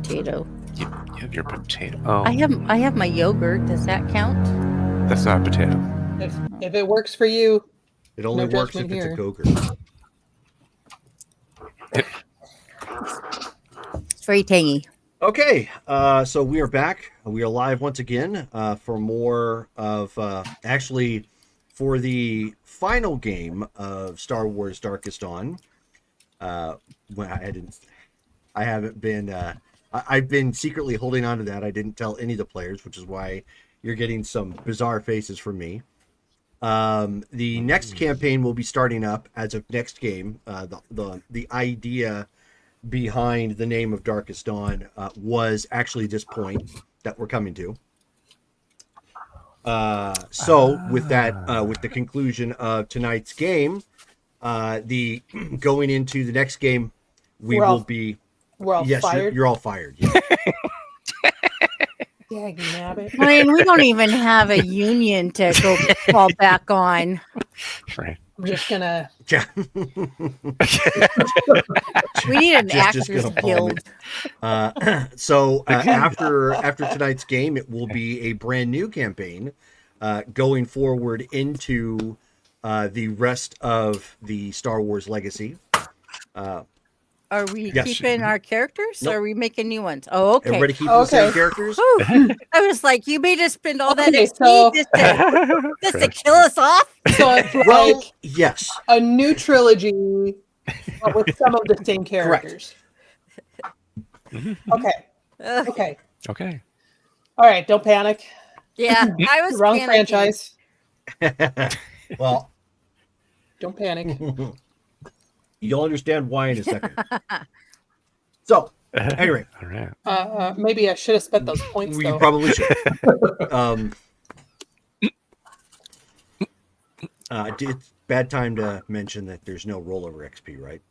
potato. You have your potato. Oh, I have my yogurt. Does that count? that's not a potato. If it works for you, It only No works if judgment it's a here. Gogurt. It's very tangy. Okay, so we are back. We are live once again for more of actually for the final game of Star Wars Darkest Dawn. When I haven't been. I've been secretly holding on to that. I didn't tell any of the players, which is why you're getting some bizarre faces from me. The next campaign will be starting up as of next game. The idea behind the name of Darkest Dawn was actually this point that we're coming to. So with that, with the conclusion of tonight's game, the going into the next game, We're all be. we're all Yes, fired. you're all fired. Yeah. Dag nabbit. Ryan, we don't even have a union to go fall back on. Right. I'm just gonna. Yeah. We need an Just actors gonna palm guild. So after tonight's game, it will be a brand new campaign going forward into the rest of the Star Wars legacy. Are we Yes. keeping our characters? Nope. Or are we making new ones? Oh, okay. Everybody keep the same Okay. characters. Whew. I was like, you made us spend all that Okay, XP so- just to kill us off? So it's Well, like yes. a new trilogy, but with some of the same characters. Okay. Ugh. Okay. Okay. All right. Don't panic. Yeah, I was Wrong panicking. franchise. Well, Don't panic. you'll understand why in a second. So, anyway, All right. Maybe I should have spent those points you though. probably should. It's bad time to mention that there's no rollover XP, right?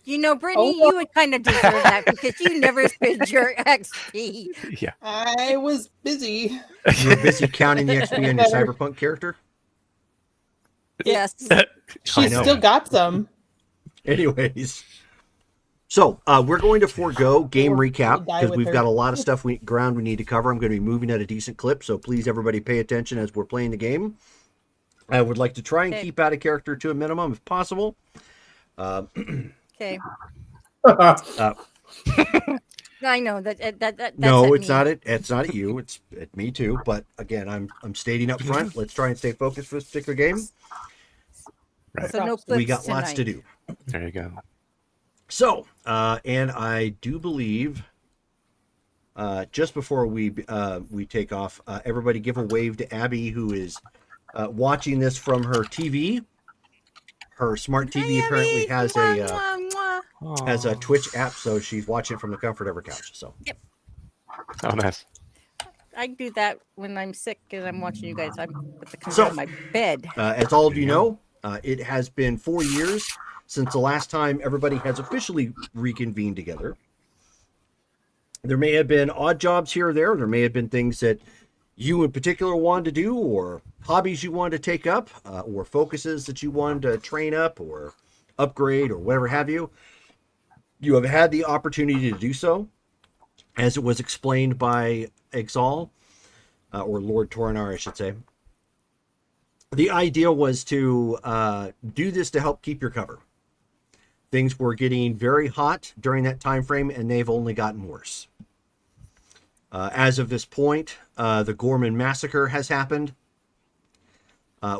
You know, Brittany, Oh. you would kind of deserve that because you never spend your XP. Yeah. I was busy. You were busy counting the XP on your cyberpunk character. Yes. She know. still got some. Anyways, so we're going to forego game Or recap die because with we've her. got a lot of stuff ground we need to cover. I'm going to be moving at a decent clip, so please everybody pay attention as we're playing the game. I would like to try and Okay. keep out of character to a minimum if possible. Okay. I know that's No, at it's me. not it. It's not at you. It's at me too. But again, I'm stating up front. Let's try and stay focused for this particular game. Right. So no clips We got lots to tonight. do. There you go. So, and I do believe, just before we take off, everybody give a wave to Abby, who is watching this from her TV. Her smart TV Hi, apparently Abby. has Mwah, mwah. has a Twitch app, so she's watching from the comfort of her couch. So, Oh, nice. I do that when I'm sick and I'm watching you guys. I'm at the comfort So- of my bed. as all of you know, it has been 4 years since the last time everybody has officially reconvened together. There may have been odd jobs here or there. There may have been things that you in particular wanted to do, or hobbies you wanted to take up, or focuses that you wanted to train up or upgrade or whatever have you. You have had the opportunity to do so, as it was explained by Exal, or Lord Toronar, I should say. The idea was to do this to help keep your cover. Things were getting very hot during that time frame, and they've only gotten worse. As of this point, the Gorman massacre has happened,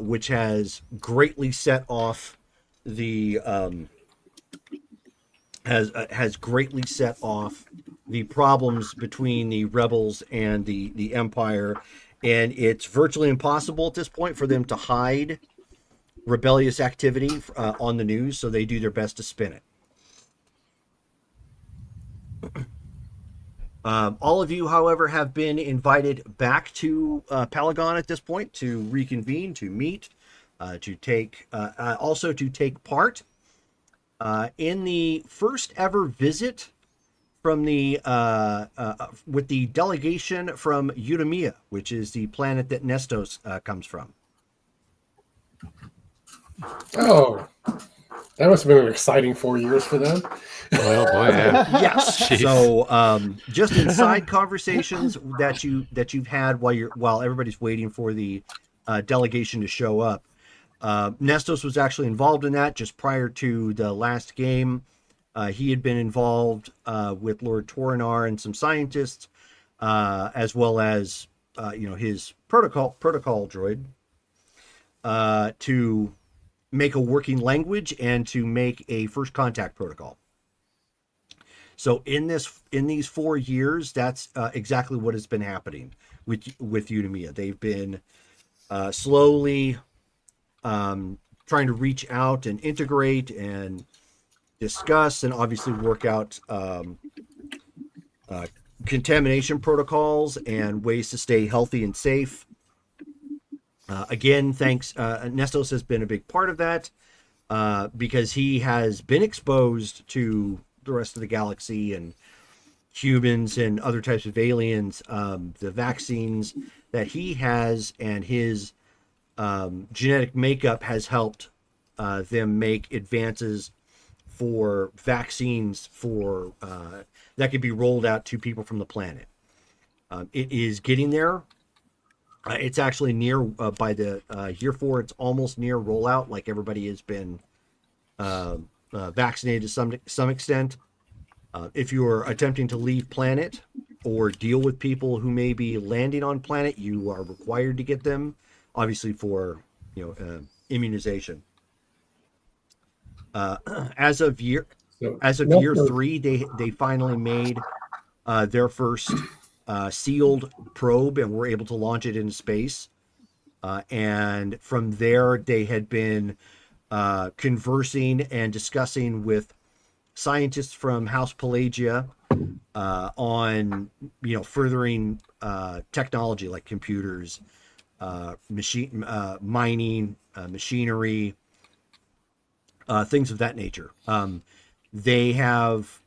which has greatly set off the has greatly set off the problems between the rebels and the Empire, and it's virtually impossible at this point for them to hide rebellious activity on the news, so they do their best to spin it. All of you, however, have been invited back to Palagon at this point to reconvene, to meet, to take, also to take part in the first ever visit from the with the delegation from Eudomia, which is the planet that Nestos comes from. Oh, That must have been an exciting 4 years for them. Oh boy, yeah. Yes. Jeez. So, just in side conversations that you've had while everybody's waiting for the delegation to show up, Nestos was actually involved in that just prior to the last game. He had been involved with Lord Torinar and some scientists, as well as his protocol droid, to make a working language and to make a first contact protocol. So in these 4 years, that's exactly what has been happening with Eunomia. They've been slowly trying to reach out and integrate and discuss and obviously work out contamination protocols and ways to stay healthy and safe. Again, thanks. Nestos has been a big part of that because he has been exposed to the rest of the galaxy and humans and other types of aliens. The vaccines that he has and his genetic makeup has helped them make advances for vaccines for that could be rolled out to people from the planet. It is getting there. It's actually near by the year 4. It's almost near rollout. Like everybody has been vaccinated to some extent. If you are attempting to leave planet or deal with people who may be landing on planet, you are required to get them, obviously for immunization. As of year 3, they finally made their first sealed probe and were able to launch it into space. And from there, they had been conversing and discussing with scientists from House Pelagia on furthering technology like computers, mining, machinery, things of that nature. They have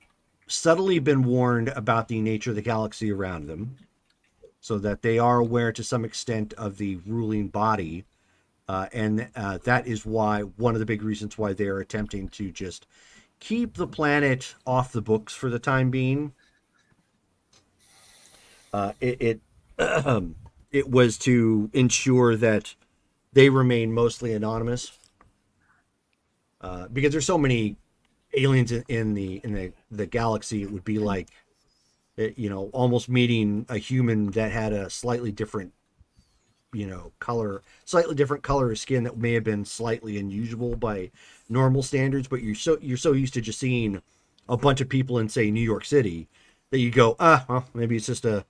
subtly been warned about the nature of the galaxy around them, so that they are aware to some extent of the ruling body, and that is why one of the big reasons why they are attempting to just keep the planet off the books for the time being. It was to ensure that they remain mostly anonymous, because there's so many aliens in the galaxy. It would be like, almost meeting a human that had a slightly different color of skin that may have been slightly unusual by normal standards, but you're so used to just seeing a bunch of people in, say, New York City, that you go, well, maybe it's just a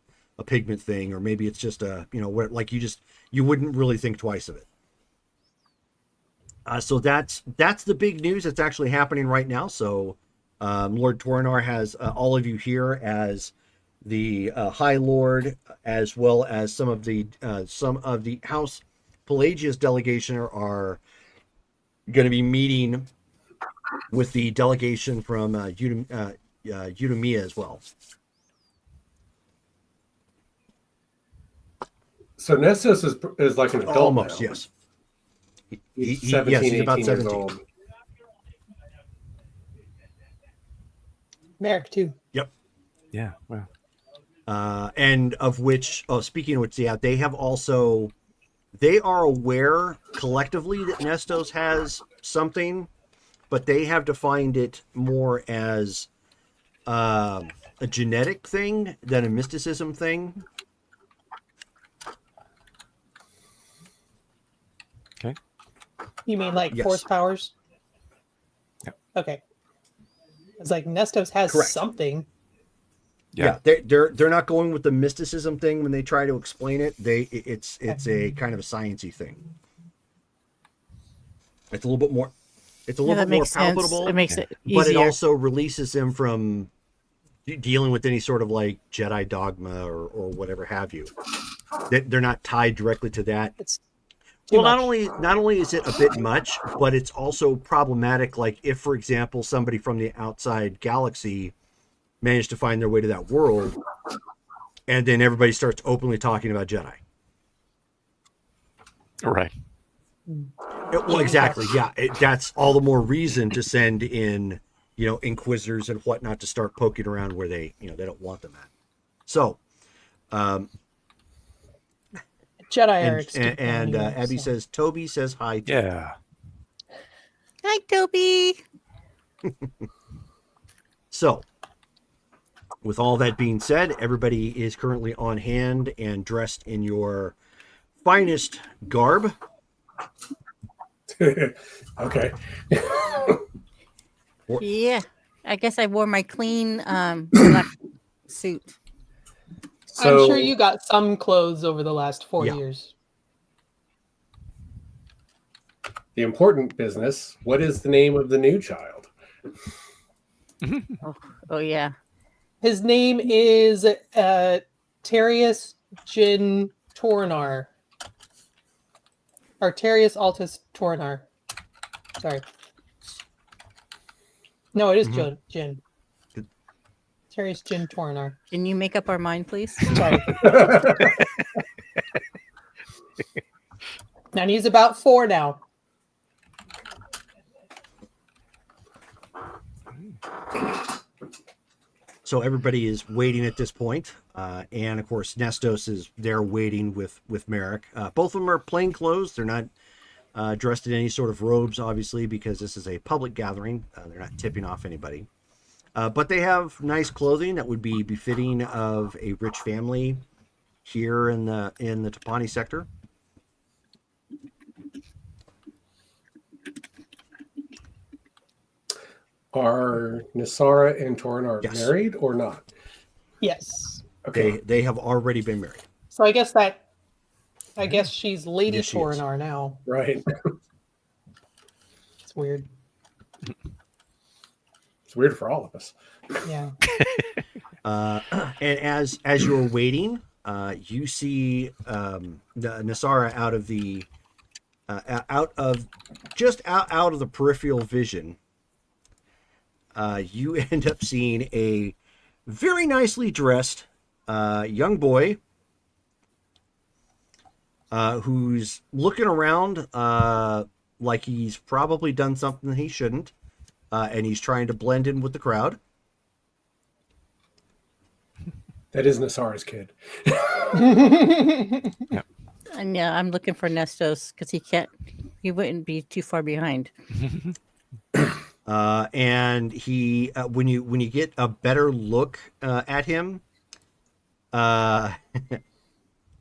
pigment thing, or maybe it's just you wouldn't really think twice of it. So that's the big news that's actually happening right now. So Lord Torinar has all of you here as the High Lord, as well as some of the House Pelagia's delegation are going to be meeting with the delegation from Eunomia as well. So Nestos is like an adult Almost, now. yes. He's 17, he's 18 about years 17. old. Merrick too. Yep. Yeah. Well. And of which, speaking of which, yeah, they are aware collectively that Nestos has something, but they have defined it more as a genetic thing than a mysticism thing. Okay. You mean like Yes. force powers? Yep. Okay. It's like Nestos has Correct. something. Yeah, they're not going with the mysticism thing when they try to explain it. It's a kind of a sciencey thing. It's a little bit more. It's a little that bit more makes sense. palpable. It makes it but it easier. also releases them from dealing with any sort of like Jedi dogma or whatever have you. They're not tied directly to that. It's too Well, much. not only is it a bit much, but it's also problematic. Like if, for example, somebody from the outside galaxy managed to find their way to that world, and then everybody starts openly talking about Jedi. Right. Well, exactly. Yeah, that's all the more reason to send in, inquisitors and whatnot to start poking around where they don't want them at. So, Jedi are extinct now and anyway, Abby so. says Toby says hi. To Yeah. Hi, Toby. So, with all that being said, everybody is currently on hand and dressed in your finest garb. Okay. Yeah. I guess I wore my clean black suit. So I'm sure you got some clothes over the last 4 Yeah. years. the important business. What is the name of the new child? Oh yeah. His name is Terius Jin Tornar. Arterius Altus Tornar. Sorry. No, it is Mhm. Jin. Terius Jin Tornar. Can you make up our mind, please? Sorry. And he's about 4 now. So everybody is waiting at this point. And of course, Nestos is there waiting with Merrick. Both of them are plain clothes. They're not dressed in any sort of robes, obviously, because this is a public gathering. They're not tipping off anybody. But they have nice clothing that would be befitting of a rich family here in the Topani sector. Are Nisara and Tornar Yes. married or not? Yes. Okay. They have already been married. So I guess she's Lady Yes, she is. Tornar now. Right. It's weird. It's weird for all of us. Yeah. And as you're waiting, you see Nasara out of the out of the peripheral vision. You end up seeing a very nicely dressed young boy who's looking around like he's probably done something he shouldn't, and he's trying to blend in with the crowd. That is Nisara's kid. And yeah, I'm looking for Nestos because he wouldn't be too far behind. And he, when you get a better look at him,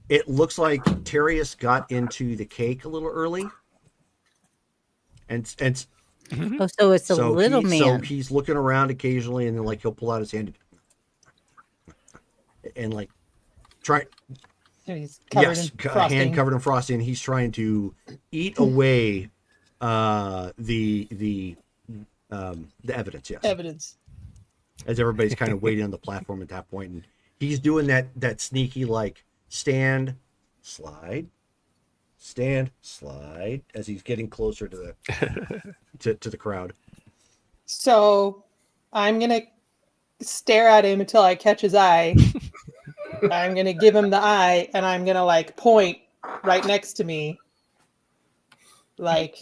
it looks like Terius got into the cake a little early, and Oh, so it's a so little man. So he's looking around occasionally, and then like he'll pull out his hand and like try. He's covered Yes, in frosting. hand covered in frosting. He's trying to eat away the evidence. Yes, Evidence. as everybody's kind of waiting on the platform at that point, and he's doing that sneaky like stand, slide, stand, slide as he's getting closer to the to the crowd. So I'm gonna stare at him until I catch his eye. I'm gonna give him the eye, and I'm gonna like point right next to me, like,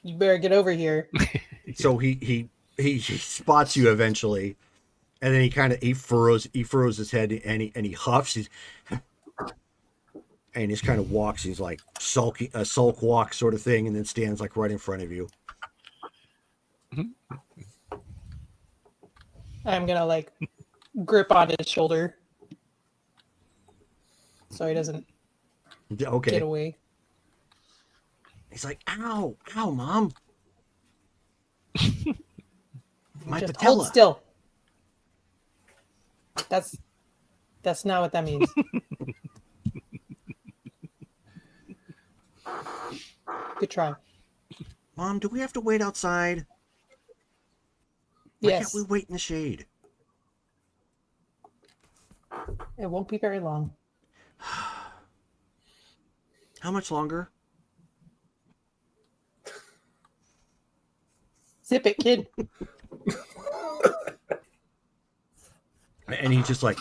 you better get over here. So he spots you eventually, and then he furrows his head and he huffs. And just kind of walks. He's like a sulk walk sort of thing, and then stands like right in front of you. I'm gonna like grip on his shoulder so he doesn't Okay. get away. He's like, "Ow, ow, mom, my Just patella." hold still. That's not what that means. Good try. Mom, do we have to wait outside? Why Yes, can't we wait in the shade? it won't be very long. How much longer? Zip it, kid. And he's just like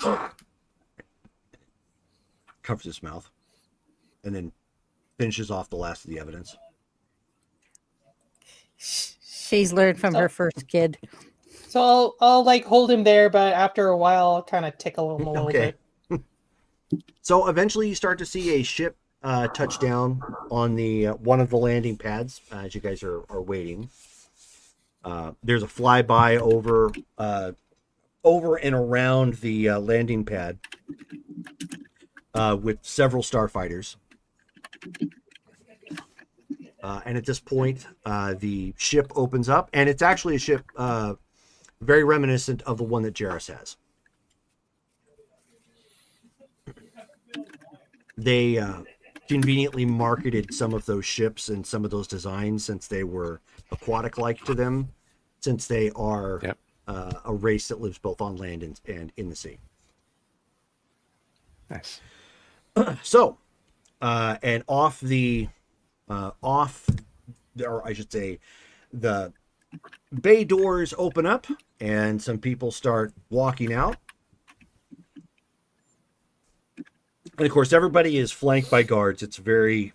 covers his mouth, and then finishes off the last of the evidence. She's learned from her first kid. So I'll like hold him there, but after a while, I'll kind of tickle him a little Okay. bit. So eventually, you start to see a ship touch down on the one of the landing pads as you guys are waiting. There's a flyby over and around the landing pad with several starfighters. And at this point, the ship opens up, and it's actually a ship very reminiscent of the one that Jarrus has. They conveniently marketed some of those ships and some of those designs since they were aquatic-like to them, since they are Yep. a race that lives both on land and in the sea. Nice. So, and off the, or I should say, the bay doors open up and some people start walking out. And of course, everybody is flanked by guards. It's very,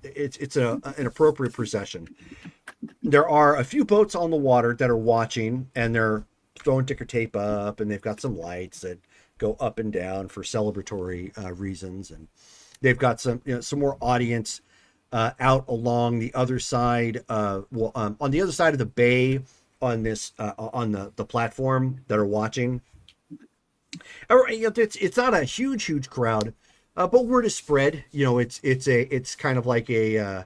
it's an appropriate procession. There are a few boats on the water that are watching, and they're throwing ticker tape up, and they've got some lights that go up and down for celebratory reasons, and they've got some more audience out along the other side. On the other side of the bay, on this on the platform that are watching. It's not a huge crowd, but word is spread. It's kind of like a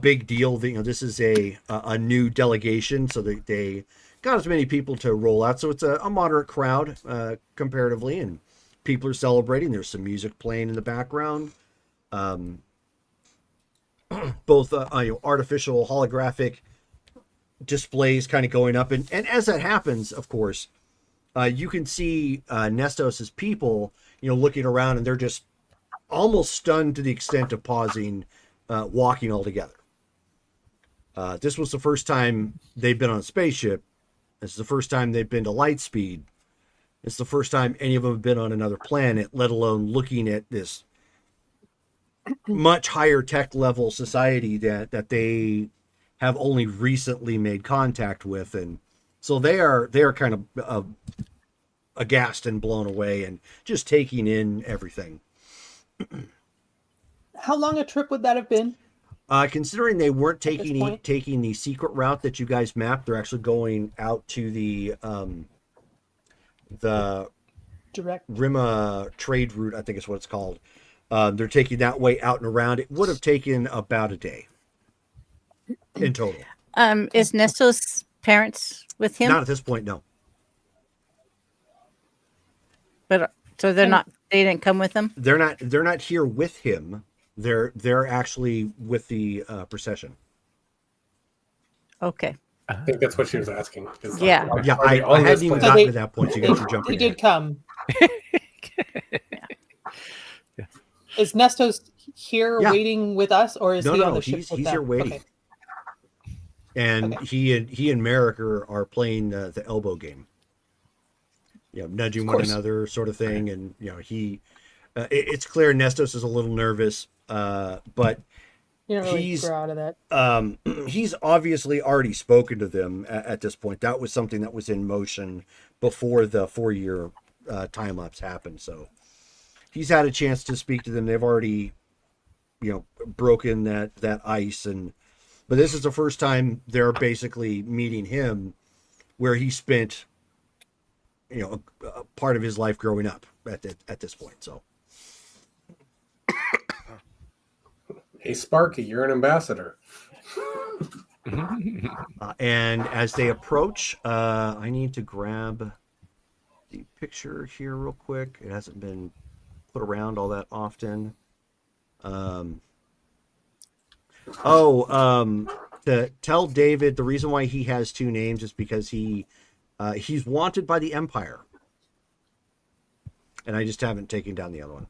big deal. This is a new delegation, so they got as many people to roll out. So it's a moderate crowd comparatively, and people are celebrating. There's some music playing in the background. Both artificial holographic displays kind of going up, and as that happens, of course. You can see Nestos's people, looking around, and they're just almost stunned to the extent of pausing, walking altogether. This was the first time they've been on a spaceship. This is the first time they've been to Lightspeed. It's the first time any of them have been on another planet, let alone looking at this much higher tech level society that they have only recently made contact with, and so they are kind of aghast and blown away and just taking in everything. How long a trip would that have been? Considering they weren't taking point? the secret route that you guys mapped, they're actually going out to the Direct. Rima trade route, I think is what it's called. They're taking that way out and around. It would have taken about a day in total. Is Nestos' parents with him? Not at this point, no. But so they're not. They didn't come with him. They're not here with him. They're actually with the procession. Okay. I think that's what she was asking. It's Yeah. like, Yeah, are they I on this hadn't even planet? gotten they- to that point. So you guys are jumping. He did ahead. come. Is Nestos here Yeah. waiting with us, or is he on No, the ship he's with here them? waiting. Okay. And Okay. he and Merrick are playing the elbow game. Nudging one course. another, sort of thing. And it's clear Nestos is a little nervous, but You don't really He's- grow out of that. he's obviously already spoken to them at this point. That was something that was in motion before the 4-year time lapse happened. So he's had a chance to speak to them. They've already, broken that ice, but this is the first time they're basically meeting him, where he spent, a part of his life growing up at this point. So. Hey, Sparky, you're an ambassador. And as they approach, I need to grab the picture here real quick. It hasn't been put around all that often. To tell David the reason why he has 2 names is because he's wanted by the Empire, and I just haven't taken down the other one.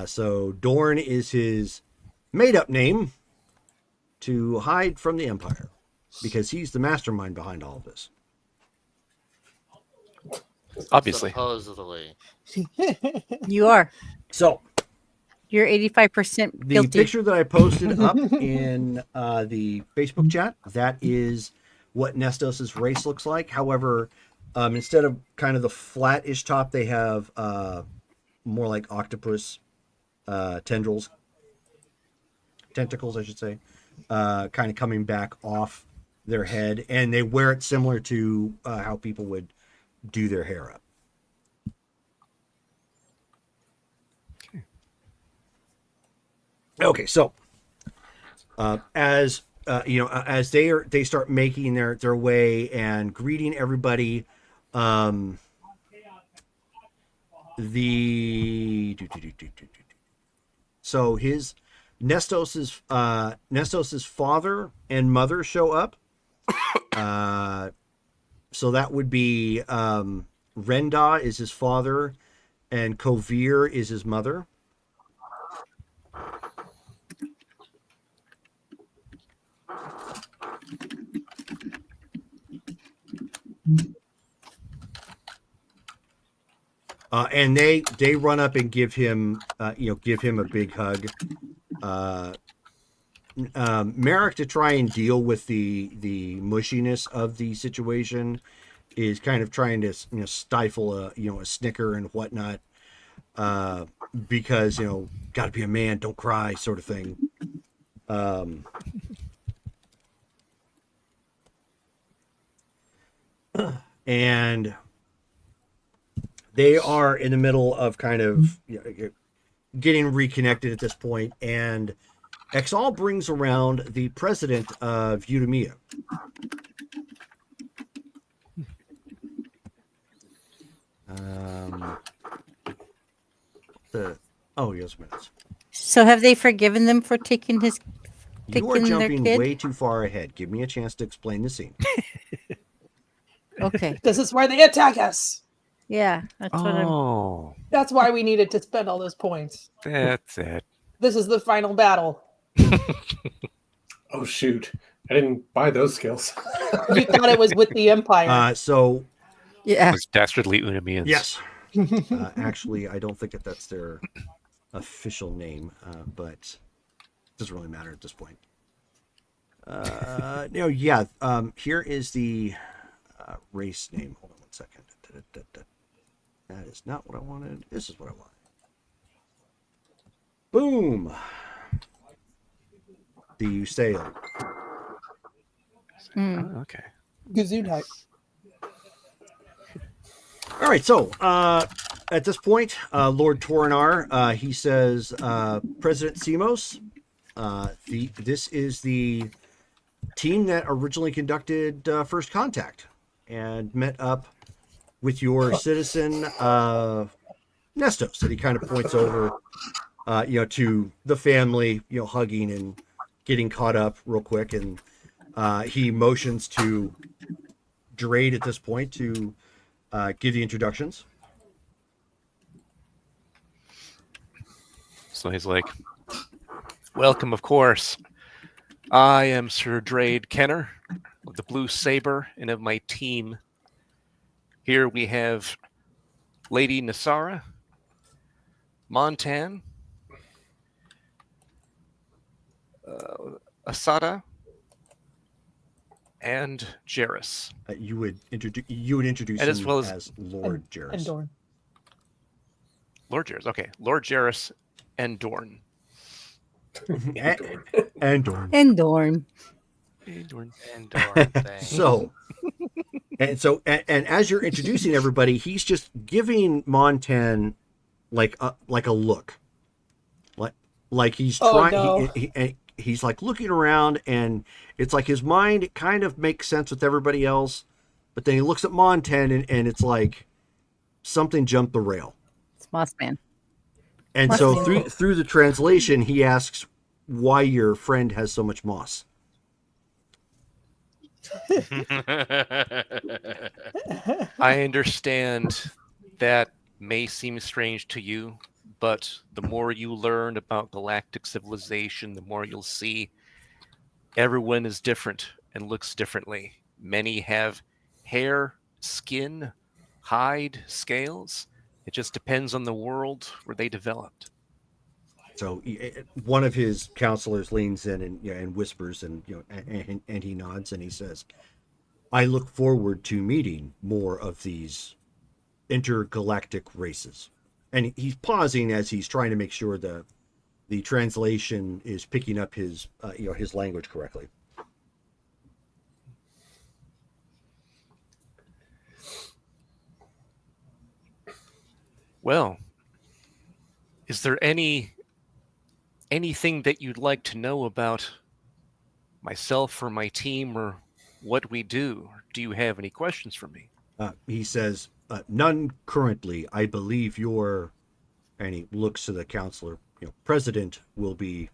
So Dorn is his made-up name to hide from the Empire, because he's the mastermind behind all of this. Obviously. Supposedly. You are. So You're 85% the guilty. picture that I posted up in the Facebook chat, that is what Nestos' race looks like. However, instead of kind of the flat-ish top, they have more like octopus tentacles, I should say, kind of coming back off their head, and they wear it similar to how people would do their hair up. Okay, so as as they start making their way and greeting everybody, so his Nestos's father and mother show up. So that would be Renda is his father, and Kovir is his mother. And they run up and give him a big hug. Merrick, to try and deal with the mushiness of the situation, is kind of trying to stifle a snicker and whatnot, because got to be a man, don't cry, sort of thing. And they are in the middle of kind of getting reconnected at this point, and Exal brings around the president of Udemia. Yes, minutes. So have they forgiven them for taking his? You are Taking their jumping kid? way too far ahead. Give me a chance to explain the scene. Okay. This is where they attack us. Yeah, that's what I'm. Oh, That's why we needed to spend all those points. that's it. This is the final battle. Oh shoot! I didn't buy those skills. You thought it was with the Empire. So Yeah. It's dastardly Unamians. yes, actually, I don't think that's their official name, but it doesn't really matter at this point. Here is the race name. Hold on one second. That is not what I wanted. This is what I wanted. Boom. The Usail. Mm. Oh, okay. Gesundheit. All right, so at this point, Lord Torinar, he says, President Simos, this is the team that originally conducted First Contact and met up with your citizen Nestos. And he kind of points over, to the family, hugging and getting caught up real quick, and he motions to Drade at this point to give the introductions. So he's like, welcome, of course. I am Sir Drade Kenner of the Blue Saber and of my team. Here we have Lady Nasara, Montan, Asada, and Jairus. You would introduce And him as well as Lord And Jairus. Dorn. Lord Jairus, okay. Lord Jairus and Dorn. And Dorn. And Dorn. Hey, Dorn. And Dorn thing. So as you're introducing everybody, he's just giving Montan like a look, like he's trying. No. He's like looking around, and it's like his mind kind of makes sense with everybody else, but then he looks at Montan, and it's like something jumped the rail. It's Mossman. And Must so be. through the translation, he asks why your friend has so much moss. I understand that may seem strange to you, but the more you learn about galactic civilization, the more you'll see everyone is different and looks differently. Many have hair, skin, hide scales. It just depends on the world where they developed. So one of his counselors leans in and whispers, and and he nods and he says, "I look forward to meeting more of these intergalactic races." And he's pausing as he's trying to make sure the translation is picking up his his language correctly. Well, is there anything that you'd like to know about myself or my team or what we do? Do you have any questions for me? He says, "None currently. I believe your," and he looks to the counselor, "president will be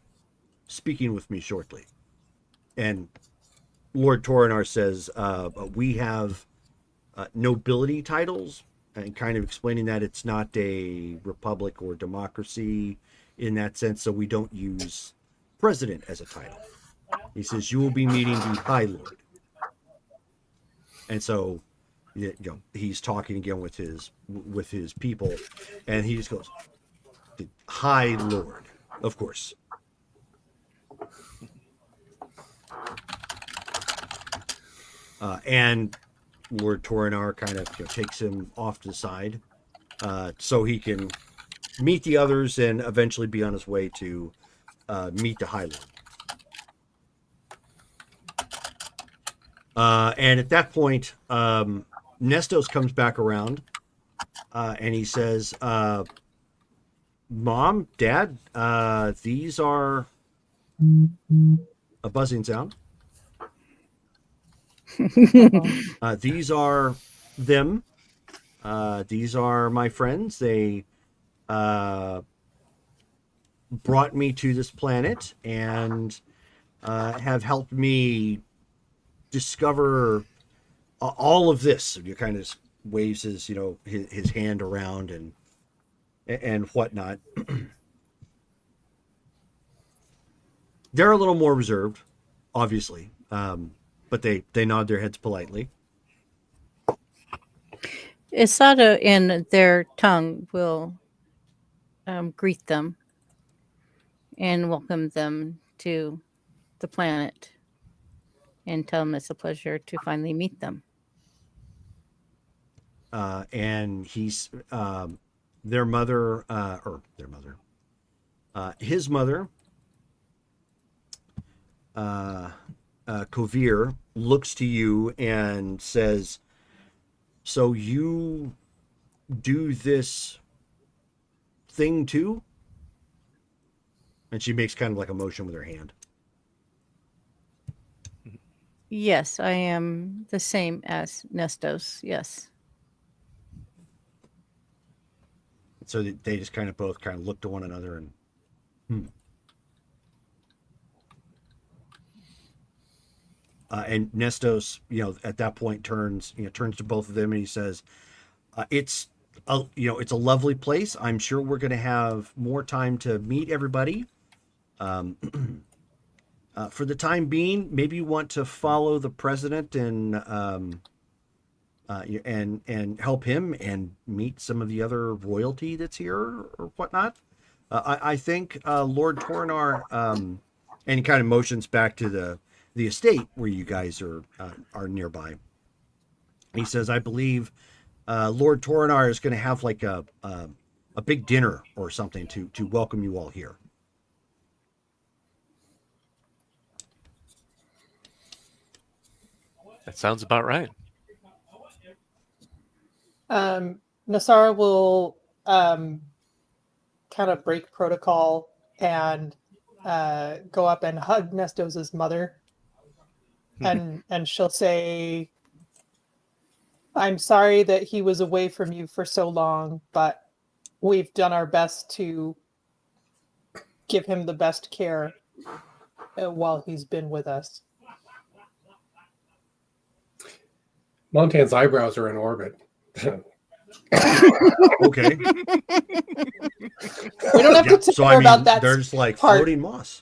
speaking with me shortly." And Lord Toronar says, "We have nobility titles," and kind of explaining that it's not a republic or democracy in that sense, so we don't use president as a title. He says, "You will be meeting the High Lord." And so, he's talking again with his people, and he just goes, "The High Lord, of course." And Lord Toronar kind of takes him off to the side, so he can meet the others and eventually be on his way to meet the High Lord. And at that point, Nestos comes back around, and he says, "Mom, Dad, these are," a buzzing sound. "These are them. These are my friends. They brought me to this planet and have helped me discover all of this." He kind of waves his his hand around and whatnot. They're a little more reserved, obviously, but they nod their heads politely. Isada in their tongue will greet them and welcome them to the planet and tell them it's a pleasure to finally meet them. And he's his mother, Kovir, looks to you and says, "So you do this thing too?" And she makes kind of like a motion with her hand. Yes, I am the same as Nestos. Yes. So they just kind of both kind of look to one another and and Nestos, at that point turns to both of them and he says, "It's a lovely place. I'm sure we're going to have more time to meet everybody. For the time being, maybe you want to follow the president and help him and meet some of the other royalty that's here or whatnot. I think Lord Toronar," and he kind of motions back to the estate where you guys are nearby. He says, "I believe Lord Toronar is going to have like a big dinner or something to welcome you all here." That sounds about right. Nasara will kind of break protocol and go up and hug Nestos' mother. And she'll say, "I'm sorry that he was away from you for so long, but we've done our best to give him the best care while he's been with us." Montan's eyebrows are in orbit. Okay. We don't have to tell her about that. They're just like part. floating moss.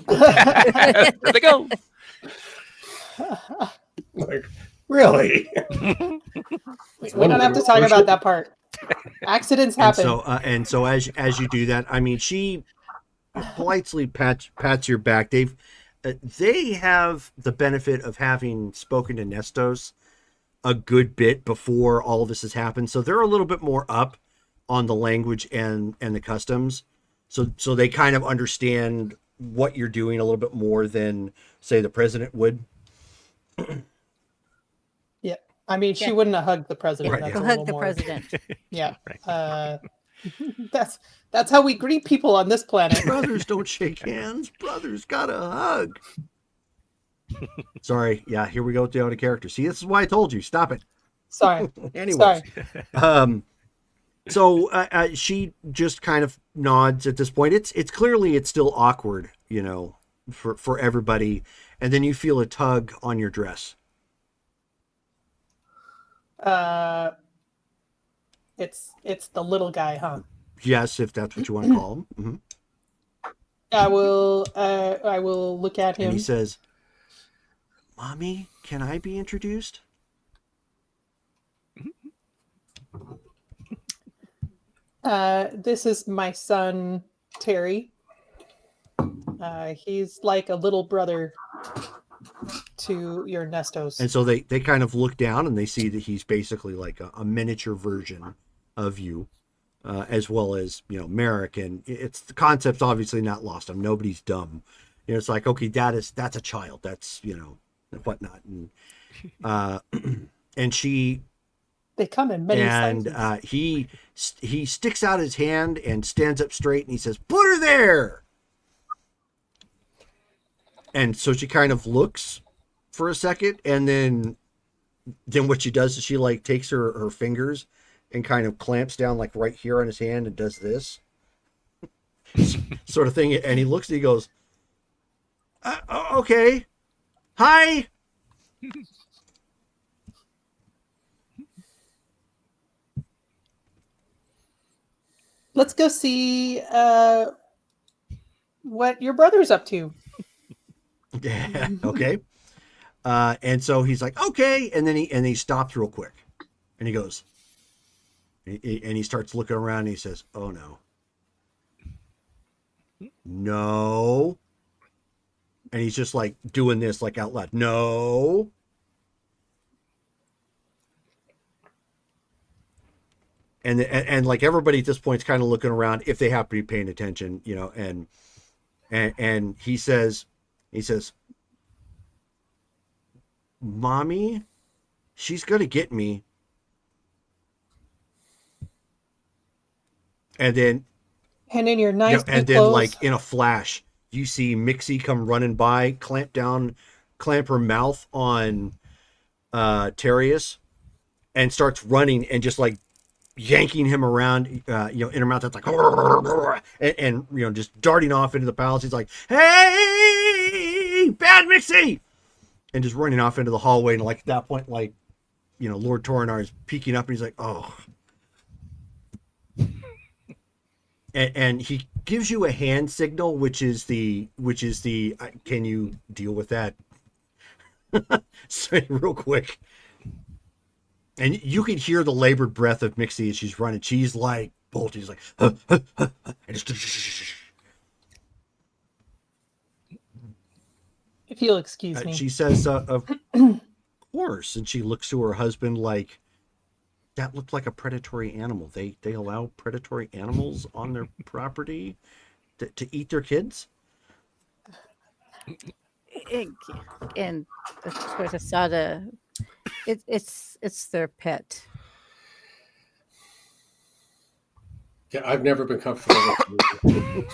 There they go. Like Really? We don't have to talk about that part. Accidents happen. And so as you do that, I mean, she politely pats your back. They have the benefit of having spoken to Nestos a good bit before all of this has happened, so they're a little bit more up on the language and the customs. So they kind of understand what you're doing a little bit more than, say, the president would. Yeah. I mean, she Yeah. wouldn't have hugged the president. Right, That's Go a hug little the more- president. Yeah. Right. That's how we greet people on this planet. Brothers don't shake hands. Brothers gotta hug. Sorry. Yeah, here we go with the out of character. See, this is why I told you. Stop it. Sorry. Anyways. Sorry. So she just kind of nods at this point. It's clearly it's still awkward, you know, for everybody. And then you feel a tug on your dress. It's the little guy, huh? Yes, if that's what you want to call him. Mhm. I will look at And him. he says, "Mommy, can I be introduced?" This is my son, Terry. He's like a little brother to your Nestos. And so they kind of look down and they see that he's basically like a miniature version of you, as well as, you know, Merrick. And it's the concept's obviously not lost on. Nobody's dumb. You know, it's like, okay, that's a child. That's, you know, whatnot. And and she They come in many and sizes. he sticks out his hand and stands up straight and he says, "Put her there." And so she kind of looks for a second, and then what she does is she like takes her fingers and kind of clamps down like right here on his hand and does this sort of thing. And he looks and he goes, "Okay, hi." Let's go see what your brother's up to. Okay. And so he's like, "Okay," and then he stops real quick, and he goes, and he starts looking around, and he says, "Oh no, no," and he's just like doing this like out loud, "No." And like everybody at this point is kind of looking around if they happen to be paying attention, you know, and he says, "Mommy, she's gonna get me." And then, And in your nice yeah, and new then clothes. like in a flash, you see Mixie come running by, clamp her mouth on Terrius, and starts running and just like yanking him around, you know, in her mouth. That's like, and you know, just darting off into the palace. He's like, "Hey, bad Mixie!" And just running off into the hallway. And like at that point, like, you know, Lord Torinar is peeking up and he's like, "Oh." And he gives you a hand signal, which is the can you deal with that? So real quick. And you can hear the labored breath of Mixie as she's running. She's like bolting. She's like, and just, if you'll excuse me. she says, "Of course." And she looks to her husband like, "That looked like a predatory animal. They allow predatory animals on their property to eat their kids?" And of course, Asada, it's their pet. Yeah, I've never been comfortable with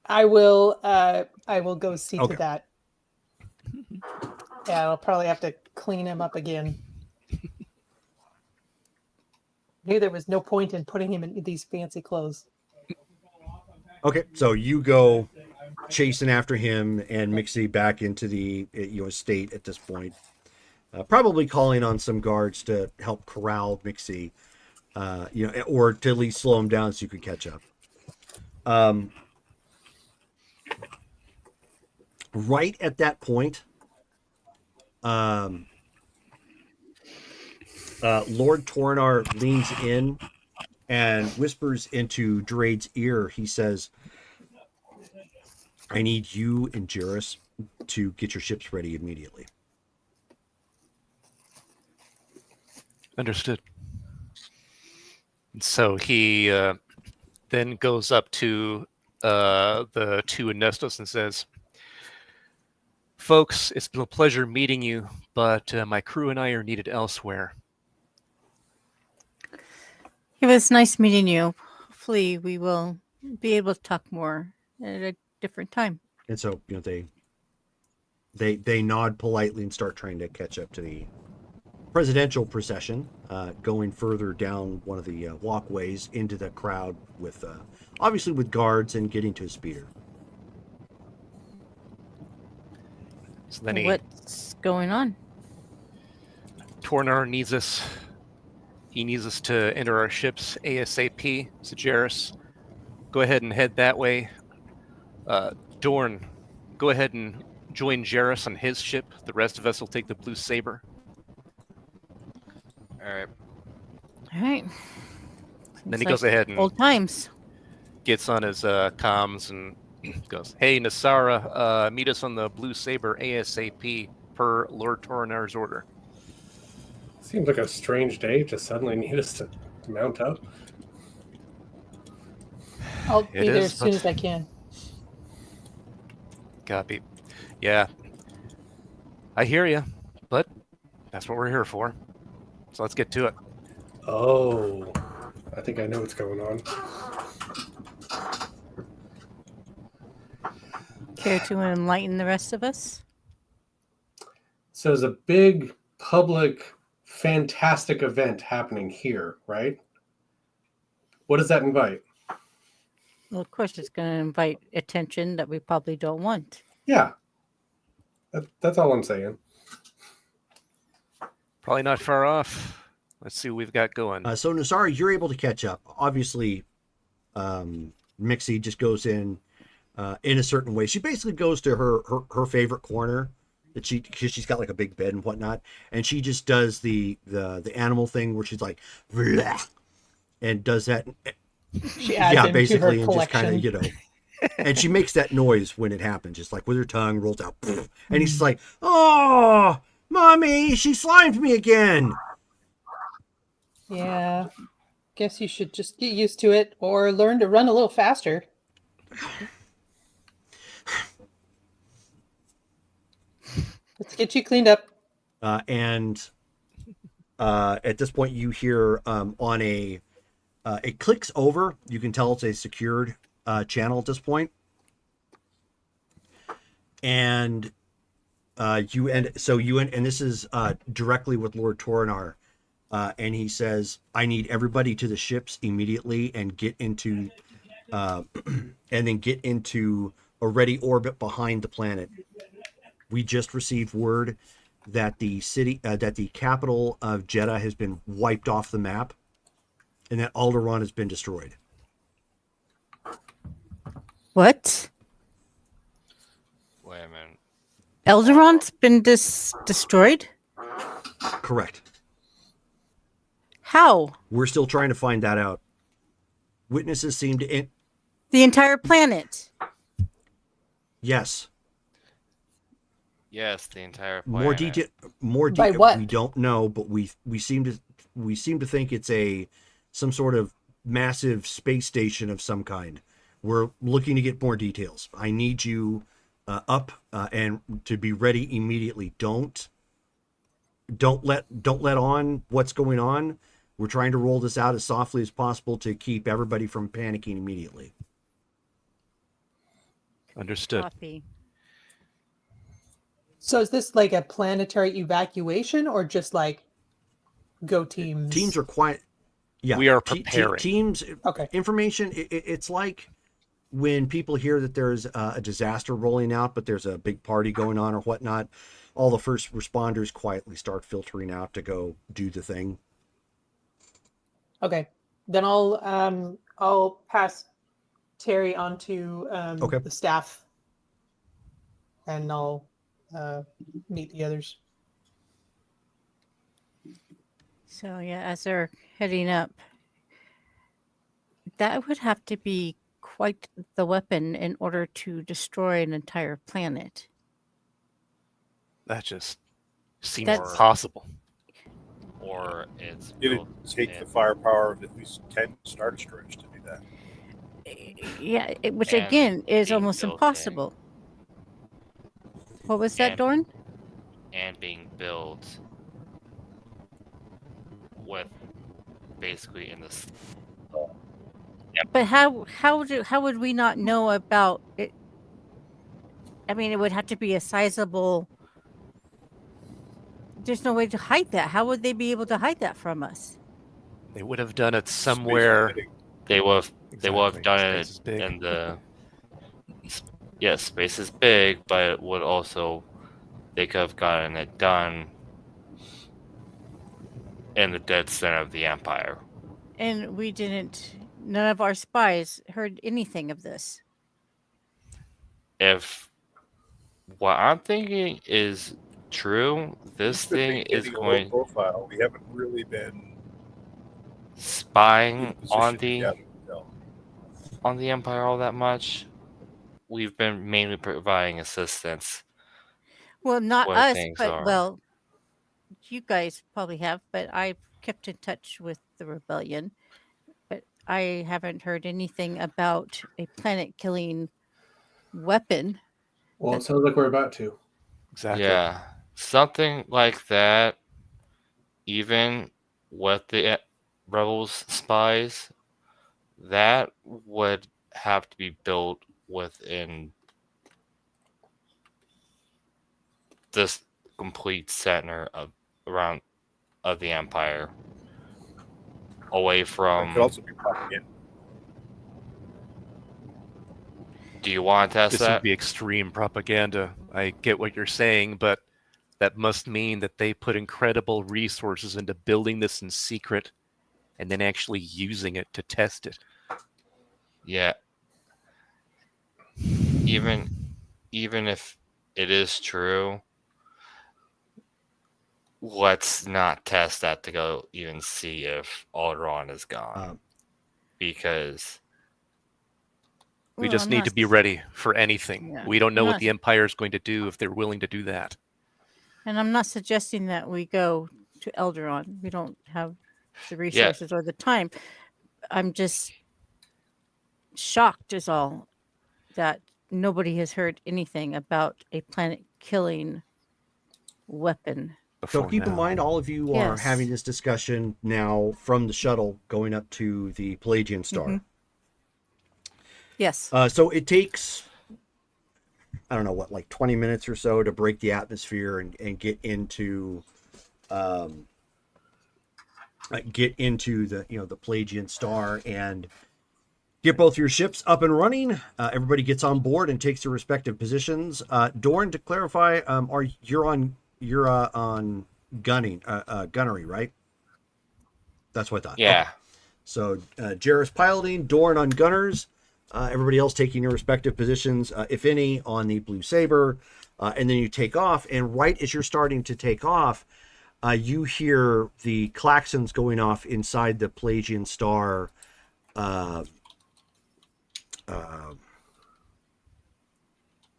I will go see Okay. to that. Yeah, I'll probably have to clean him up again. Knew there was no point in putting him in these fancy clothes. Okay, so you go chasing after him and Mixie back into the estate at this point. Probably calling on some guards to help corral Mixie, or to at least slow him down so you could catch up. Right at that point, Lord Tornar leans in and whispers into Drade's ear. He says, I need you and Jairus to get your ships ready immediately. Understood. So he then goes up to the two Ernestos and says, folks, it's been a pleasure meeting you, but my crew and I are needed elsewhere. It was nice meeting you. Hopefully, we will be able to talk more at a different time. And so, they nod politely and start trying to catch up to the presidential procession, going further down one of the walkways into the crowd with, obviously with guards, and getting to a speeder. So then What's going on? Tornar needs us. He needs us to enter our ships ASAP. So Jairus, go ahead and head that way. Dorn, go ahead and join Jairus on his ship. The rest of us will take the Blue Saber. All right. All right. Then Seems he goes like ahead and old times. gets on his comms and goes, hey, Nasara, meet us on the Blue Saber ASAP per Lord Tornar's order. Seems like a strange day to suddenly need us to mount up. I'll It be there is, as soon but- as I can. Copy. Yeah. I hear you, but that's what we're here for. So let's get to it. Oh, I think I know what's going on. Care to enlighten the rest of us? So there's a big public, fantastic event happening here, right? What does that invite? Well, of course, it's going to invite attention that we probably don't want. Yeah, that's all I'm saying. Probably not far off. Let's see what we've got going. So Nasara, you're able to catch up. Obviously, Mixie just goes in a certain way. She basically goes to her favorite corner that because she's got like a big bed and whatnot, and she just does the animal thing where she's like, "Bleh," and does that. She adds Yeah, him basically, to her and just kind collection. of and she makes that noise when it happens, just like with her tongue rolls out, and he's just like, "Oh, mommy, she slimed me again." Yeah. Guess you should just get used to it or learn to run a little faster. Let's get you cleaned up. And at this point, you hear on it clicks over. You can tell it's a secured channel at this point. And and this is directly with Lord Tornar. And he says, I need everybody to the ships immediately and get into and then get into a ready orbit behind the planet. We just received word that the capital of Jeddah has been wiped off the map and that Alderaan has been destroyed. What? Wait a minute. Eldaron's been destroyed? Correct. How? We're still trying to find that out. Witnesses seem to... The entire planet? Yes. Yes, the entire planet. More detail. By what? We don't know, but we seem to think it's some sort of massive space station of some kind. We're looking to get more details. I need you up and to be ready immediately. Don't let on what's going on. We're trying to roll this out as softly as possible to keep everybody from panicking immediately. Understood. Copy. So is this like a planetary evacuation or just like go teams? Teams are quiet. Yeah, We are preparing. Teams. Okay. Information. It's like when people hear that there's a disaster rolling out, but there's a big party going on or whatnot. All the first responders quietly start filtering out to go do the thing. Okay. Then I'll pass Terry on to Okay. the staff and I'll meet the others. So yeah, as they're heading up, that would have to be quite the weapon in order to destroy an entire planet. That just seems That's- impossible. Or it's It'd built take the in- firepower of at least 10 Star Destroyers to do that. Yeah, which And again is being almost built in. impossible. What was that, And- Dorn? and being built with basically in this. But how would we not know about it? I mean, it would have to be a sizable. There's no way to hide that. How would they be able to hide that from us? They would have done it Space somewhere. fighting. They will have Exactly. done Space is it big. in the. Yes, space is big, but it would also they could have gotten it done in the dead center of the Empire. And we didn't. None of our spies heard anything of this. If what I'm thinking is true, this Just with thing me is getting a low going profile. We haven't really been in spying a position on to the gather intel. on the Empire all that much. We've been mainly providing assistance. Well, not Where us, things but are. well, you guys probably have. But I've kept in touch with the rebellion. But I haven't heard anything about a planet-killing weapon. Well, it sounds like we're about to. Exactly. Yeah, something like that. Even with the rebels spies, that would have to be built within this complete center of around of the Empire, away It from. could also be propaganda. Do you want to test This that? would be extreme propaganda. I get what you're saying, but that must mean that they put incredible resources into building this in secret and then actually using it to test it. Yeah. Even if it is true, let's not test that to go even see if Alderaan is gone. Because We Well, just I'm need not to be s- ready for anything. Yeah. We don't know I'm what not the s- Empire is going to do if they're willing to do that. And I'm not suggesting that we go to Elderon. We don't have the resources or the time. I'm just shocked, is all, that nobody has heard anything about a planet-killing weapon. So before keep in now. mind, all of you are Yes. having this discussion now from the shuttle going up to the Pelagian Star. Mhm. Yes. So it takes, I don't know what, like 20 minutes or so to break the atmosphere and get into the the Pelagian Star and get both your ships up and running. Everybody gets on board and takes their respective positions. Dorn, to clarify, you're on gunnery, right? That's what I thought. yeah, Okay. So Jarrus piloting, Dorn on gunners. Everybody else taking your respective positions, if any, on the Blue Saber, and then you take off. And right as you're starting to take off, you hear the klaxons going off inside the Pelagian Star.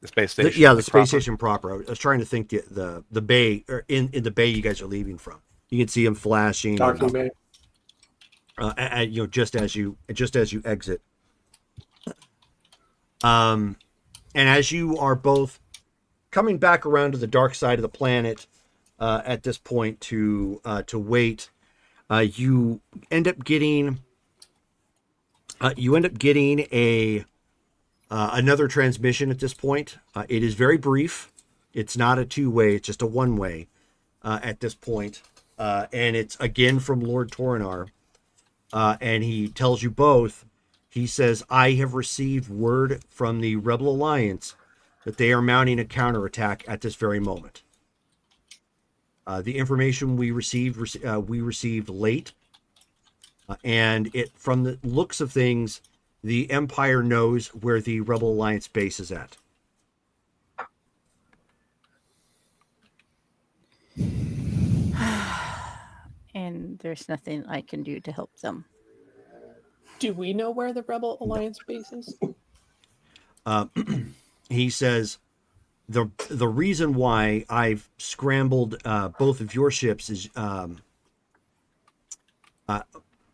The space station. The space proper. station proper. I was trying to think the bay, or in the bay you guys are leaving from. You can see them flashing. Docking bay. Just as you exit. And as you are both coming back around to the dark side of the planet at this point to wait, you end up getting a another transmission at this point. It is very brief. It's not a two-way. It's just a one-way at this point. And it's again from Lord Toronar. And he tells you both. He says, I have received word from the Rebel Alliance that they are mounting a counterattack at this very moment. The information we received late. And it, from the looks of things, the Empire knows where the Rebel Alliance base is at. and there's nothing I can do to help them. Do we know where the Rebel Alliance base is? He says the reason why I've scrambled both of your ships is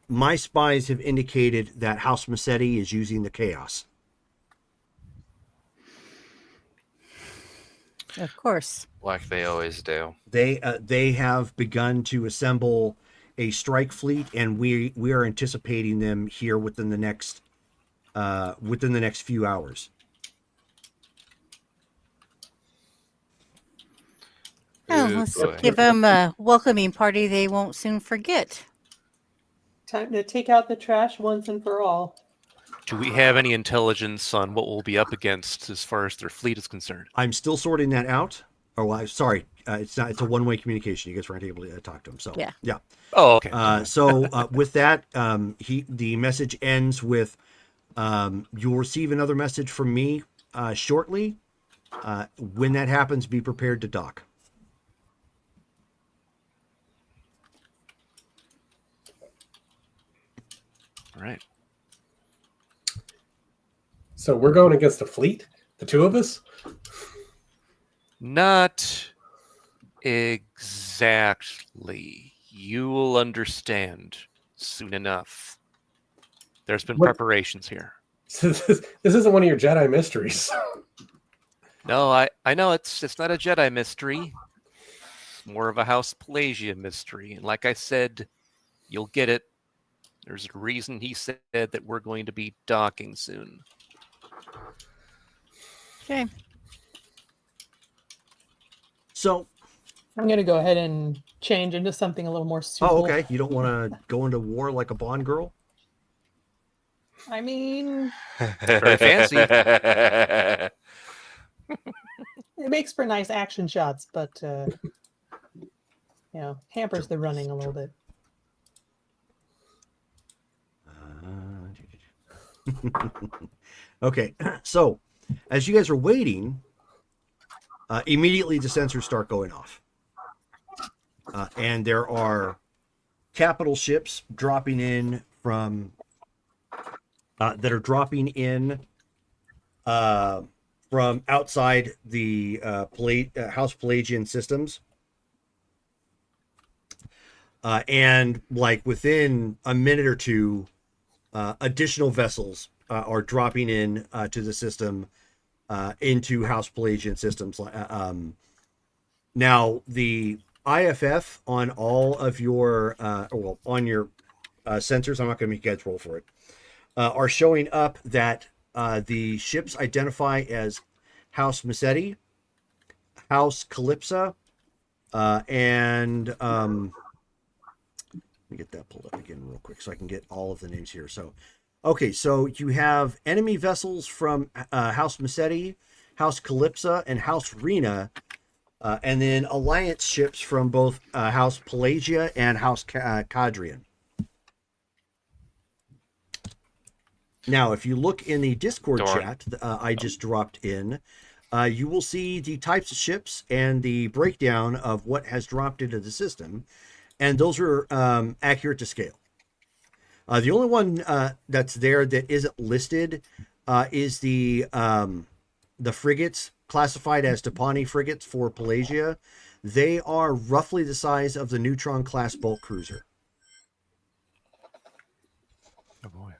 my spies have indicated that House Massetti is using the chaos. Of course. Like they always do. They have begun to assemble a strike fleet, and we are anticipating them here within the next few hours. Oh, Ooh, let's boy. give them a welcoming party they won't soon forget. Time to take out the trash once and for all. Do we have any intelligence on what we'll be up against as far as their fleet is concerned? I'm still sorting that out. Oh, well, sorry, it's not. It's a one-way communication. You guys weren't able to talk to him. So Yeah. Oh, okay. With that, the message ends with, you'll receive another message from me shortly. When that happens, be prepared to dock. All right. So we're going against a fleet, the two of us. Not exactly. You will understand soon enough. There's been What- preparations here. This isn't one of your Jedi mysteries. No, I know it's not a Jedi mystery. It's more of a House Pelagia mystery. And like I said, you'll get it. There's a reason he said that we're going to be docking soon. Okay. So, I'm going to go ahead and change into something a little more suitable. oh, okay. You don't want to go into war like a Bond girl? I mean, Very fancy. it makes for nice action shots, but hampers the running a little bit. Okay, so as you guys are waiting, immediately the sensors start going off. And there are capital ships dropping in from that are dropping in from outside the House Pelagian systems. And like within a minute or two, additional vessels are dropping in to the system into House Pelagian systems. Now, the IFF on all of your, on your sensors, I'm not going to make you guys roll for it, are showing up that the ships identify as House Massetti, House Calypsa, and let me get that pulled up again real quick so I can get all of the names here. So, okay, so you have enemy vessels from House Massetti, House Calypsa, and House Rena, and then alliance ships from both House Pelagia and House Cadrian. Now, if you look in the Discord Darn. chat I just dropped in, you will see the types of ships and the breakdown of what has dropped into the system, and those are accurate to scale. The only one that's there that isn't listed is the frigates classified as Tapani frigates for Pelagia. They are roughly the size of the Neutron class bulk cruiser. Oh boy.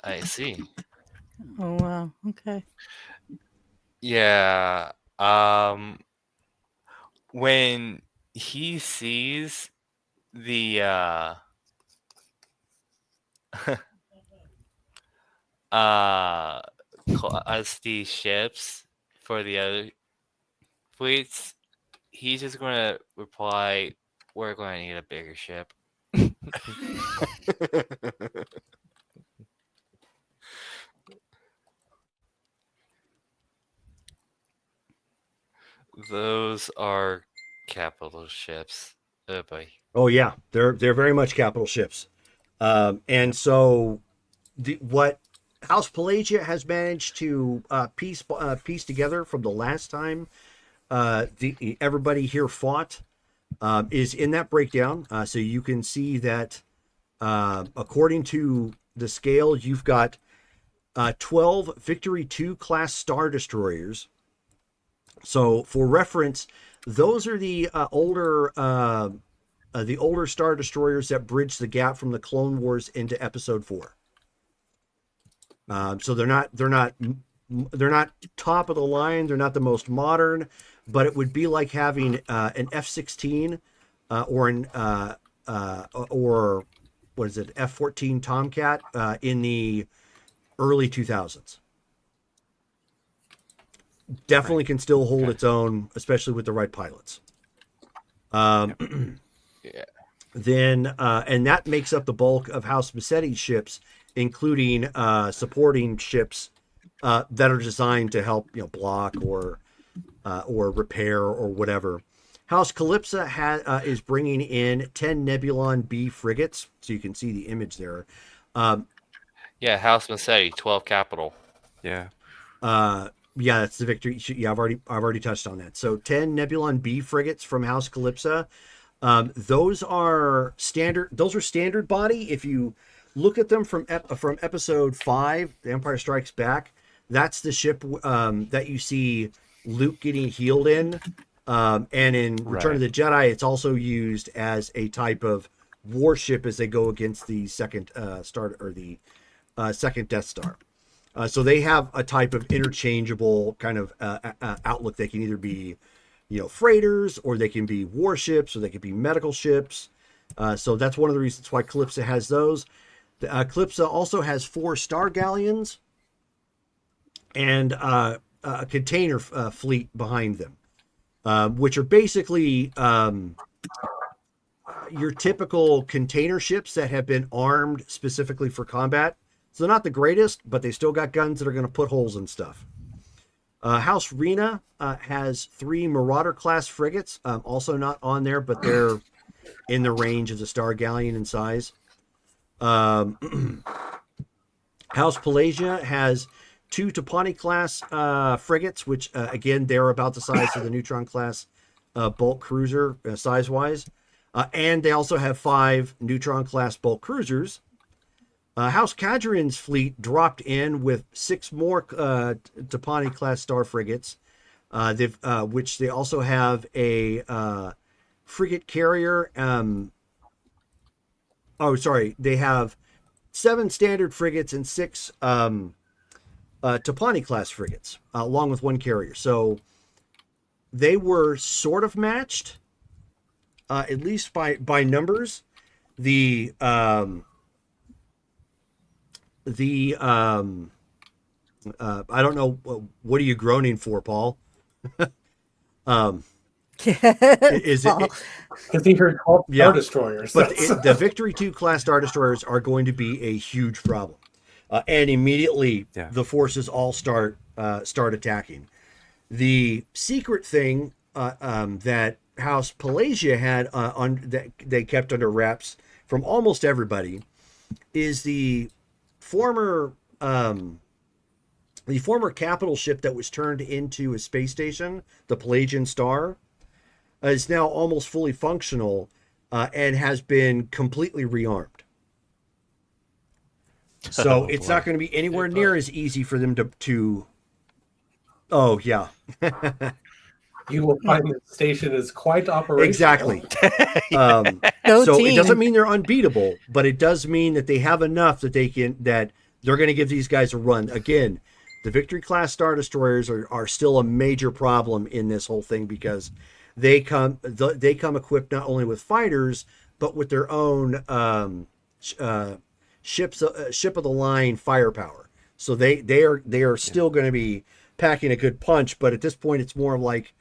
I see. Oh, wow. Okay. Yeah. When he sees the as the ships for the other fleets, he's just gonna reply, "We're going to need a bigger ship." Those are capital ships. Oh boy. Oh yeah, they're very much capital ships, and so what House Pelagia has managed to piece together from the last time everybody here fought is in that breakdown. So you can see that according to the scale, you've got 12 Victory 2 class Star Destroyers. So for reference, those are the older Star Destroyers that bridge the gap from the Clone Wars into Episode 4. So they're not top of the line. They're not the most modern, but it would be like having an F-16 or what is it, F-14 Tomcat in the early 2000s. Definitely can still hold its own, especially with the right pilots. Yeah. Then, and that makes up the bulk of House Massetti's ships, including supporting ships that are designed to help, block or repair or whatever. House Calypsa is bringing in 10 Nebulon B frigates, so you can see the image there. Yeah, House Massetti, 12 capital. Yeah. Yeah, that's the Victory. Yeah, I've already touched on that. So 10 Nebulon B frigates from House Calypsa. Those are standard body. If you look at them from Episode 5, The Empire Strikes Back, that's the ship that you see Luke getting healed in. And in Return of the Jedi, it's also used as a type of warship as they go against the second second Death Star. So they have a type of interchangeable kind of outlook. They can either be, freighters, or they can be warships, or they can be medical ships. So that's one of the reasons why Calypsa has those. Calypsa also has 4 Star Galleons and a container fleet behind them, which are basically your typical container ships that have been armed specifically for combat. So they're not the greatest, but they still got guns that are going to put holes in stuff. House Rena has 3 Marauder class frigates, also not on there, but they're in the range of the Star Galleon in size. House Pelagia has 2 Topani class frigates, which again, they're about the size of the Neutron class bulk cruiser size wise. And they also have 5 Neutron class bulk cruisers. House Cadron's fleet dropped in with 6 more Topani class star frigates, which they also have a frigate carrier. They have 7 standard frigates and 6 Topani class frigates, along with 1 carrier. So they were sort of matched, at least by numbers. I don't know, what are you groaning for, Paul? Is it? Because he heard 12 Star Destroyers. But the Victory 2 class Star Destroyers are going to be a huge problem, and immediately the forces all start attacking. The secret thing that House Pelagia had that they kept under wraps from almost everybody is the former capital ship that was turned into a space station, the Pelagian Star, is now almost fully functional and has been completely rearmed. So it's not going to be anywhere near as easy for them to Oh yeah. You will find the station is quite operational. Exactly. So it doesn't mean they're unbeatable, but it does mean that they have enough that they're going to give these guys a run. Again, the Victory class Star Destroyers are still a major problem in this whole thing because they come equipped not only with fighters but with their own ship of the line firepower. So they are still going to be packing a good punch, but at this point it's more like,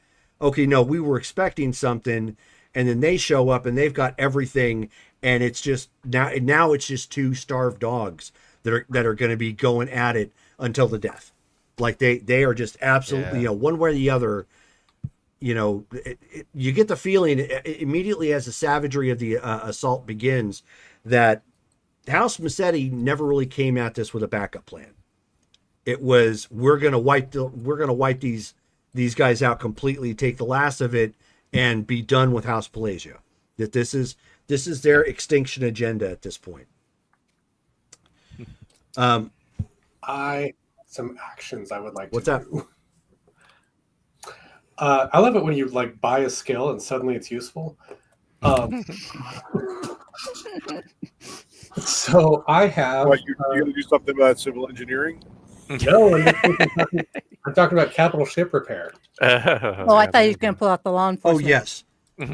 okay, no, we were expecting something, and then they show up and they've got everything, and it's just now it's just 2 starved dogs that are going to be going at it until the death. Like they are just absolutely, one way or the other. You get the feeling immediately as the savagery of the assault begins that House Massetti never really came at this with a backup plan. It was we're gonna wipe these guys out completely, take the last of it, and be done with House Pelagia. That this is their extinction agenda at this point. Some actions I would like What's to that? do. I love it when you like buy a skill and suddenly it's useful. So I have. What, you're going to do something about civil engineering? No, I'm talking about capital ship repair. Oh, I thought he was going to pull out the law Oh enforcement. yes, You're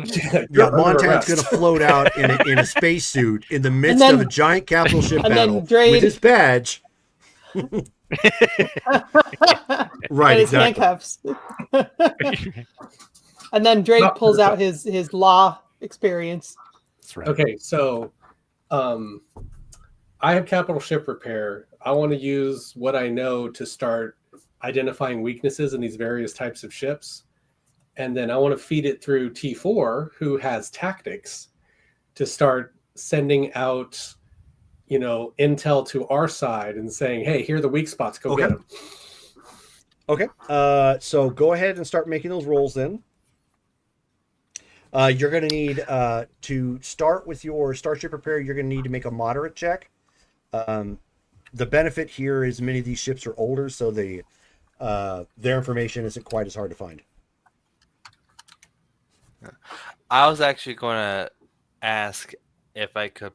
yeah. under Montan's arrest. going to float out in a spacesuit in the midst then- of a giant capital ship and then battle Drade- with his badge. Right, and his exactly. handcuffs. And then Drake Not pulls out perfect. his law experience. That's right. Okay, so I have capital ship repair. I want to use what I know to start identifying weaknesses in these various types of ships. And then I want to feed it through T4, who has tactics, to start sending out, intel to our side and saying, hey, here are the weak spots. Go Okay. get them. Okay. So go ahead and start making those rolls then. You're going to need to start with your starship repair. You're going to need to make a moderate check. The benefit here is many of these ships are older, so their information isn't quite as hard to find. I was actually going to ask if I could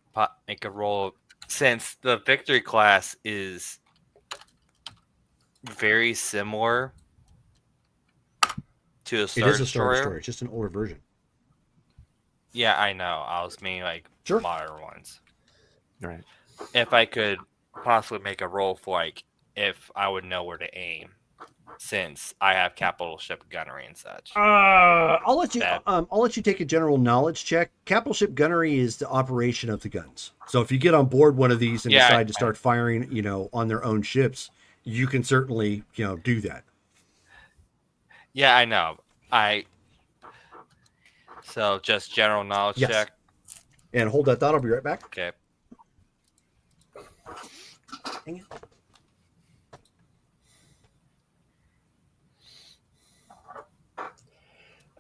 make a roll, since the Victory class is very similar to a It Star is a Star Destroyer. Destroyer. It's just an older version. Yeah, I know. I was meaning like Sure. modern ones. Right. If I could possibly make a roll for like if I would know where to aim, since I have capital ship gunnery and such. I'll let you. Bad. I'll let you take a general knowledge check. Capital ship gunnery is the operation of the guns. So if you get on board one of these and Yeah, decide to start firing, on their own ships, you can certainly, do that. Yeah, I know. So just general knowledge Yes. check. And hold that thought. I'll be right back. Okay. Hang on.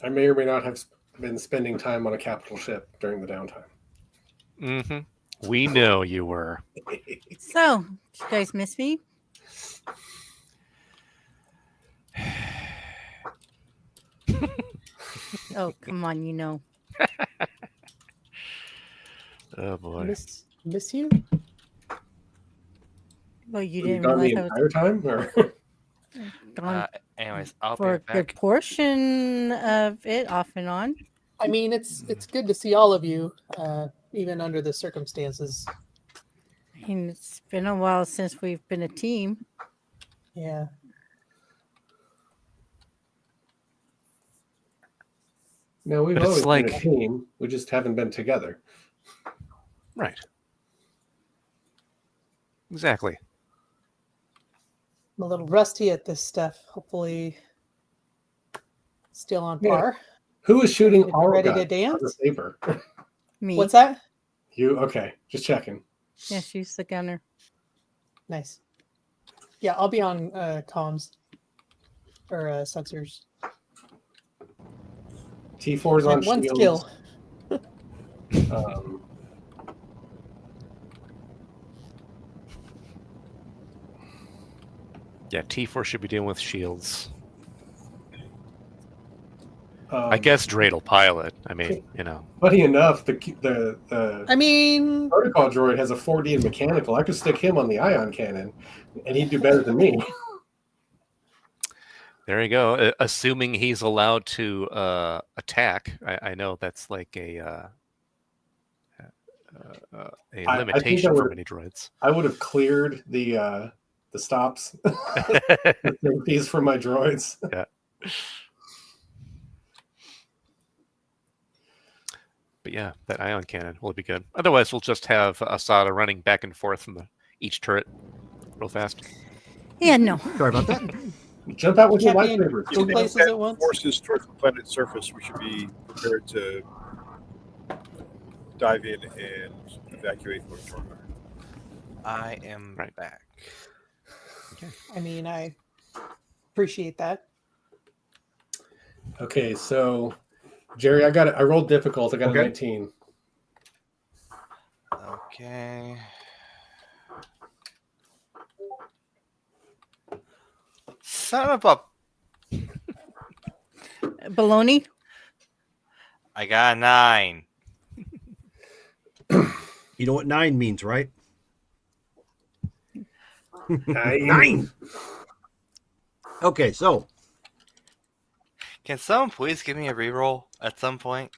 I may or may not have been spending time on a capital ship during the downtime. Mm-hmm. We know you were. So, did you guys miss me? Oh, come on, you know. Oh boy. Miss you? Well, you Were you didn't gone the realize I was entire time? Or? gone Anyways, I'll for a be good back. portion of it, off and on. I mean, it's good to see all of you, even under the circumstances. I mean, it's been a while since we've been a team. Yeah. No, we've But it's always been a like- team. We just haven't been together. Right. Exactly. I'm a little rusty at this stuff. Hopefully, still on Yeah. par. Who is shooting Ready- our ready to guns on dance? the saber? Me. What's that? You okay? Just checking. Yeah, she's the gunner. Nice. Yeah, I'll be on comms or sensors. T4's on And one shields. skill. Um, Yeah, T4 should be dealing with shields. um, I guess Drade will pilot. I mean, Funny enough, the I mean, protocol droid has a 4D in mechanical. I could stick him on the ion cannon, and he'd do better than me. there you go. Assuming he's allowed to attack. I know that's like a think I limitation for would- many droids. I would have cleared the stops, the safeties for my droids. But yeah, that ion cannon will be good. Otherwise, we'll just have Asada running back and forth from each turret real fast. Yeah, no. Sorry about that. Jump out with your Can't be in lightsabers. two places at once. Forces towards the planet's surface, we should be prepared to dive in and evacuate the Stormguard. I am Right. back. I mean, I appreciate that. Okay, so Jerry, I rolled difficult. I got Okay. a 19. Okay. Son of a! Baloney. I got a 9. You know what 9 means, right? 9. 9. Okay, so Can someone please give me a reroll at some point?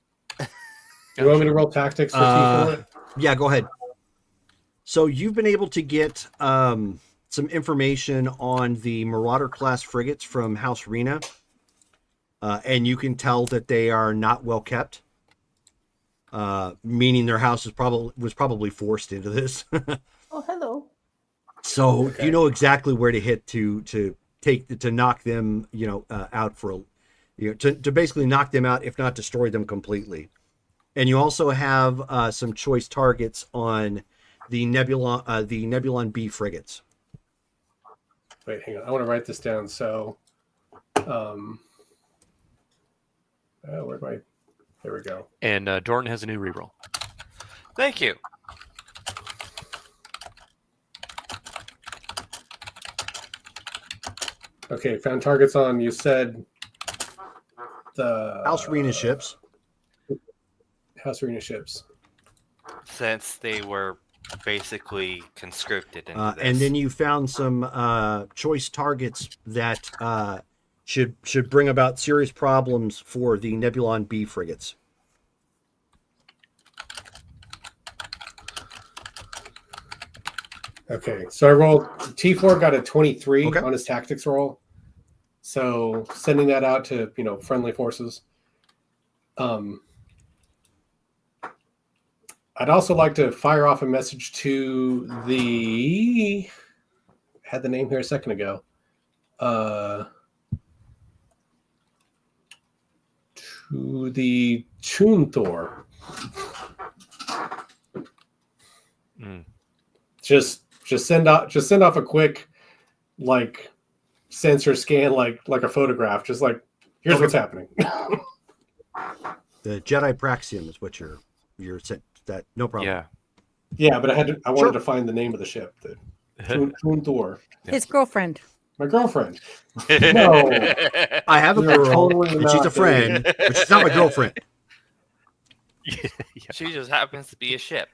You want me to roll tactics for T4? yeah, go ahead. So you've been able to get some information on the Marauder class frigates from House Rena, and you can tell that they are not well kept. Meaning their house was probably forced into this. Oh, hello. So Okay. you know exactly where to hit to knock them, out to basically knock them out, if not destroy them completely. And you also have some choice targets on the Nebulon B frigates. Wait, hang on. I want to write this down. So, where'd my... There we go. And Dorn has a new reroll. Thank you. Okay, found targets on, you said, the... House Rena ships. House Arena ships. Since they were basically conscripted into this. And then you found some choice targets that should bring about serious problems for the Nebulon B frigates. Okay, so I rolled... T4 got a 23 Okay. on his tactics roll. So sending that out to, friendly forces. I'd also like to fire off a message to the... Had the name here a second ago. To the Toonthor. Mm. Just send off a quick, like, sensor scan, like a photograph. Just like, here's Okay. what's happening. The Jedi Praxium is what you're sent. That no problem. Yeah. Yeah, but I wanted Sure. to find the name of the ship. The Toonthor. His girlfriend. My girlfriend. No. I have a You're girl, totally and she's a not friend, but she's not my girlfriend. She just happens to be a ship.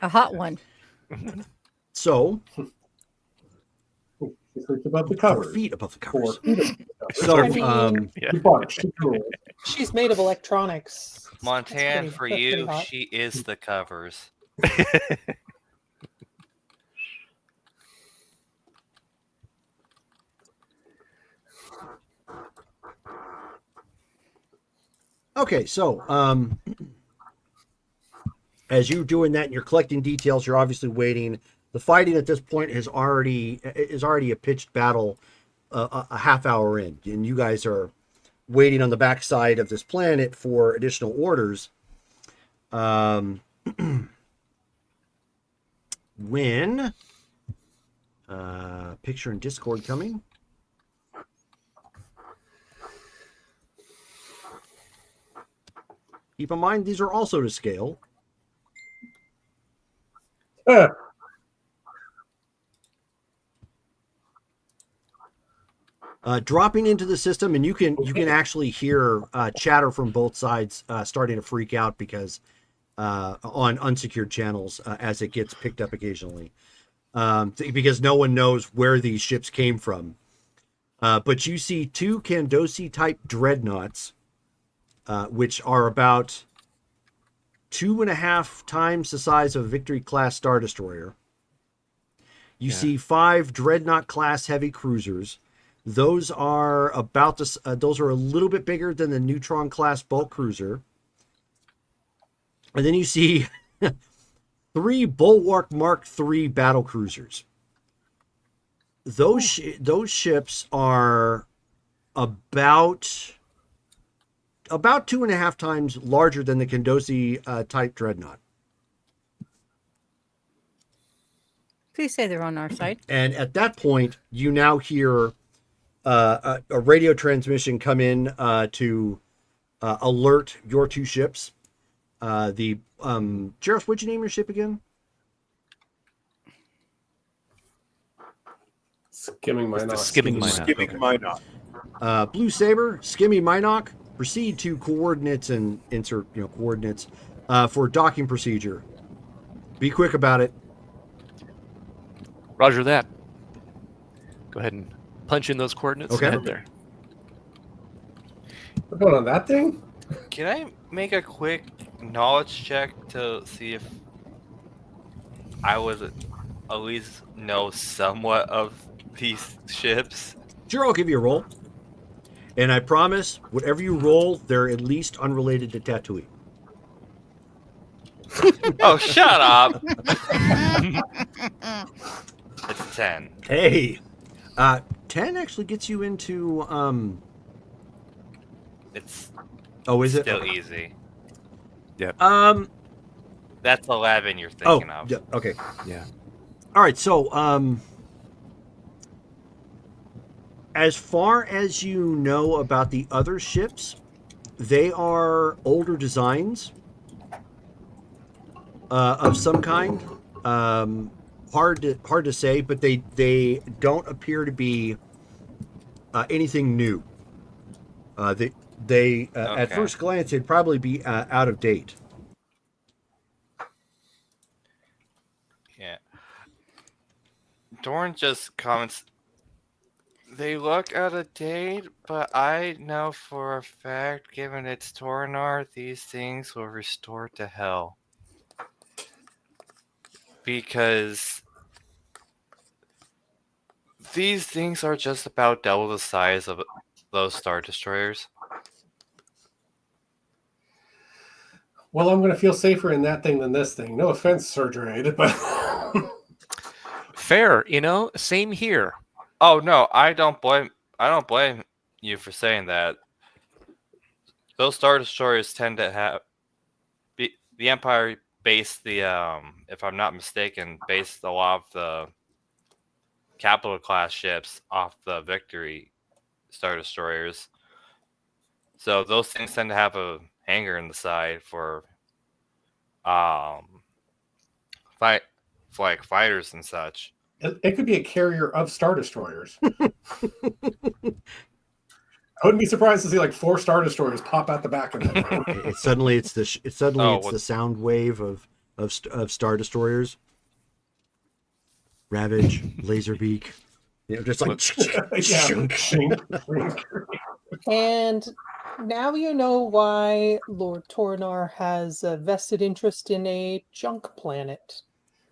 A hot one. So It's above the 4 covers. feet above the 4 covers. feet above the covers. So I mean- Yeah. You bought it. Cool. She's made of electronics. Montan, That's for pretty you, hot. she is the covers. okay, so as you're doing that and you're collecting details, you're obviously waiting. The fighting at this point is already a pitched battle, a half hour in, and you guys are waiting on the backside of this planet for additional orders. When picture in Discord coming. Keep in mind these are also to scale. Dropping into the system, and you can actually hear chatter from both sides starting to freak out because on unsecured channels as it gets picked up occasionally, because no one knows where these ships came from. But you see 2 Kandosi type dreadnoughts, which are about 2.5 times the size of a Victory class Star Destroyer. You see 5 Dreadnought class heavy cruisers. Those are about this. Those are a little bit bigger than the Neutron class bulk cruiser. And then you see 3 Bulwark Mark III battle cruisers. Those ships are about 2.5 times larger than the Kandosi type dreadnought. Please say they're on our side. And at that point, you now hear a radio transmission come in to alert your two ships. Jareth, what'd you name your ship again? Skimming my It's the knot. skimming Minot. Skimming Okay. Minot. Blue Saber, Skimmy Minot, proceed to coordinates and insert coordinates for docking procedure. Be quick about it. Roger that. Go ahead and punch in those coordinates Okay. and head there. We're going on that thing? Can I make a quick knowledge check to see if I would at least know somewhat of these ships? Sure, I'll give you a roll. And I promise, whatever you roll, they're at least unrelated to Tatooine. Oh, shut up! It's 10. Hey, 10 actually gets you into. It's Oh, is it? still Okay. easy. That's 11 you're Oh, thinking of. yeah, okay. Yeah. All right, so as far as you know about the other ships, they are older designs of some kind. Hard to say, but they don't appear to be anything new. They at Okay. first glance they'd probably be out of date. Yeah. Dorn just comments, they look out of date, but I know for a fact, given it's Tornar, these things will restore to hell. Because these things are just about double the size of those Star Destroyers. Well, I'm going to feel safer in that thing than this thing. No offense, Sir Drade, but Fair, same here. Oh no, I don't blame you for saying that. Those Star Destroyers tend to have the Empire based the if I'm not mistaken, based a lot of the capital class ships off the Victory Star Destroyers. So those things tend to have a hangar in the side for fighters and such. it could be a carrier of Star Destroyers. I wouldn't be surprised to see like 4 Star Destroyers pop out the back of them. Suddenly it's the what- the sound wave of Star Destroyers. Ravage, Laserbeak, just like And now you know why Lord Tornar has a vested interest in a junk planet.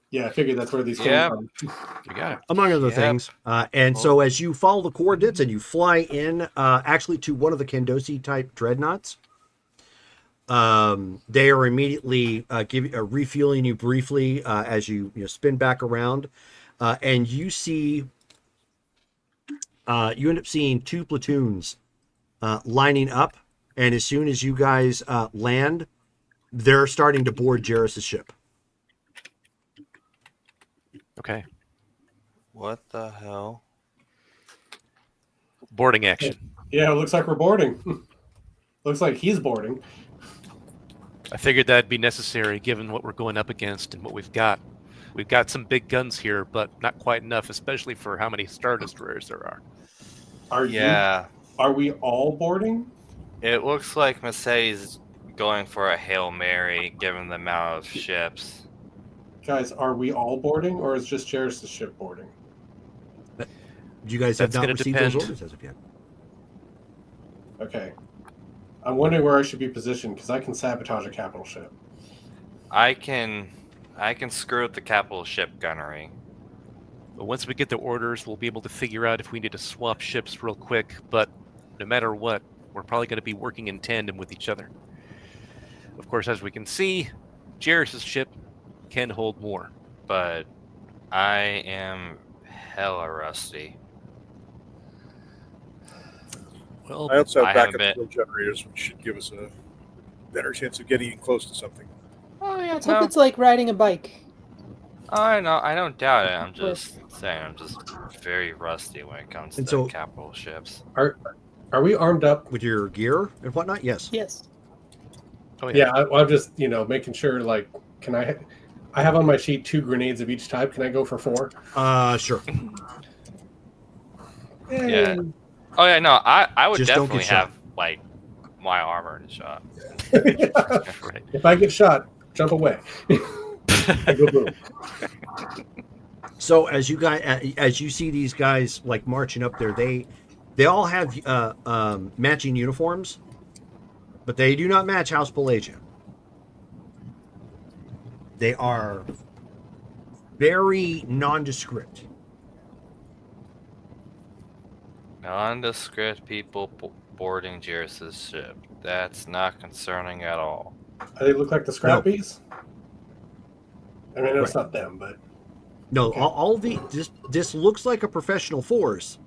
Yeah, I figured that's where these Yeah. came from. You got it. among other Yep. things. And so as you follow the coordinates and you fly in actually to one of the Kandosi type dreadnoughts, they are immediately refueling you briefly as you spin back around, and you see you end up seeing 2 platoons lining up, and as soon as you guys land, they're starting to board Jarrus's ship. Okay. What the hell? Boarding action. Yeah, it looks like we're boarding. Looks like he's boarding. I figured that'd be necessary given what we're going up against and what we've got. We've got some big guns here, but not quite enough, especially for how many Star Destroyers there are. Yeah. Are we all boarding? It looks like Mercedes going for a Hail Mary given the amount of ships. Guys, are we all boarding or is just Jarrus' ship boarding? You guys have That's not gonna received depend. those orders as of yet. Okay. I'm wondering where I should be positioned because I can sabotage a capital ship. I can screw with the capital ship gunnery. But once we get the orders, we'll be able to figure out if we need to swap ships real quick. But no matter what, we're probably going to be working in tandem with each other. Of course, as we can see, Jarrus's ship can hold more. But I am hella rusty. Well, I also I have haven't backup fuel generators, which should give us a better chance of getting close to something. Oh yeah, Let's hope it's like riding a bike. I know. I don't doubt it. I'm With just saying I'm just very rusty when it comes And to so- capital ships. Are we armed up? With your gear and whatnot, yes. Yes. Oh Yeah, I'm just making sure. Like, can I have on my sheet 2 grenades of each type. Can I go for 4? Sure. Yeah. Oh yeah, no, I would Just don't get definitely shot. have like my armor and shot. Right. If I get shot, jump away. I go boom. So as you see these guys like marching up there, they all have matching uniforms, but they do not match House Pelagia. They are very nondescript. Nondescript people boarding Jairus' ship. That's not concerning at all. They look like the Scrappies. I mean, it's Right. not them, but No, Okay. all the this looks like a professional force.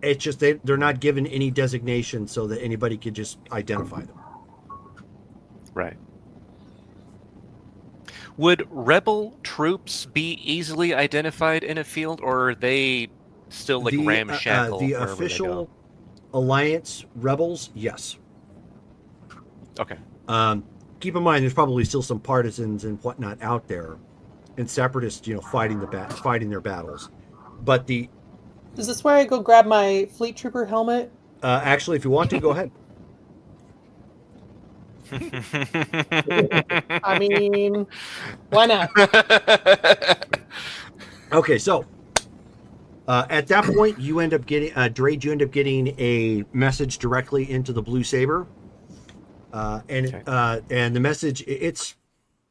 It's just they're not given any designation so that anybody could just identify them. Right. Would rebel troops be easily identified in a field, or are they still like ramshackle? The wherever they official Alliance rebels, yes. go? Okay. Keep in mind, there's probably still some partisans and whatnot out there, and separatists, fighting their battles. But the Is this where I go grab my Fleet Trooper helmet? actually, if you want to, go ahead. I mean, why not? Okay, so at that point, you end up getting Drade. You end up getting a message directly into the Blue Saber, and the message it's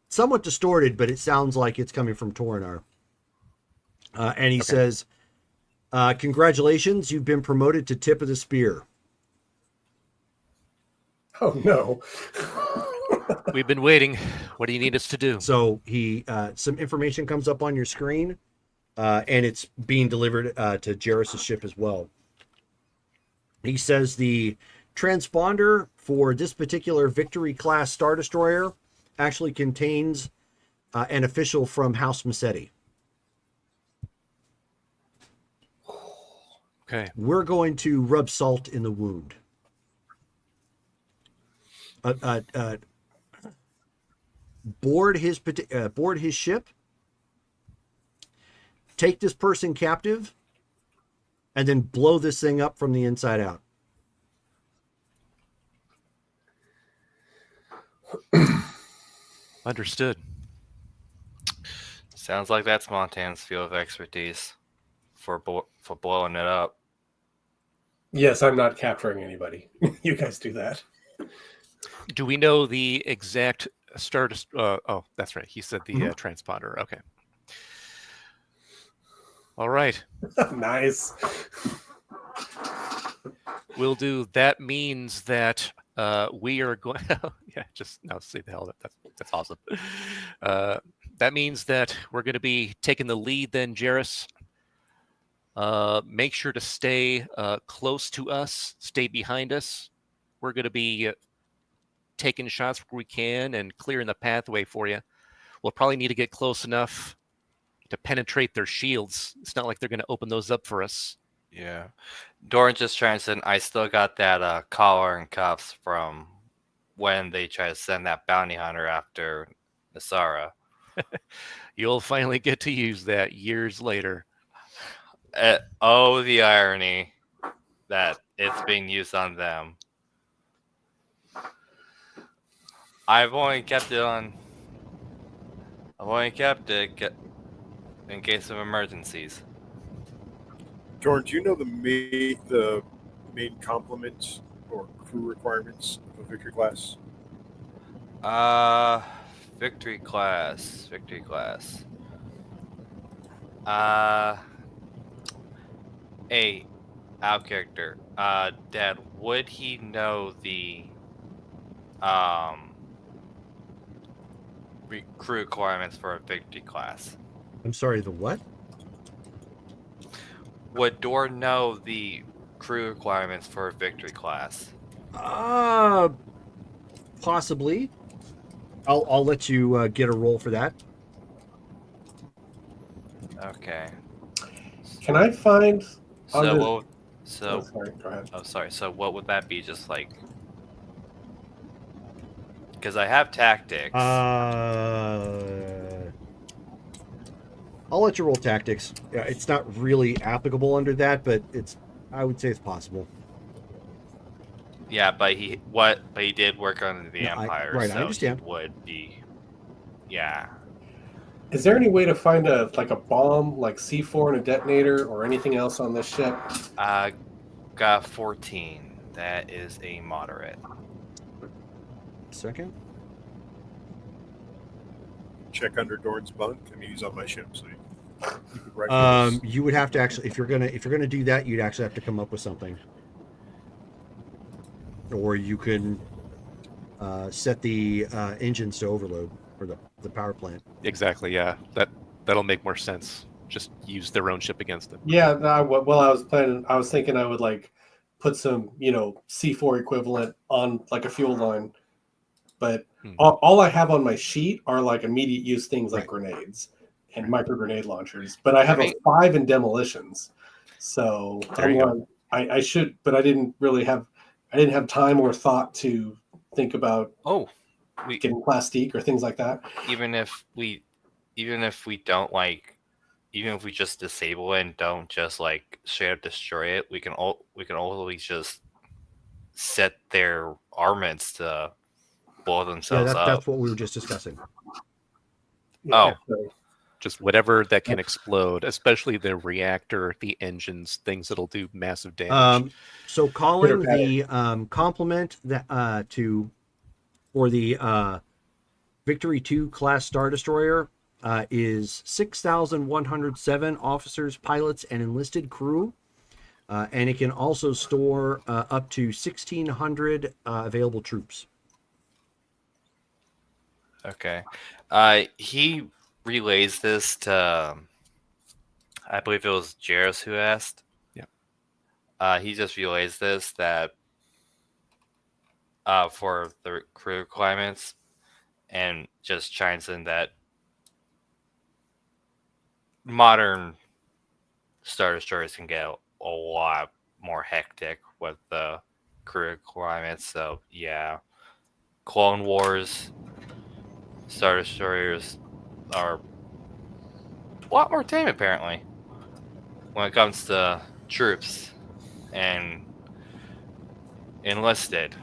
somewhat distorted, but it sounds like it's coming from Toronar. And he says, "Congratulations, you've been promoted to tip of the spear." oh no. We've been waiting. What do you need us to do? So he some information comes up on your screen, and it's being delivered to Jairus' ship as well. He says the transponder for this particular Victory class Star Destroyer actually contains an official from House Massetti. Okay. We're going to rub salt in the wound. Board his ship, take this person captive, and then blow this thing up from the inside out. Understood. Sounds like that's Montan's field of expertise for blowing it up. Yes, I'm not capturing anybody. You guys do that. Do we know the exact start? Oh, that's right. He said the transponder. Okay. All right. Nice. Will do. That means that we are going. Yeah, just now say the hell. That's awesome. That means that we're going to be taking the lead then, Jairus. Make sure to stay close to us. Stay behind us. We're going to be taking shots where we can and clearing the pathway for you. We'll probably need to get close enough to penetrate their shields. It's not like they're going to open those up for us. Yeah. Doran just trying to send, I still got that collar and cuffs from when they tried to send that bounty hunter after Nasara. You'll finally get to use that years later. Oh, the irony that it's being used on them. I've only kept it in case of emergencies. Jordan, do you know the main complements or crew requirements of a Victory class? Victory class. Hey, out character. Dad, would he know the crew requirements for a Victory class? I'm sorry, the what? Would Dor know the crew requirements for a Victory class? Possibly. I'll let you get a roll for that. Okay. Can I find? So under- what? Oh, So sorry. Go ahead. oh, sorry. So what would that be? Just like because I have tactics. I'll let you roll tactics. Yeah, it's not really applicable under that, but I would say it's possible. Yeah, but he did work under the No, Empire, right, I so understand. he would be. Yeah. Is there any way to find a bomb, like C4 and a detonator, or anything else on this ship? Got 14. That is a moderate. Second. Check under Dorn's bunk. I mean, he's on my ship, so you could write this. You would have to actually, if you're gonna do that, you'd actually have to come up with something, or you can set the engines to overload or the power plant. Exactly. Yeah. That'll make more sense. Just use their own ship against them. Yeah. Well, I was thinking I would like put some, C4 equivalent on like a fuel line, but all I have on my sheet are like immediate use things like grenades and micro grenade launchers. But I have a 5 in demolitions, so There you go. I should, but I didn't have time or thought to think about getting plastique or things like that. Even if we don't even if we just disable it and don't just like straight up destroy it, we can always just set their armaments to blow themselves up. That's what we were just discussing. Oh. Just whatever that can explode, especially the reactor, the engines, things that'll do massive damage. So calling the complement that for the Victory 2 class Star Destroyer is 6,107 officers, pilots, and enlisted crew. And it can also store up to 1,600 available troops. Okay. He relays this to, I believe it was Jairus who asked. Yeah. He just relays this that for the crew requirements, and just chimes in that modern Star Destroyers can get a lot more hectic with the crew requirements. So yeah, Clone Wars Star Destroyers are a lot more tame apparently when it comes to troops and enlisted.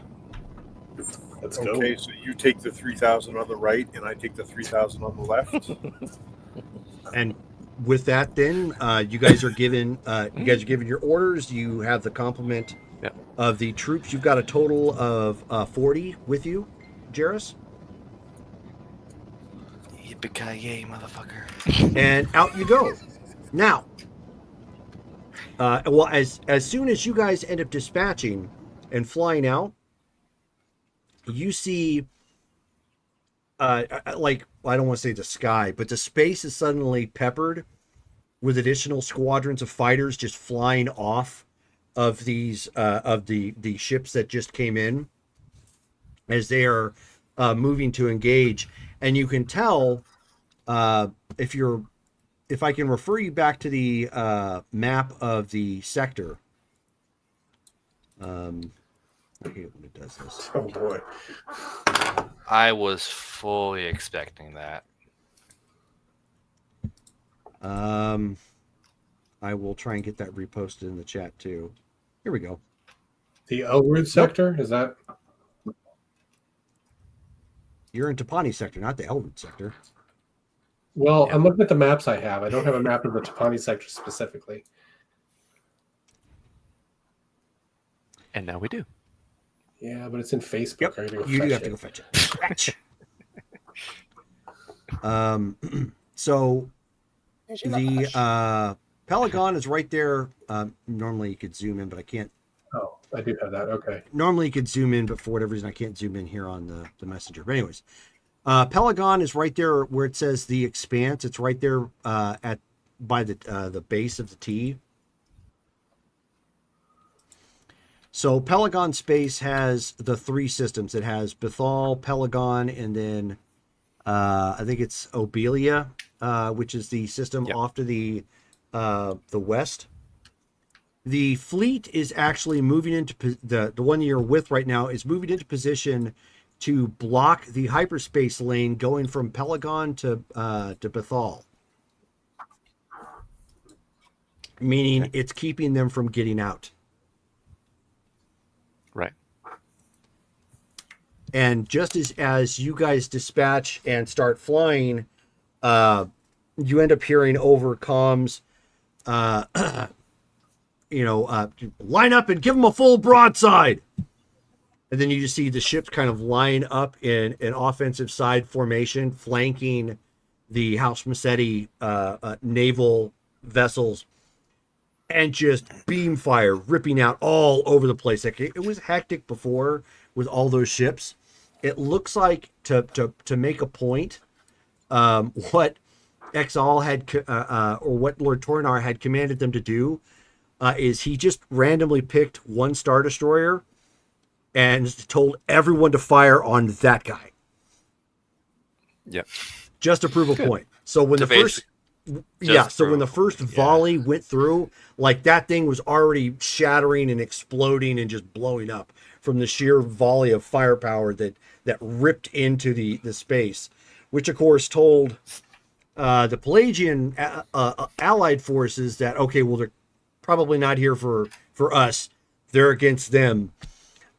Let's go. Okay, so you take the 3,000 on the right, and I take the 3,000 on the left. And with that, then you guys are given your orders. You have the complement of the troops. You've got a total of 40 with you, Jairus. Yippee-ki-yay, motherfucker! And out you go. Now, well, as soon as you guys end up dispatching and flying out, you see, like, I don't want to say the sky, but the space is suddenly peppered with additional squadrons of fighters just flying off of these of the ships that just came in as they are moving to engage. And you can tell if I can refer you back to the map of the sector. I hate when it does this. Oh boy. I was fully expecting that. I will try and get that reposted in the chat too. Here we go. The Elwood sector, is that? You're in Tapani sector, not the Elwood sector. Well, I'm looking at the maps I have. I don't have a map of the Tapani sector specifically. And now we do. Yeah, but it's in Facebook. Yep, I gotta go you do fetch have to it. go fetch it. Fetch. So the Pelagon is right there. Normally you could zoom in, but I can't. Oh, I do have that. Okay. Normally you could zoom in, but for whatever reason I can't zoom in here on the messenger. But anyways, Pelagon is right there where it says the Expanse. It's right there by the base of the T. So Pelagon Space has the 3 systems. It has Bethal, Pelagon, and then I think it's Obelia, which is the system off to the the west. The fleet is actually moving into the one you're with right now is moving into position to block the hyperspace lane going from Pelagon to Bethal. Meaning it's keeping them from getting out. Right. And just as you guys dispatch and start flying, you end up hearing over comms, line up and give them a full broadside. And then you just see the ships kind of line up in an offensive side formation, flanking the House Massetti naval vessels, and just beam fire ripping out all over the place. Like it was hectic before with all those ships. It looks like to make a point, what Exal had or what Lord Tornar had commanded them to do is he just randomly picked one Star Destroyer and told everyone to fire on that guy. Yep. Just to prove a point. So when To the first when the first volley went through, like that thing was already shattering and exploding and just blowing up from the sheer volley of firepower that ripped into the space, which of course told the Pelagian allied forces that, okay, well, they're probably not here for us. They're against them.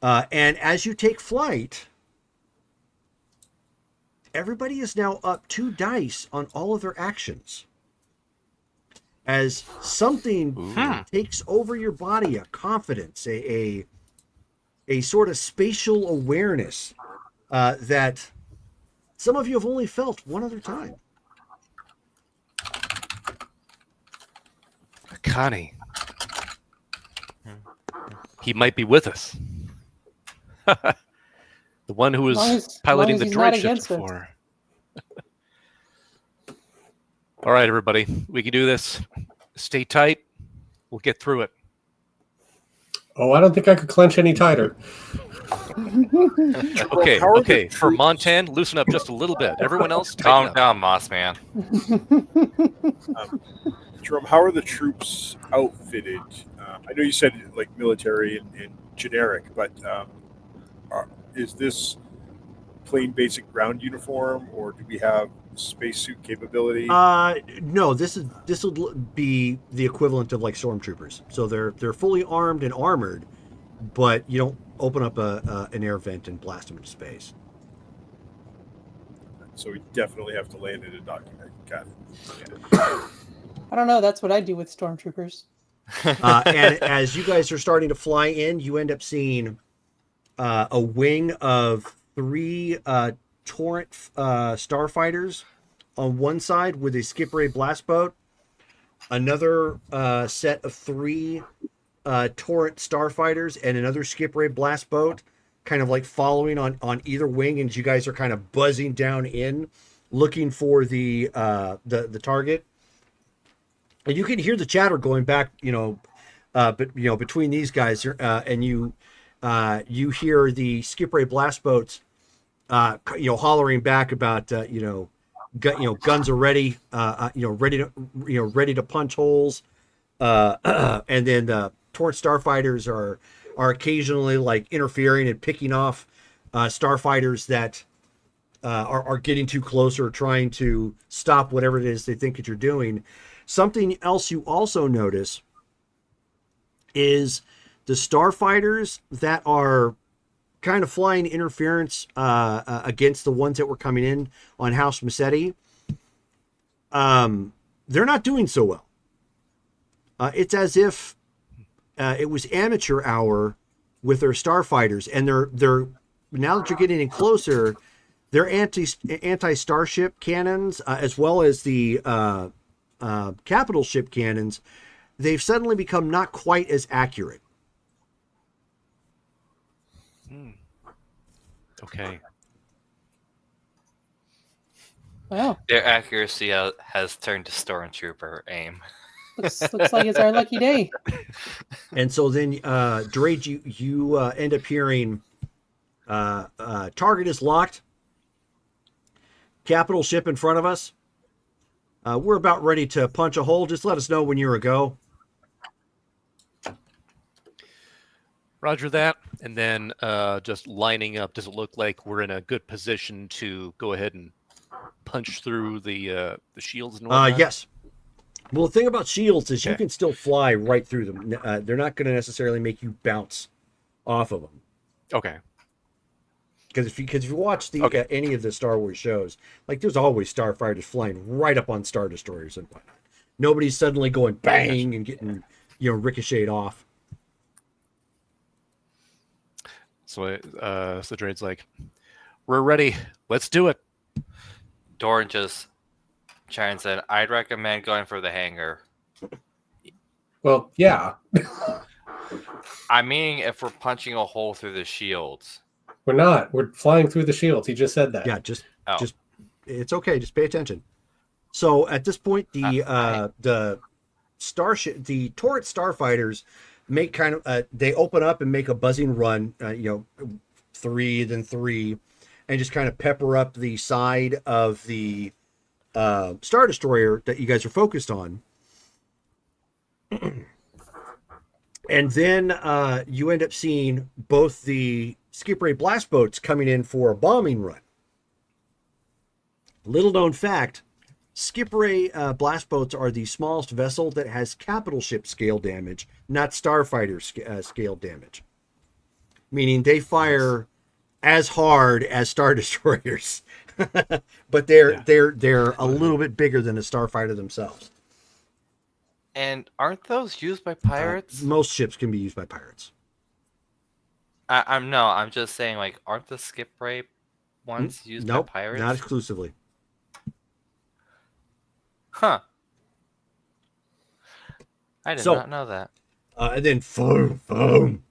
And as you take flight, everybody is now up 2 dice on all of their actions. As something takes over your body, a confidence, a sort of spatial awareness that some of you have only felt one other time. Connie. He might be with us. The one who was piloting the droid ships before. All right, everybody. We can do this. Stay tight. We'll get through it. Oh, I don't think I could clench any tighter. Okay. For Montan, loosen up just a little bit. Everyone else, Calm down, Moss Man. Jerome, how are the troops outfitted? I know you said like military and generic, but is this plain basic ground uniform, or do we have spacesuit capability? No, this will be the equivalent of like stormtroopers. So they're fully armed and armored, but you don't open up an air vent and blast them into space. So we definitely have to land in a document. Got it. I don't know. That's what I do with stormtroopers. And as you guys are starting to fly in, you end up seeing a wing of 3 Torrent starfighters on one side with a Skip Ray blast boat, another set of 3 Torrent starfighters, and another Skip Ray blast boat, kind of like following on either wing, and you guys are kind of buzzing down in, looking for the target. And you can hear the chatter going back, between these guys, and you hear the Skip Ray blast boats, hollering back about, guns are ready, ready to punch holes, and then the Torrent starfighters are occasionally like interfering and picking off starfighters that are getting too close or trying to stop whatever it is they think that you're doing. Something else you also notice is the starfighters that are kind of flying interference against the ones that were coming in on House Massetti. They're not doing so well. It's as if it was amateur hour with their starfighters, and they're now that you're getting in closer, their anti-starship cannons, as well as the capital ship cannons, they've suddenly become not quite as accurate. Okay. Wow. Their accuracy has turned to stormtrooper aim. Looks like it's our lucky day. And so then, Drage, you end up hearing target is locked. Capital ship in front of us. We're about ready to punch a hole. Just let us know when you're a go. Roger that. And then just lining up, does it look like we're in a good position to go ahead and punch through the shields and whatnot? Yes. Well, the thing about shields is you Okay. can still fly right through them. They're not going to necessarily make you bounce off of them. Okay. Because if you watch Okay. any of the Star Wars shows, like there's always starfighters flying right up on Star Destroyers and whatnot. Nobody's suddenly going bang and getting ricocheted off. So Drade's like, we're ready. Let's do it. Doran just chimes in. I'd recommend going for the hangar. Well, yeah, I mean, if we're punching a hole through the shields. we're not. We're flying through the shields. He just said that. Yeah, just Oh. it's okay. Just pay attention. So at this point, the starship, the turret starfighters make kind of they open up and make a buzzing run. 3, then 3, and just kind of pepper up the side of the Star Destroyer that you guys are focused on. And then you end up seeing both the Skip Ray blast boats coming in for a bombing run. Little known fact, Skip Ray blast boats are the smallest vessel that has capital ship scale damage, not starfighter scale damage. Meaning they fire as hard as Star Destroyers, but they're a little bit bigger than a starfighter themselves. And aren't those used by pirates? Most ships can be used by pirates. I'm just saying, like, aren't the skip ray ones used Nope, by pirates? not exclusively. Huh. I did not know that. And then boom, boom.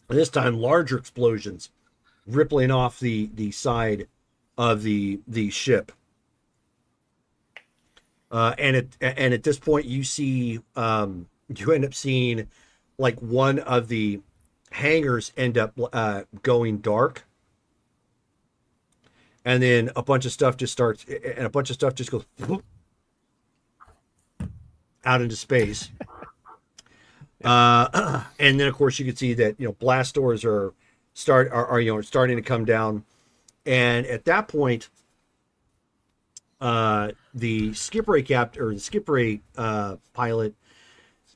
This time, larger explosions rippling off the side of the ship. And at this point, you see you end up seeing like one of the hangars end up going dark, and then a bunch of stuff just starts, and a bunch of stuff just goes out into space. And then of course you can see that blast doors are starting to come down, and at that point the Skip Ray pilot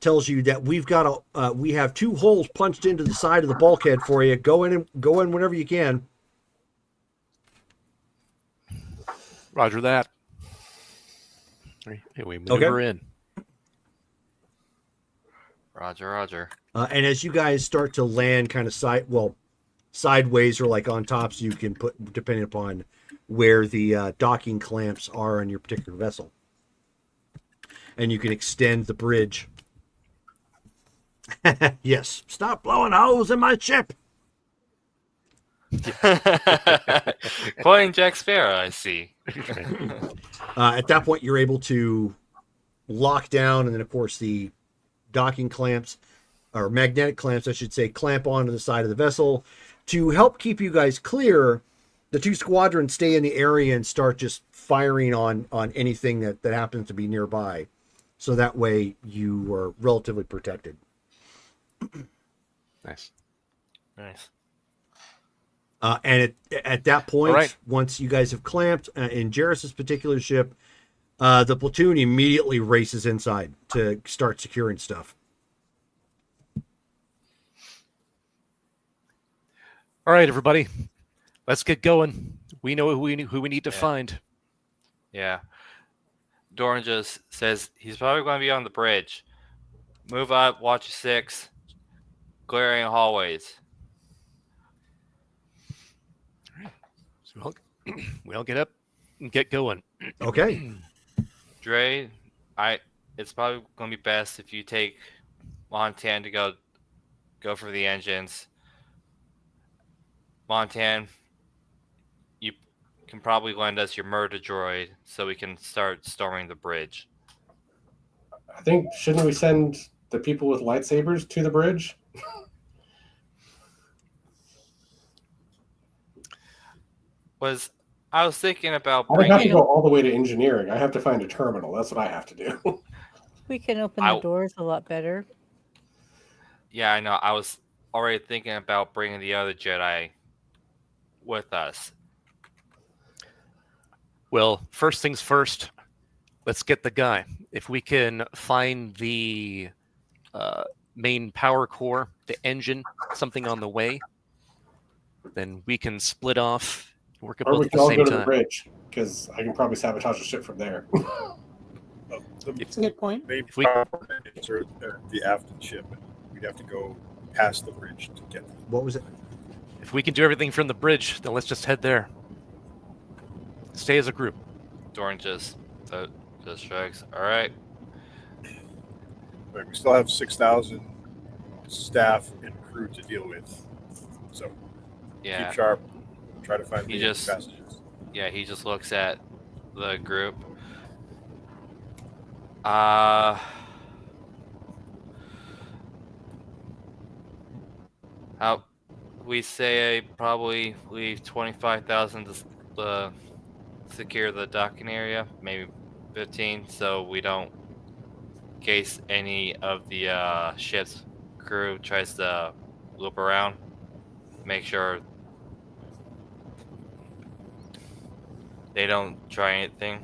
tells you that we have 2 holes punched into the side of the bulkhead for you. Go in whenever you can. Roger that. Hey, we maneuver in. Roger. And as you guys start to land kind of sideways or like on top, so you can put, depending upon where the docking clamps are on your particular vessel. And you can extend the bridge. Yes, stop blowing holes in my ship. Quoting Jack Sparrow, I see. At that point, you're able to lock down, and then of course the docking clamps, or magnetic clamps, I should say, clamp onto the side of the vessel to help keep you guys clear. The 2 squadrons stay in the area and start just firing on anything that happens to be nearby, so that way you are relatively protected. Nice. And at that point, All right. once you guys have clamped, in Jarrus's particular ship, the platoon immediately races inside to start securing stuff. All right, everybody, let's get going. We know who we need to find. Yeah. Doran just says he's probably going to be on the bridge. Move up, watch 6, glaring hallways. So we all get up and get going. Okay. Dre, it's probably going to be best if you take Montan to go for the engines. Montan, you can probably lend us your murder droid so we can start storming the bridge. I think, shouldn't we send the people with lightsabers to the bridge? Was I was thinking about I would have to bringing. go all the way to engineering. I have to find a terminal. That's what I have to do. We can open I- the doors a lot better. Yeah, I know. I was already thinking about bringing the other Jedi with us. Well, first things first, let's get the guy. If we can find the main power core, the engine, something on the way, then we can split off, work at Or both we at can the all same go to the time. bridge because I can probably sabotage the ship from there. That's a good point. Main If we- power engines are the Afton ship, and we'd have to go past the bridge to get them. What was it? If we can do everything from the bridge, then let's just head there. Stay as a group. Dorn just shrugs. All right. But we still have 6,000 staff and crew to deal with, so Yeah. keep sharp. Try to find He the just- passages. Yeah, he just looks at the group. How we say I probably leave 25,000 to secure the docking area, maybe 15, so we don't, in case any of the ship's crew tries to loop around, make sure they don't try anything.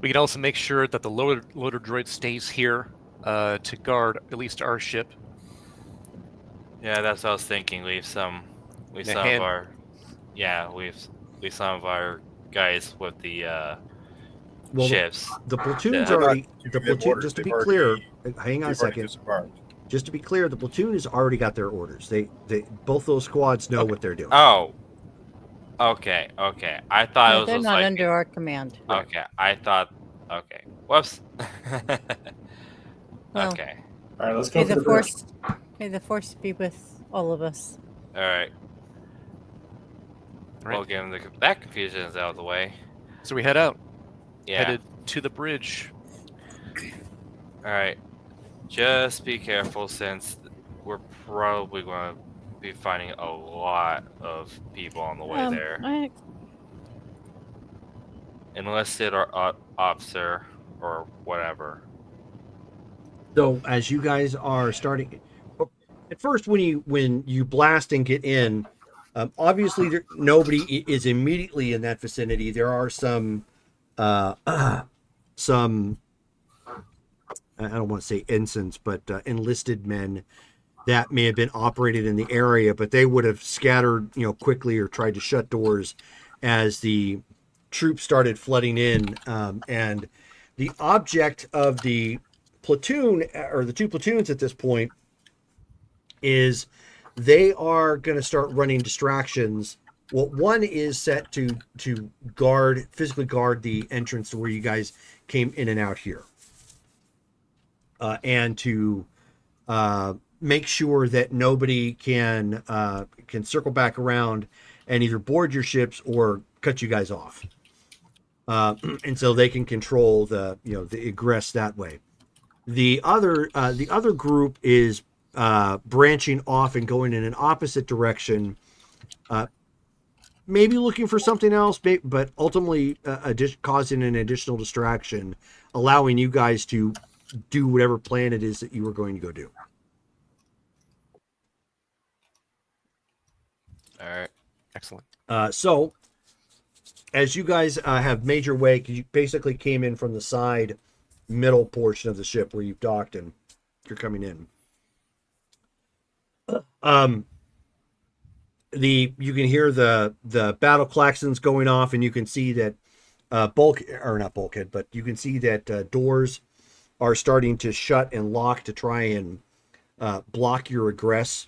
We can also make sure that the loader droid stays here to guard at least our ship. Yeah, that's what I was thinking. Leave some of our guys with the Well, ships. the platoon's Yeah. already. Giving The them platoon. orders. Just to They've be clear, already- hang on a they've already second. disembarked. Just to be clear, the platoon has already got their orders. They both those squads know what they're doing. Oh. Okay. I thought it No, was they're just not like under our command. Okay. I thought. Okay. Whoops. Well, Okay. All right, let's go May for the the bridge. force be with all of us. All right. Right. We'll give them that confusion is out of the way. So we head out, Yeah. headed to the bridge. All right. Just be careful since we're probably going to be finding a lot of people on the way there. Enlisted or officer or whatever. So as you guys are starting, at first when you blast and get in, obviously nobody is immediately in that vicinity. There are some I don't want to say ensigns, but enlisted men that may have been operated in the area, but they would have scattered, quickly or tried to shut doors as the troops started flooding in. And the object of the platoon, or the two platoons at this point, is they are going to start running distractions. Well, one is set to physically guard the entrance to where you guys came in and out here. And to make sure that nobody can circle back around and either board your ships or cut you guys off. And so they can control the egress that way. The other group is branching off and going in an opposite direction, maybe looking for something else, but ultimately causing an additional distraction, allowing you guys to do whatever plan it is that you were going to go do. All right. Excellent. So as you guys have made your way, because you basically came in from the side middle portion of the ship where you've docked and you're coming in. You can hear the battle klaxons going off, and you can see that not bulkhead, but you can see that doors are starting to shut and lock to try and block your egress.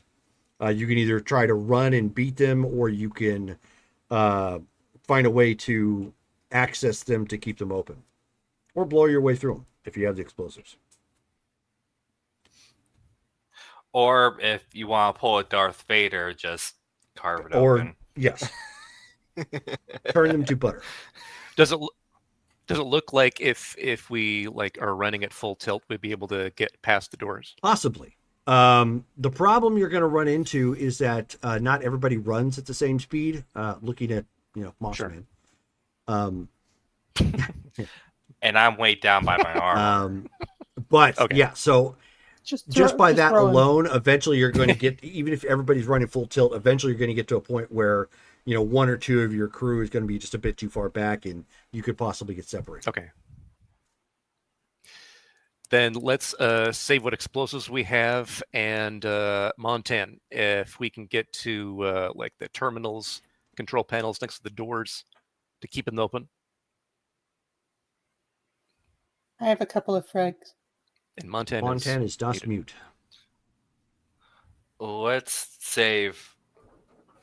You can either try to run and beat them, or you can find a way to access them to keep them open, or blow your way through them if you have the explosives. Or if you want to pull a Darth Vader, just carve it Or open. yes, turn them to butter. Does it look like if we are running at full tilt, we'd be able to get past the doors? Possibly. The problem you're going to run into is that not everybody runs at the same speed. Looking at Mossman. And I'm weighed down by my arm. But Okay. yeah, so Just by that throw him. alone, eventually you're going to get, even if everybody's running full tilt, eventually you're going to get to a point where one or two of your crew is going to be just a bit too far back, and you could possibly get separated. Okay. Then let's save what explosives we have, and Montan, if we can get to like the terminals, control panels next to the doors to keep them open. I have a couple of frags. And Montan is DOS mute. Let's save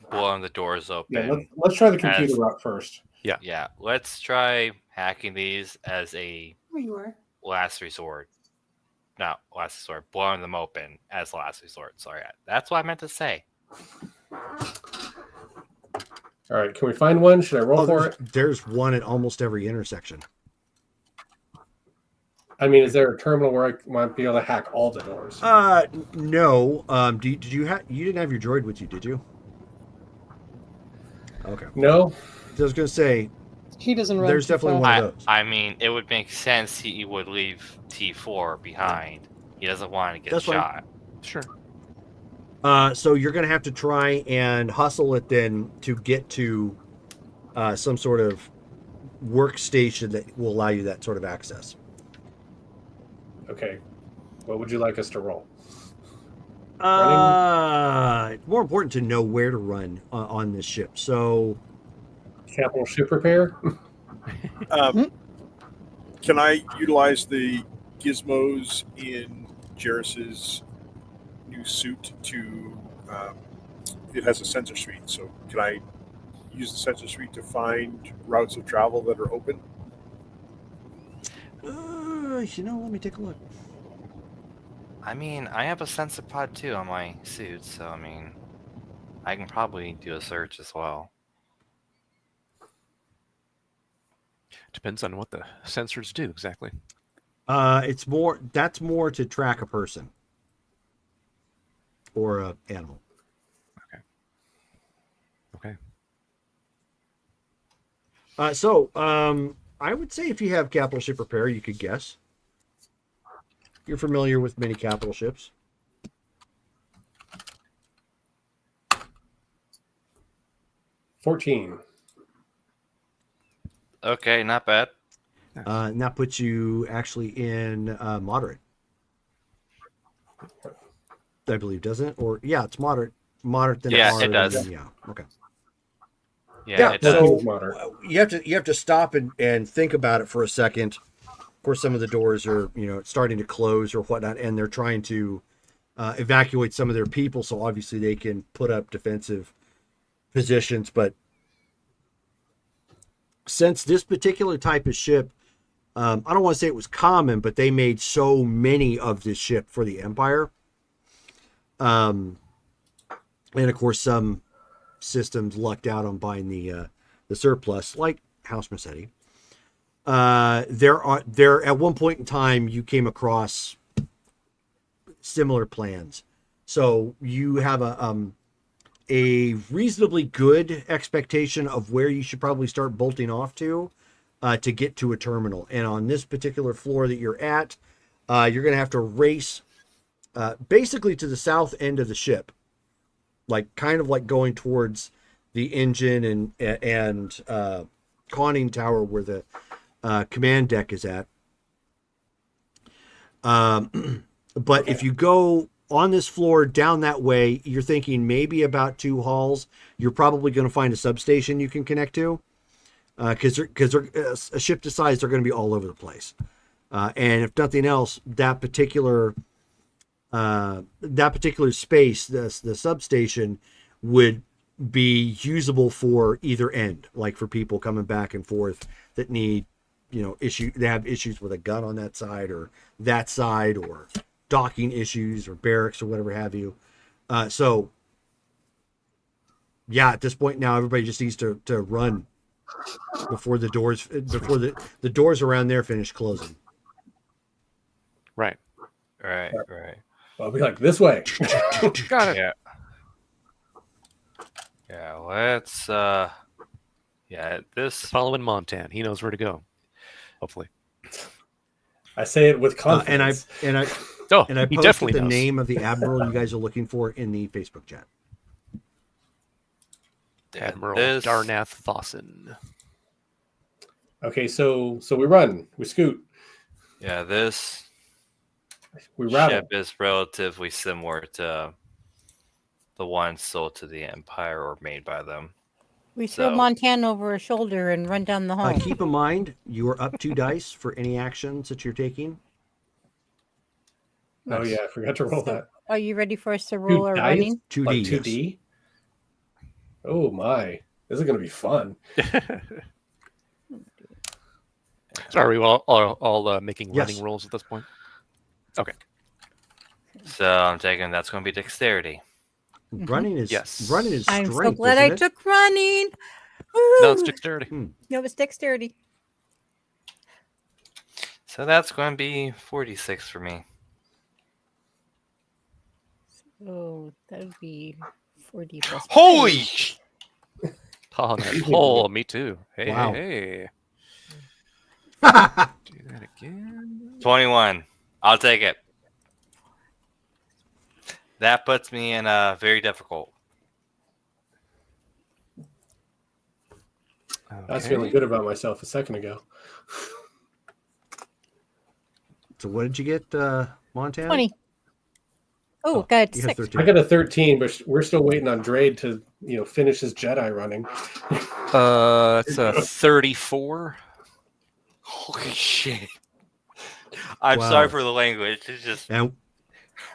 blowing the doors open. Yeah, let's try the computer As- route first. Yeah, let's try hacking these as a There you are. last resort. Not last resort, blowing them open as last resort. Sorry, that's what I meant to say. All right, can we find one? Should I roll for it? There's one at almost every intersection. I mean, is there a terminal where I might be able to hack all the doors? No. Did you didn't have your droid with you, did you? Okay. No. I was going to say, He doesn't run. There's too definitely fast. one of those. I mean, it would make sense he would leave T4 behind. He doesn't want to get That's fine. shot. Sure. So you're going to have to try and hustle it then to get to some sort of workstation that will allow you that sort of access. Okay. What would you like us to roll? It's more important to know where to run on this ship. So Capital ship repair? Can I utilize the gizmos in Jarrus's new suit to? It has a sensor suite, so can I use the sensor suite to find routes of travel that are open? let me take a look. I mean, I have a sensor pod too on my suit, so I mean, I can probably do a search as well. Depends on what the sensors do exactly. That's more to track a person or a animal. Okay. I would say if you have capital ship repair, you could guess. You're familiar with many capital ships. 14. Okay, not bad. And that puts you actually in moderate. I believe, doesn't it? Or yeah, it's moderate. Moderate than Yeah, R, it does. then- Yeah. Okay. Yeah, it so does. Moderate. you have to stop and think about it for a second. Of course, some of the doors are starting to close or whatnot, and they're trying to evacuate some of their people. So obviously they can put up defensive positions. But since this particular type of ship, I don't want to say it was common, but they made so many of this ship for the Empire. And of course, some systems lucked out on buying the surplus, like House Massetti. There at one point in time you came across similar plans, so you have a reasonably good expectation of where you should probably start bolting off to get to a terminal. And on this particular floor that you're at, you're going to have to race basically to the south end of the ship, like kind of like going towards the engine and conning tower where the command deck is at. But if you go on this floor down that way, you're thinking maybe about 2 halls. You're probably going to find a substation you can connect to, because a ship this size, they're going to be all over the place. And if nothing else, that particular space, the substation, would be usable for either end, like for people coming back and forth that need, they have issues with a gun on that side or docking issues or barracks or whatever have you. So yeah, at this point now, everybody just needs to run before the doors around there finish closing. Right. Right. I'll be like, this way. Got it. Yeah. Yeah, let's this Following Montan. He knows where to go. Hopefully. I say it with And confidence. I Oh, and I he posted definitely the knows. name of the admiral you guys are looking for in the Facebook chat. Admiral this- Darnath Thawson. Okay, so we run, we scoot, Yeah, this we rattle. ship is relatively similar to the one sold to the Empire or made by them. We throw So- Montana over a shoulder and run down the hall. Keep in mind, you are up 2 dice for any actions that you're taking. Oh yeah, I forgot to roll So, that. are you ready for us to roll our dice? running? 2D. Like yes. 2D. Oh my, this is gonna be fun. Sorry, we're all making Yes. running rolls at this point. So I'm taking that's going to be dexterity. Running is Yes. running is I'm strength. so glad I isn't it? took running. No, it's Woo! dexterity. No, it's dexterity. So that's going to be 46 for me. Oh, that would be 40 plus. Holy! 5. sh- Oh, nice. Oh, me too. Hey, Wow. hey, hey. Do that again. 21. I'll take it. That puts me in a very difficult. I was Okay. feeling good about myself a second ago. So what did you get, Montana? 20. Oh, Oh, got You have 6. 13. I got a 13, but we're still waiting on Drade to finish his Jedi running. It's a 34. Holy shit. I'm Wow. sorry for the language. It's just And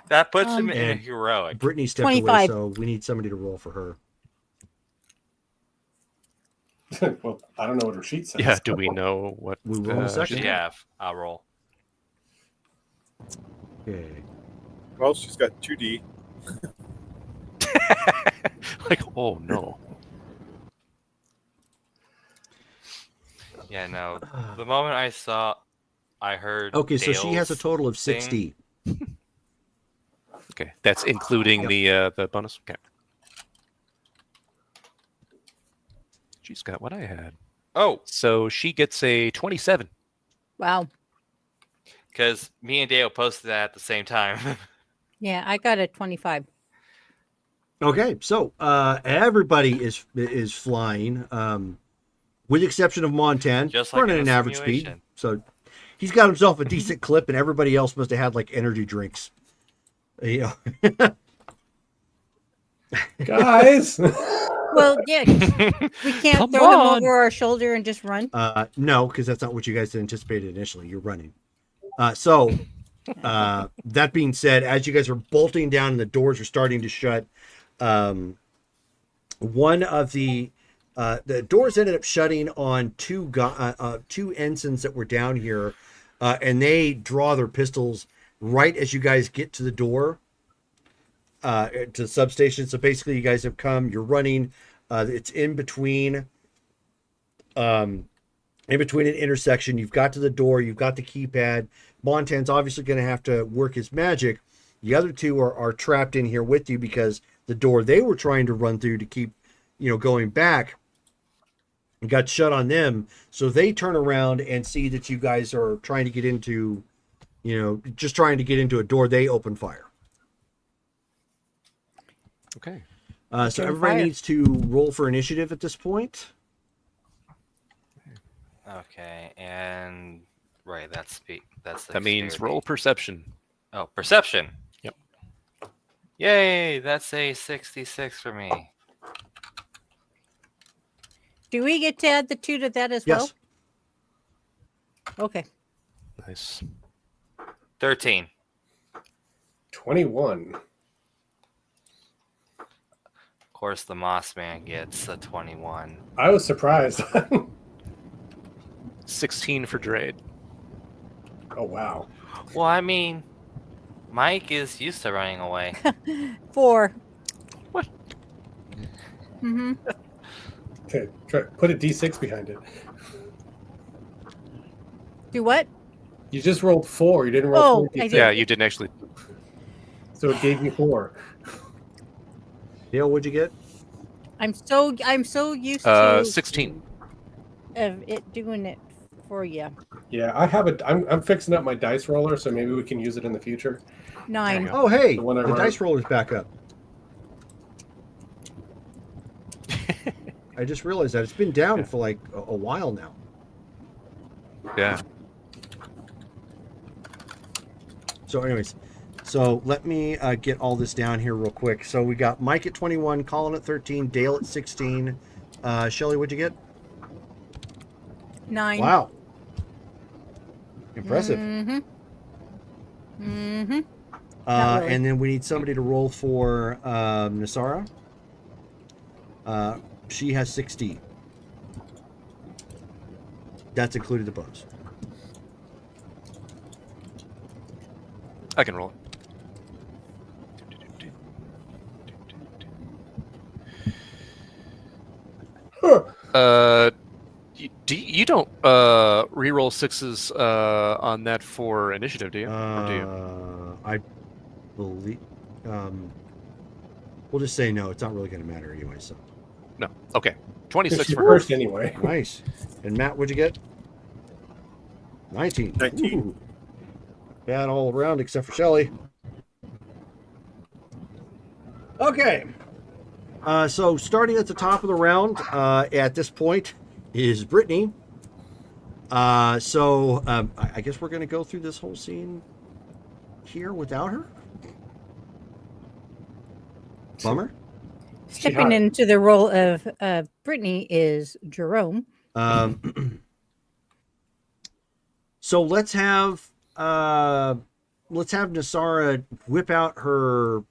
that puts him in a and heroic. Brittany stepped away, 25. so we need somebody to roll for her. Well, I don't know what her sheet says. Yeah, do we know what We will in a second. She have. I'll roll. Okay. Well, she's got 2D. Like, oh no. Yeah, no. The moment I heard. Okay, so she has a Dale's total of thing. 60. Okay, that's including the bonus. Okay. She's got what I had. Oh, So she gets a 27. Wow. because me and Dale posted that at the same time. Yeah, I got a 25. Okay, so everybody is flying, with the exception of Montan, Just like running in an a average speed. simulation. So he's got himself a decent clip, and everybody else must have had like energy drinks. You know, Guys, Well, yeah, we can't Come throw them on. over our shoulder and just run. no, because that's not what you guys anticipated initially. You're running. So that being said, as you guys are bolting down and the doors are starting to shut, one of the doors ended up shutting on two ensigns that were down here, and they draw their pistols right as you guys get to the door to the substation. So basically, you guys have come. You're running. It's in between an intersection. You've got to the door. You've got the keypad. Montan's obviously going to have to work his magic. The other two are trapped in here with you because the door they were trying to run through to keep, going back got shut on them. So they turn around and see that you guys are trying to get into, just trying to get into a door. They open fire. Okay. So Open everybody fire. needs to roll for initiative at this point. Okay, and right, that's That means dexterity. roll perception. Oh, perception. Yep. Yay! That's a 66 for me. Do we get to add the 2 to that as Yes. well? Okay. Nice. 13. 21. Of course, the Moss Man gets a 21. I was surprised. 16 for Drade. Oh wow. Well, I mean, Mike is used to running away. 4. What? Mm-hmm. Okay, put a D6 behind it. Do what? You just rolled 4. You didn't roll Oh, 4 I D6. did. Yeah, you didn't actually. So it gave you 4. Dale, what'd you get? I'm so used to 16. of it doing it for you. Yeah, I have a. I'm fixing up my dice roller, so maybe we can use it in the future. 9. go. Oh, hey, The one I the wrote. dice roller's back up. I just realized that it's been down for like a while now. Yeah. So, anyways, so let me get all this down here real quick. So we got Mike at 21, Colin at 13, Dale at 16. Shelly, what'd you get? 9. Wow. Impressive. Mm-hmm. Mm-hmm. Not really. And then we need somebody to roll for Nasara. She has 60. That's included the bonus. I can roll it. You don't re-roll 6s on that for initiative, do you? Or do you? I believe. We'll just say no. It's not really going to matter anyway. So No. Okay. 26 She's for her. first anyway. nice. And Matt, what'd you get? 19. 19. Ooh. Bad all around except for Shelly. Okay. So starting at the top of the round, at this point is Brittany. I guess we're going to go through this whole scene here without her. Bummer. Stepping into the role of Brittany is Jerome. So let's have Nasara whip out her.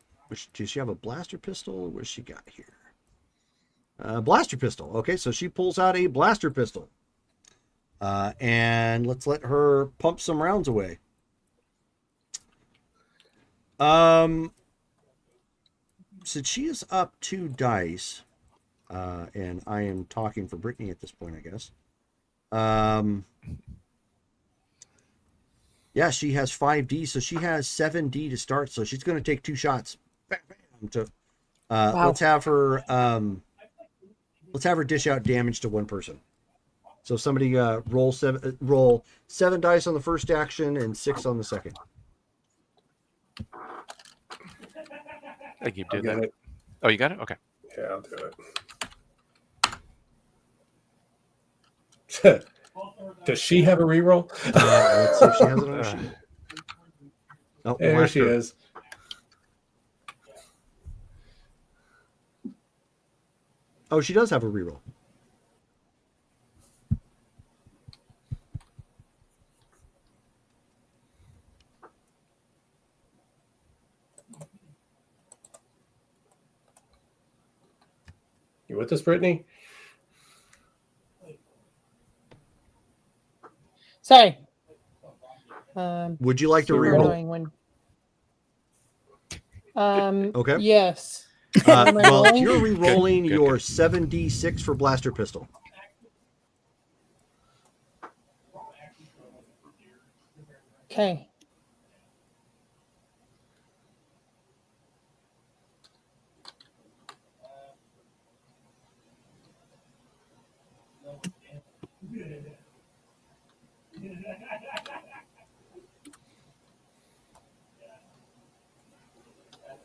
Does she have a blaster pistol? What's she got here? Blaster pistol. Okay, so she pulls out a blaster pistol. And let's let her pump some rounds away. Since she is up 2 dice, and I am talking for Brittany at this point, I guess. Yeah, she has 5D, so she has 7D to start. So she's going to take 2 shots. Bam, bam, to, Wow. Let's have her dish out damage to one person. So somebody roll 7 dice on the first action and 6 on the second. I think you I did got that. it. Oh, you got it? Okay. Yeah, I'll do it. Does she have a reroll? Let's see if she has it on her sheet. Oh, There she blaster. is. Oh, she does have a reroll. You with us, Brittany? Sorry. Would you like to Super reroll? annoying when. Okay. Yes. Am I Well, rolling? you're re-rolling Good, your good. 7d6 for blaster pistol. Okay.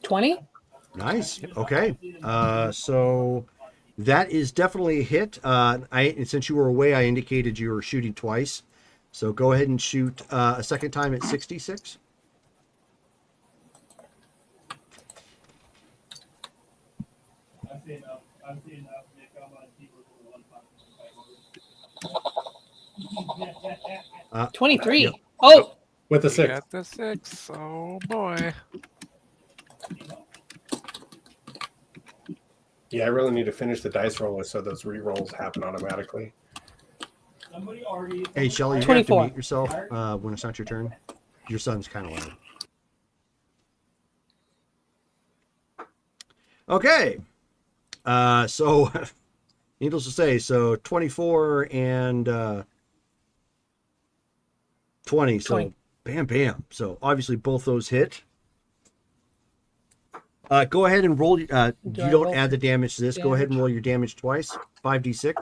$20? Nice. Okay. So that is definitely a hit. Since you were away, I indicated you were shooting twice. So go ahead and shoot a second time at 66. Uh, 23. yeah. Oh, With a You 6. got the 6. Oh, boy. Yeah, I really need to finish the dice roller so those re-rolls happen automatically. Hey, Shelly, you have to 24. mute yourself when it's not your turn. Your son's kind of loud. Okay. So, needless to say, so 24 and 20. So, 20. bam, bam. So, obviously, both those hit. Go ahead and roll. You Do I don't roll add the damage to this. Go ahead and damage? roll your damage twice. 5d6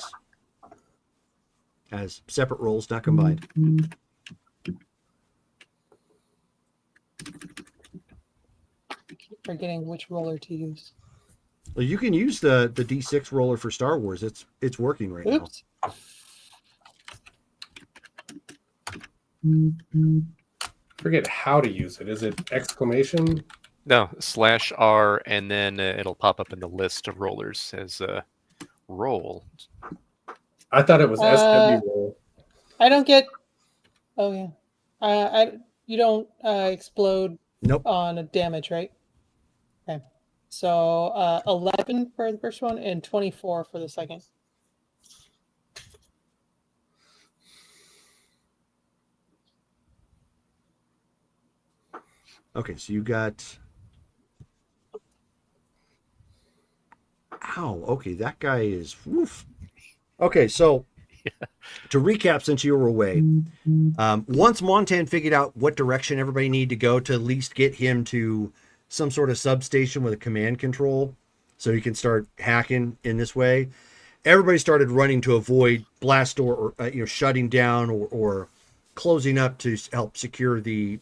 as separate rolls, not combined. Keep forgetting which roller to use. Well, you can use the d6 roller for Star Wars. It's working right Oops. Forget how to use it. Is it exclamation? No, /R, and then it'll pop up in the list of rollers as roll. I thought it was Uh, SW roll. I don't get. Oh yeah. You don't explode now. Nope. on a damage, right? Okay. So 11 for the first one and 24 for the second. Okay, so you got. Ow. Okay, that guy is. Woof. Okay, so to recap, since you were away, once Montan figured out what direction everybody needed to go to at least get him to some sort of substation with a command control, so he can start hacking in this way, everybody started running to avoid blast door or shutting down or closing up to help secure the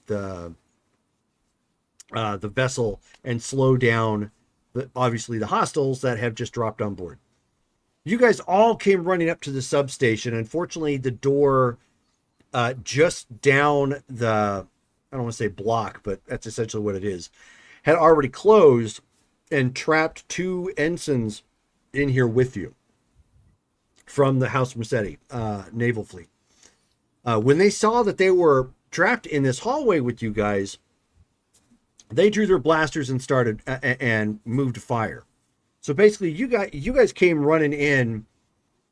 vessel and slow down obviously the hostiles that have just dropped on board. You guys all came running up to the substation. Unfortunately, the door just down the, I don't want to say block, but that's essentially what it is, had already closed and trapped 2 ensigns in here with you from the House Mercedes naval fleet. When they saw that they were trapped in this hallway with you guys, they drew their blasters and started and moved to fire. So basically, you guys came running in.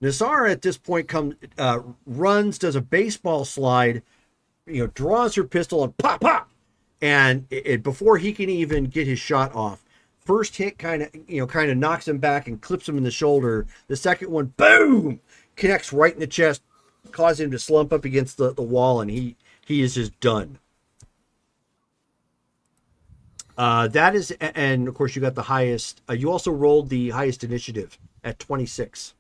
Nasara at this point runs, does a baseball slide, draws her pistol and pop, pop, and before he can even get his shot off, first hit kind of knocks him back and clips him in the shoulder. The second one, boom, connects right in the chest, causing him to slump up against the wall, and he is just done. That is, and of course you got the highest. You also rolled the highest initiative at 26.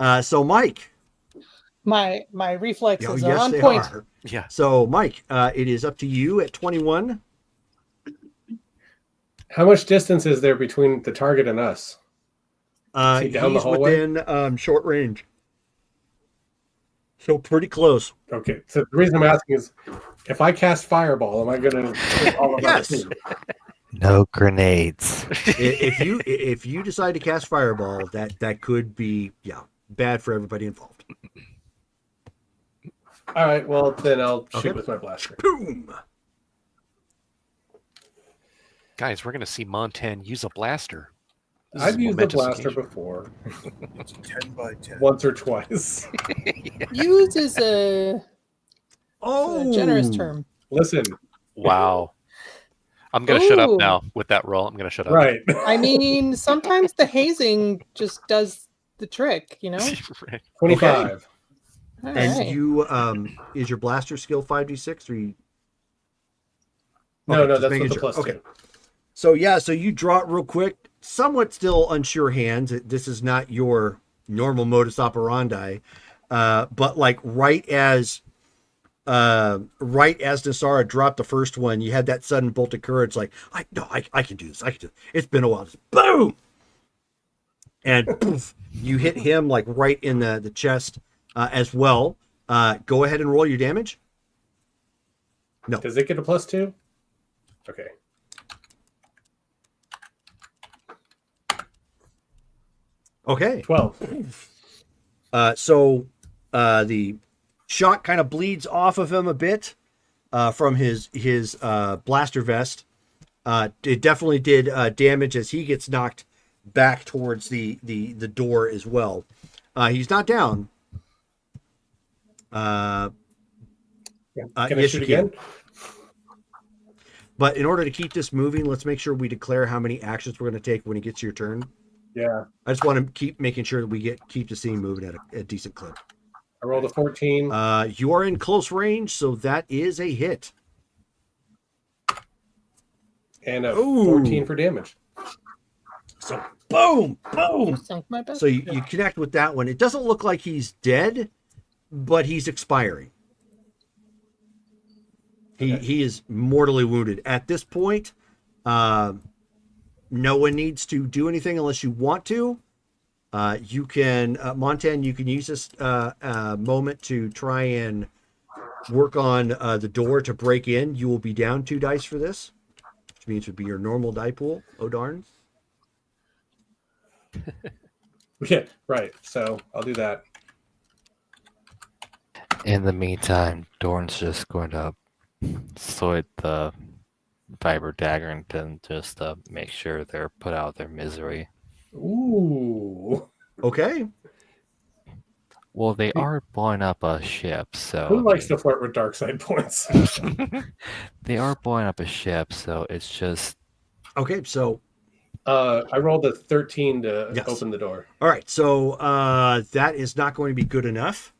So Mike, My reflexes are yes, on they point. are. Yeah. So Mike, it is up to you at 21. How much distance is there between the target and us? Is he down the He's hallway? within short range, so pretty close. Okay, so the reason I'm asking is, if I cast Fireball, am I going to all of Yes. us? No grenades. If you decide to cast Fireball, that could be bad for everybody involved. All right, well then I'll shoot Okay. with my blaster. Boom. Guys, we're going to see Montan use a blaster. This is I've a used the momentous blaster occasion. before, It's 10 by 10. once or twice. Use is a generous Oh, term. Listen, Wow. I'm going to shut up Ooh. now with that roll. I'm going to shut up. right? I mean, sometimes the hazing just does the trick, Right. 25. All And right. you is your blaster skill 5d6 or you? No, Okay, no, just that's making what the sure. plus Okay. two. So you draw it real quick, somewhat still unsure hands. This is not your normal modus operandi, but like right as Nasara dropped the first one, you had that sudden bolt of courage, like I can do this. I can do it. It's been a while. Just boom, and poof, you hit him like right in the chest as well. Go ahead and roll your damage. No. Does it get a plus 2? Okay. Okay. 12. So the shot kind of bleeds off of him a bit from his blaster vest. It definitely did damage as he gets knocked back towards the door as well. He's not down. Can I yes, shoot you can. again? But in order to keep this moving, let's make sure we declare how many actions we're going to take when it gets your turn. Yeah. I just want to keep making sure that we keep the scene moving at a decent clip. I rolled a 14. You are in close range, so that is a hit. And a Ooh. 14 for damage. So boom, boom. Sunk my best. So you connect with that one. It doesn't look like he's dead, but he's expiring. He is mortally wounded. At this point, no one needs to do anything unless you want to. You can, Montan, you can use this moment to try and work on the door to break in. You will be down 2 dice for this, which means it would be your normal die pool. Oh, darn. Yeah, right. So I'll do that. In the meantime, Dorn's just going to sort the fiber dagger and just make sure they're put out of their misery. Ooh. Okay. Well, they are blowing up a ship, so Who likes to flirt with dark side points? they are blowing up a ship, so it's just Okay. So, I rolled a 13 to Yes. open the door. all right. So that is not going to be good enough.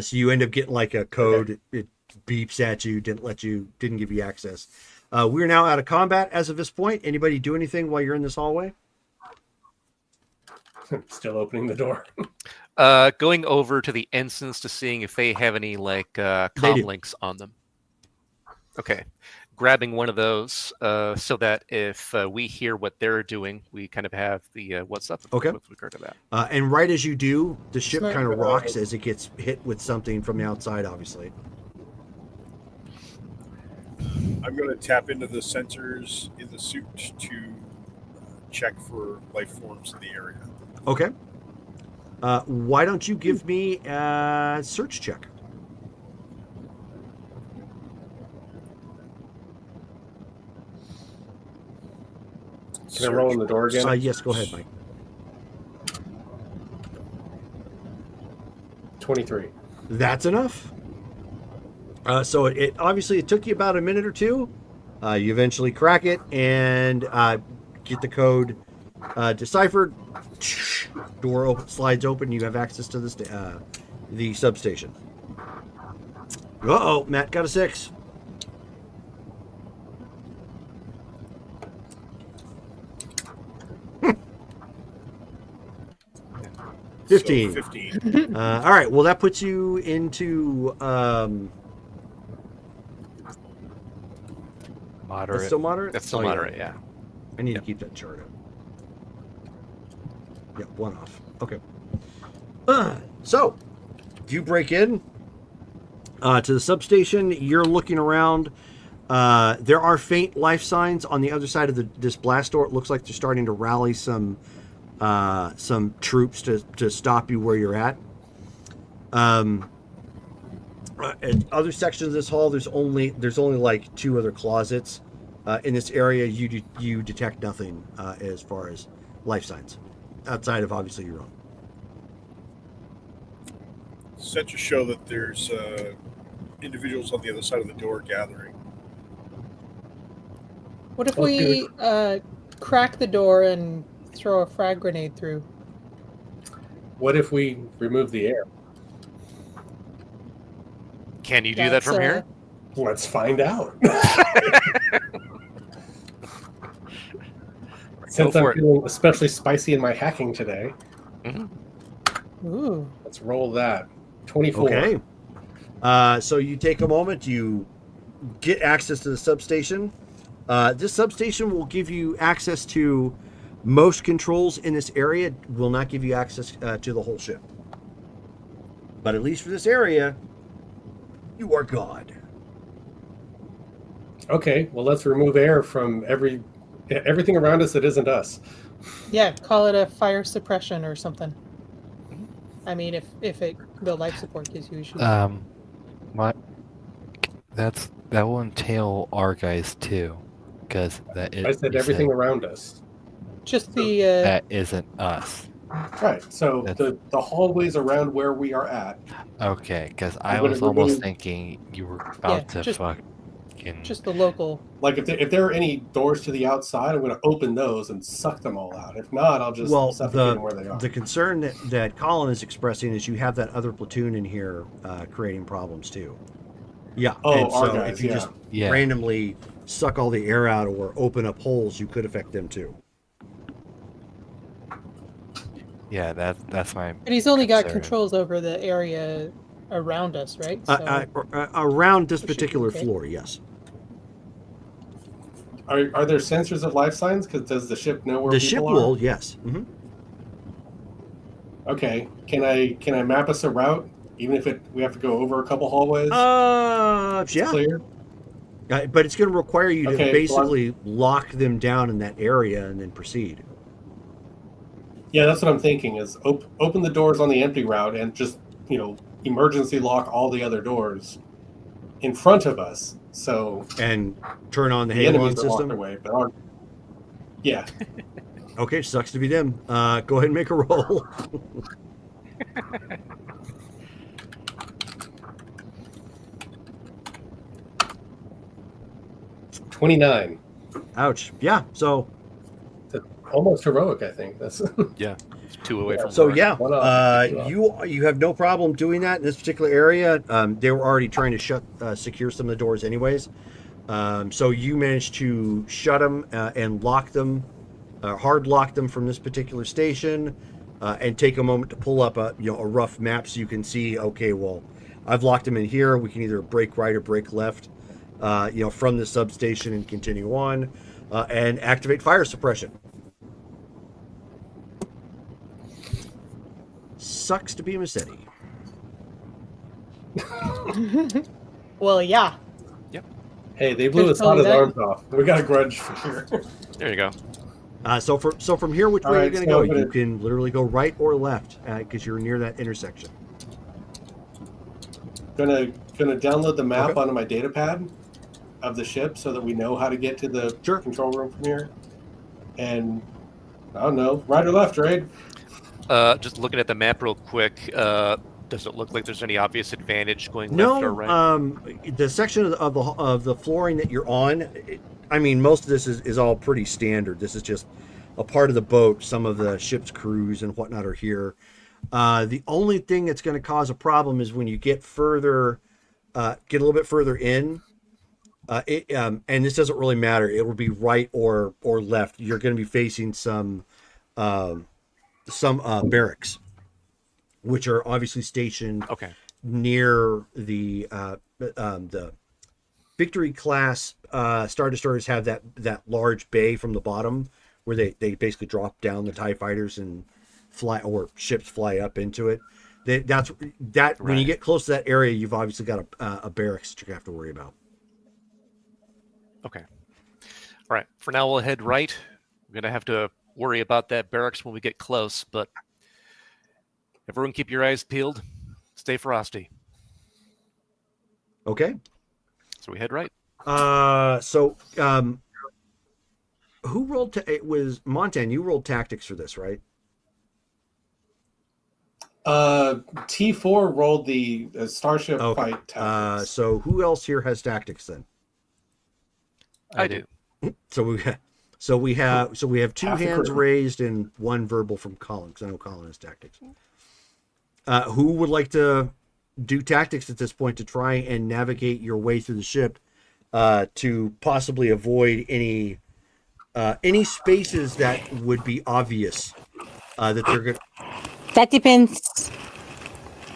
So you end up getting like a code. It beeps at you. Didn't give you access. We're now out of combat as of this point. Anybody do anything while you're in this hallway? Still opening the door. Going over to the ensigns to seeing if they have any like They comm do. links on them. Okay, grabbing one of those so that if we hear what they're doing, we kind of have the what's up Okay. with regard to that. And right as you do, the ship Smart. kind of rocks as it gets hit with something from the outside, obviously. I'm going to tap into the sensors in the suit to check for life forms in the area. Okay. Why don't you give me a search check? Can I roll in the door again? Yes, go ahead, Mike. 23. That's enough. So it obviously it took you about a minute or two. You eventually crack it and get the code deciphered. Door slides open. You have access to this the substation. Uh-oh, Matt got a 6. So 15. 15. All right. Well, that puts you into moderate. that's still moderate. That's still Oh, yeah. moderate, yeah. I need Yep. to keep that chart up. Yeah, 1 off. Okay. So, you break in to the substation. You're looking around. There are faint life signs on the other side of this blast door. It looks like they're starting to rally some troops to stop you where you're at. In other sections of this hall, there's only like 2 other closets. In this area, you detect nothing as far as life signs, outside of obviously your own. Sensors show that there's individuals on the other side of the door gathering. What if Okay. we crack the door and throw a frag grenade through? What if we remove the air? Can you do that from here? Let's find out. Since I'm for it. feeling especially spicy in my hacking today, Ooh. let's roll that. 24. Okay. So you take a moment, you get access to the substation. This substation will give you access to most controls in this area. It will not give you access to the whole ship. But at least for this area, you are God. Okay, well, let's remove air from everything around us that isn't us. Yeah, call it a fire suppression or something. I mean, if the life support gives you issues. That will entail our guys too, because that is. I said you everything around us. Just the that isn't us. Right. So That's- the hallways around where we are at. Okay, because I I'm gonna was almost remove- thinking you were about to just- fucking. just the local. Like if there are any doors to the outside, I'm going to open those and suck them all out. If not, I'll just Well, suffocate them where they are. the concern that Colin is expressing is you have that other platoon in here creating problems too. Yeah. Oh, and our so guys, if you yeah. just Yeah. randomly suck all the air out or open up holes, you could affect them too. Yeah, that's my. But he's only got concern. controls over the area around us, right? Around this We should be particular okay. floor, yes. Are there sensors of life signs? Because does the ship know where The people ship are? will, yes. Hmm. Okay. Can I map us a route, even if we have to go over a couple hallways? It's Yeah. clear. But it's going to require you to Okay, basically lock them down in that area and then proceed. Yeah, that's what I'm thinking. Is open the doors on the empty route and just emergency lock all the other doors in front of us. So And turn on the the Halon enemies are locked system. away. But our, yeah. Okay, sucks to be them. Go ahead and make a roll. 29. Ouch. Yeah. So Almost heroic, I think. That's Yeah, it's 2 away from. So Mark. yeah, One off. you have no problem doing that in this particular area. They were already trying to secure some of the doors anyways. So you managed to shut them and lock them, hard lock them from this particular station, and take a moment to pull up a rough map so you can see. Okay, well, I've locked them in here. We can either break right or break left, from the substation and continue on, and activate fire suppression. Sucks to be Massetti. Well, yeah. Hey, they blew Could've his told you arms that. off. We got a grudge for sure. There you go. So from here, which All way are right, you going so to I'm go? gonna- You can literally go right or left because you're near that intersection. Gonna download the map Okay. onto my data pad of the ship so that we know how to get to the Sure. control room from here. And I don't know, right or left, right? Just looking at the map real quick. Does it look like there's any obvious advantage going left or No, right? the section of the flooring that you're on, most of this is all pretty standard. This is just a part of the boat. Some of the ship's crews and whatnot are here. The only thing that's going to cause a problem is when you get further, get a little bit further in. And this doesn't really matter. It will be right or left. You're going to be facing some barracks, which are obviously stationed Okay. near the Victory class Star Destroyers have that large bay from the bottom where they basically drop down the TIE fighters and fly, or ships fly up into it. When you Right. get close to that area, you've obviously got a barracks that you have to worry about. Okay. All right. For now, we'll head right. We're gonna have to worry about that barracks when we get close, but everyone keep your eyes peeled. Stay frosty. Okay. So we head right. Who rolled? It was Montan. You rolled tactics for this, right? T4 rolled the Starship Okay. fight tactics. So who else here has tactics then? I do. So we have two Half the hands crew. raised and one verbal from Colin, because I know Colin has tactics. Who would like to do tactics at this point to try and navigate your way through the ship to possibly avoid any spaces that would be obvious that they're going? That depends.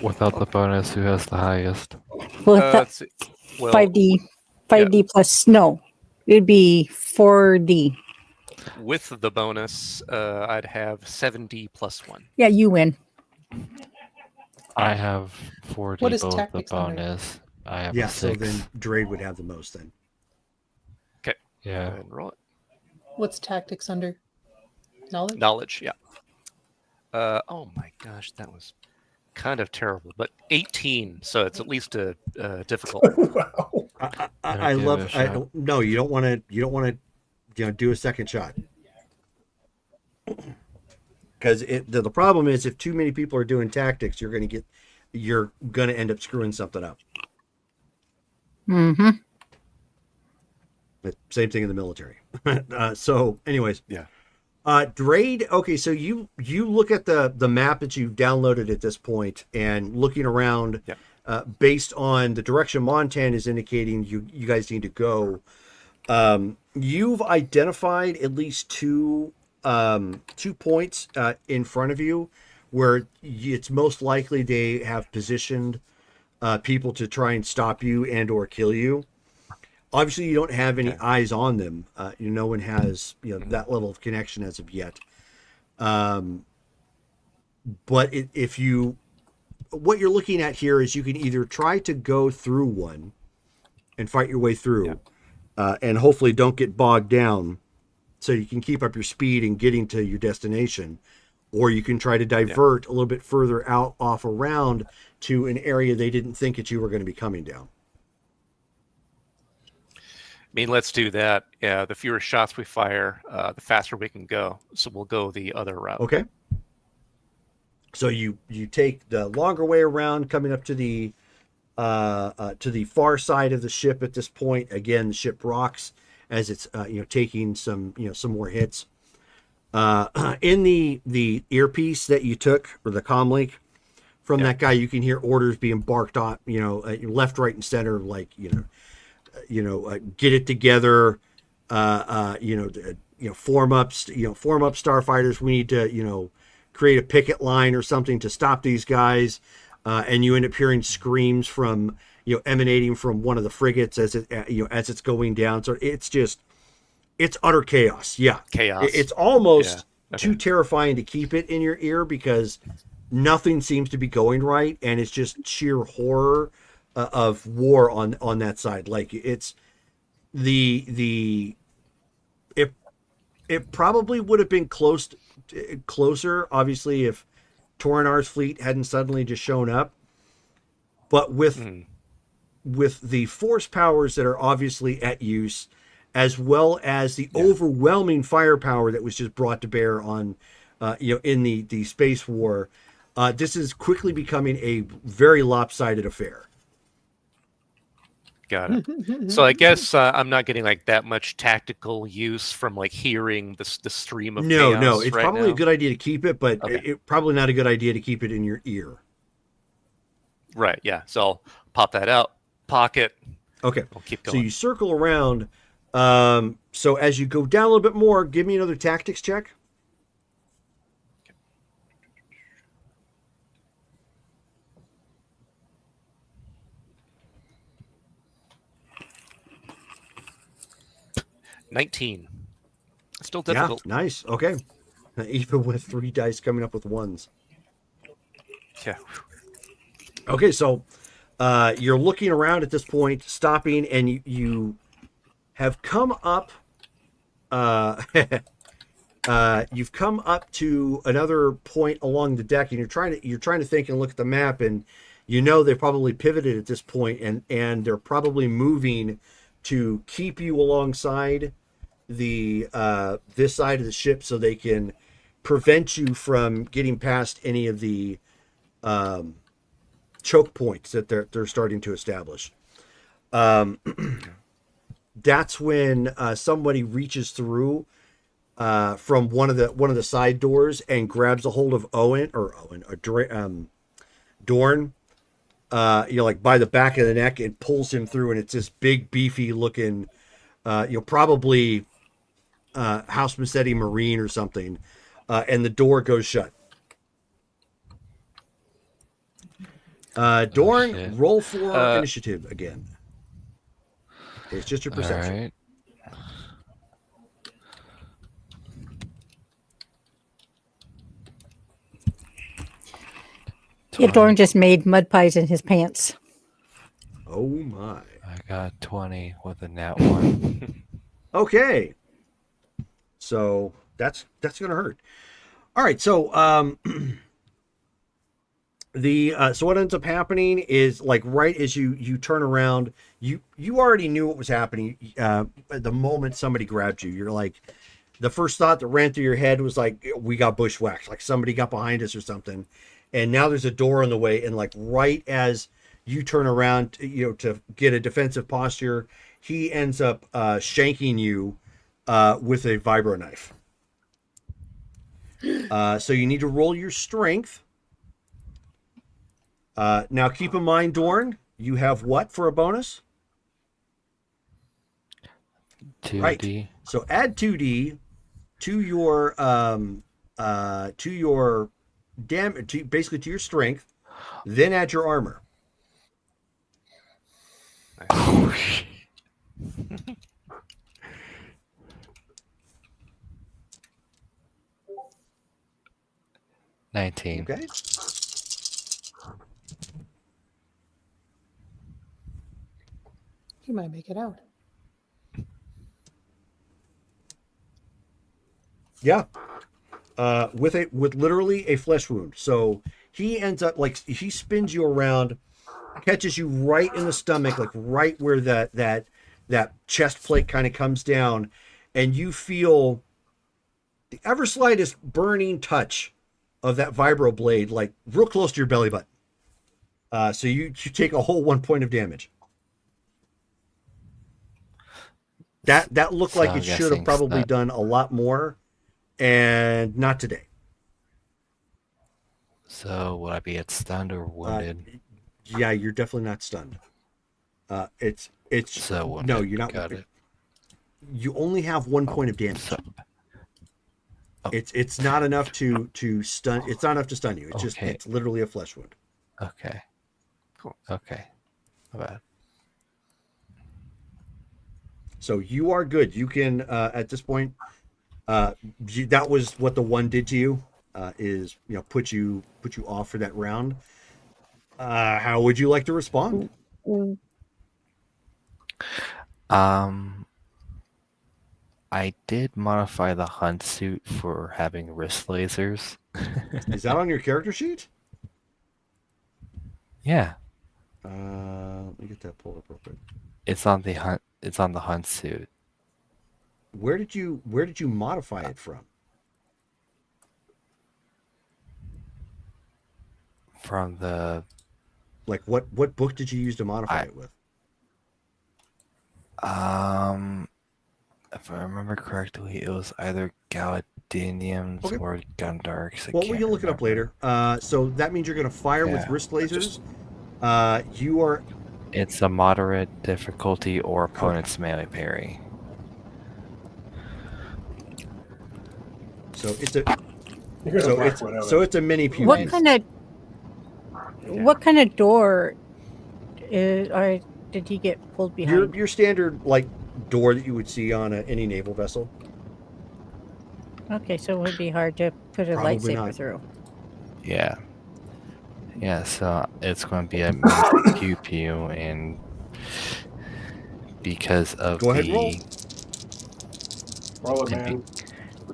Without the bonus, who has the highest? Well, Let's see. Well, 5D. 5D plus, no. It would be 4D. with the bonus, I'd have 7D plus 1. Yeah, you win. I have 40 What is both the tactics under? bonus. I have Yeah. a So 6. then Drade would have the most then. Go Yeah. ahead and roll it. What's tactics under? Knowledge? Knowledge, yeah. Oh my gosh, that was kind of terrible, but 18, so it's at least a difficult. Wow. I give it love. a shot. No, you don't want to. You don't want to. Do a second shot. Because the problem is if too many people are doing tactics, you're going to end up screwing something up. Mm-hmm. Same thing in the military. So, anyways, Yeah. Drade. Okay, so you look at the map that you've downloaded at this point, and looking around, Yep. based on the direction Montan is indicating you guys need to go. You've identified at least two points in front of you where it's most likely they have positioned people to try and stop you and or kill you. Obviously, you don't have any eyes on them. No one has that level of connection as of yet. But what you're looking at here is you can either try to go through one and fight your way through, and hopefully don't get bogged down, so you can keep up your speed and getting to your destination, or you can try to divert a little bit further out off around to an area they didn't think that you were going to be coming down. I mean, let's do that. Yeah, the fewer shots we fire, the faster we can go. So we'll go the other route. Okay. So you take the longer way around, coming up to the far side of the ship at this point. Again, the ship rocks as it's taking some more hits. In the earpiece that you took, or the comm link from that guy, you can hear orders being barked on, left, right, and center, like get it together, form up starfighters. We need to create a picket line or something to stop these guys. And you end up hearing screams from emanating from one of the frigates as it's going down. So it's utter chaos. Yeah, chaos. It's almost too terrifying to keep it in your ear because nothing seems to be going right, and it's just sheer horror of war on that side. Like it's it probably would have been closer, obviously, if Torinar's fleet hadn't suddenly just shown up. But with the force powers that are obviously at use, as well as the overwhelming firepower that was just brought to bear on, in the space war, this is quickly becoming a very lopsided affair. Got it. So I guess I'm not getting like that much tactical use from like hearing the stream of chaos. No, it's right probably now. a good idea to keep it, but Okay. it probably not a good idea to keep it in your ear. Right. Yeah. So I'll pop that out, pocket. Okay. I'll keep So going. you circle around. So as you go down a little bit more, give me another tactics check. $19. Still difficult. Yeah, nice. Okay. Even with 3 dice coming up with ones. Yeah. Okay, so you're looking around at this point, stopping, and you have come up. You've come up to another point along the deck, and you're trying to think and look at the map, and they've probably pivoted at this point, and they're probably moving to keep you alongside the this side of the ship so they can prevent you from getting past any of the choke points that they're starting to establish. That's when somebody reaches through from one of the side doors and grabs a hold of Dorn, like by the back of the neck, and pulls him through, and it's this big, beefy looking, probably House Massetti Marine or something, and the door goes shut. Dorn, shit. roll for initiative again. It's just your perception. All right. Yeah, Dorn just made mud pies in his pants. Oh my. I got 20 with a nat 1. Okay. So that's gonna hurt. All right, so so what ends up happening is, like, right as you turn around, you already knew what was happening the moment somebody grabbed you. You're like, the first thought that ran through your head was like, we got bushwhacked, like somebody got behind us or something. And now there's a door in the way, and like right as you turn around, to get a defensive posture, he ends up shanking you with a vibro knife. So you need to roll your strength. Now keep in mind, Dorn, you have what for a bonus? 2D. Right. So add 2d to your basically to your strength, then add your armor. Oh, shit. 19. Okay. You might make it out. Yeah. With literally a flesh wound. So he ends up like he spins you around, catches you right in the stomach, like right where that chest plate kind of comes down, and you feel the ever slightest burning touch of that vibro blade, like real close to your belly button. So you take a whole 1 point of damage. That looked So like I'm it should have guessing probably that- done a lot more, and not today. So would I be at stunned or wounded? Yeah, you're definitely not stunned. It's So wounded. no, you're not. Got it. You only have 1 point of damage. So, oh. It's not enough to stun. It's not enough to stun you. It's just Okay. it's literally a flesh wound. Okay. Cool. Okay. My bad. So you are good. You can at this point. That was what the one did to you. Is put you off for that round. How would you like to respond? I did modify the hunt suit for having wrist lasers. Is that on your character sheet? Yeah, Let me get that pulled up real quick. it's on the hunt. It's on the hunt suit. Where did you modify it from? From the Like what book did you use to modify it with? if I remember correctly, it was either Galadiniums Okay. or Gundarks. Well, we can look it up later. So that means you're going to fire with Yeah. wrist lasers. You are It's a moderate difficulty or opponent's melee parry. so it's a You're gonna whack one of them. it's a mini PvP. What kind of door did he get pulled behind? Your standard like door that you would see on any naval vessel. Okay, so it would be hard to put a Probably lightsaber not. through. Yeah. Yeah, so it's going to be a pew pew, and because of Go ahead, the roll. Roll it, and, man.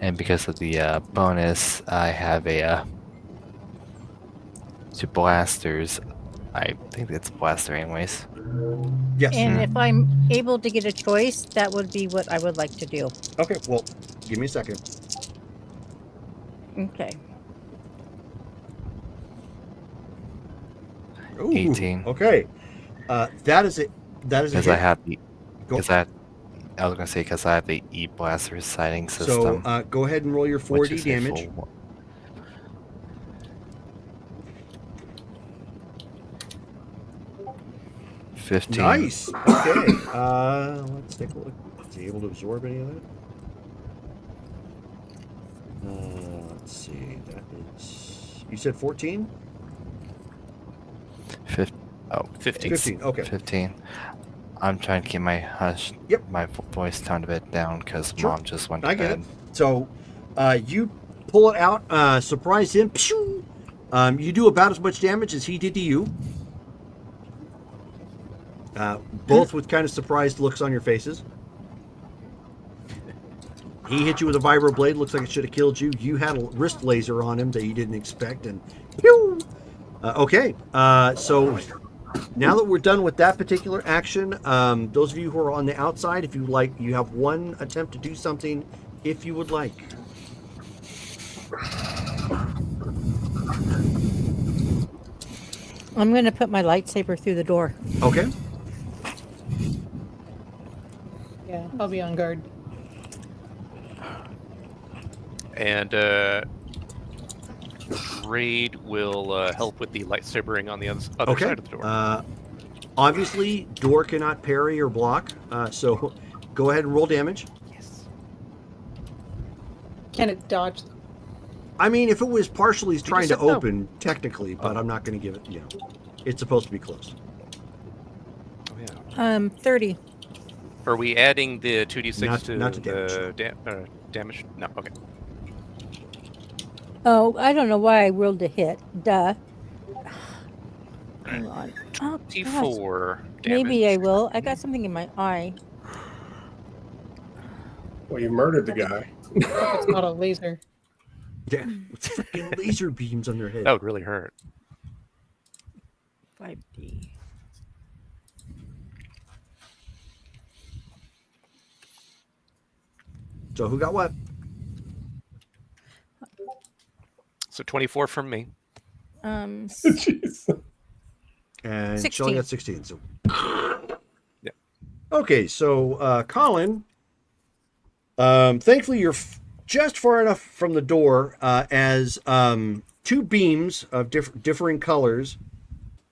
and because of the bonus, I have a to blasters. I think it's blaster anyways. Yes. And if I'm able to get a choice, that would be what I would like to do. Okay. Well, give me a second. Okay. Ooh, 18. Okay. That is it. That is a Because I hit. have the Go- because I was gonna say because I have the E blaster sighting So system. go ahead and roll your which 4d is a damage. full- 15. Nice. Okay. Let's take a look. Is he able to absorb any of that? Let's see. That is. You said 14? 15. Oh, 15. 15. Okay. 15. I'm trying to keep my Yep. my voice toned a bit down because Sure. mom just went to I get bed. it. So, you pull it out, surprise him. Pshoo! You do about as much damage as he did to you. Both with kind of surprised looks on your faces. He hit you with a vibro blade. Looks like it should have killed you. You had a wrist laser on him that you didn't expect, and pew! Okay. So now that we're done with that particular action, those of you who are on the outside, if you like, you have one attempt to do something, if you would like. I'm going to put my lightsaber through the door. Okay. Yeah, I'll be on guard. And Raid will help with the lightsabering on the other Okay. side of the door. Obviously, door cannot parry or block, so Go ahead and roll damage. Yes. Can it dodge them? I mean, if it was partially trying to said no. open, technically, but I'm not going to give it. It's supposed to be closed. Oh, yeah. 30. Are we adding the 2d6 Not to to the damage? No. Okay. Oh, I don't know why I rolled a hit. Duh. Hang on. Oh, gosh. 24 damage. Maybe I will. I got something in my eye. Well, you murdered the guy. It's not a laser. Yeah, with freaking laser beams on their head. That would really hurt. 5D. So who got what? So 24 from me. Jeez. And 16. Shelly got 16. So Yeah. Okay, so Colin, thankfully you're just far enough from the door as two beams of differing colors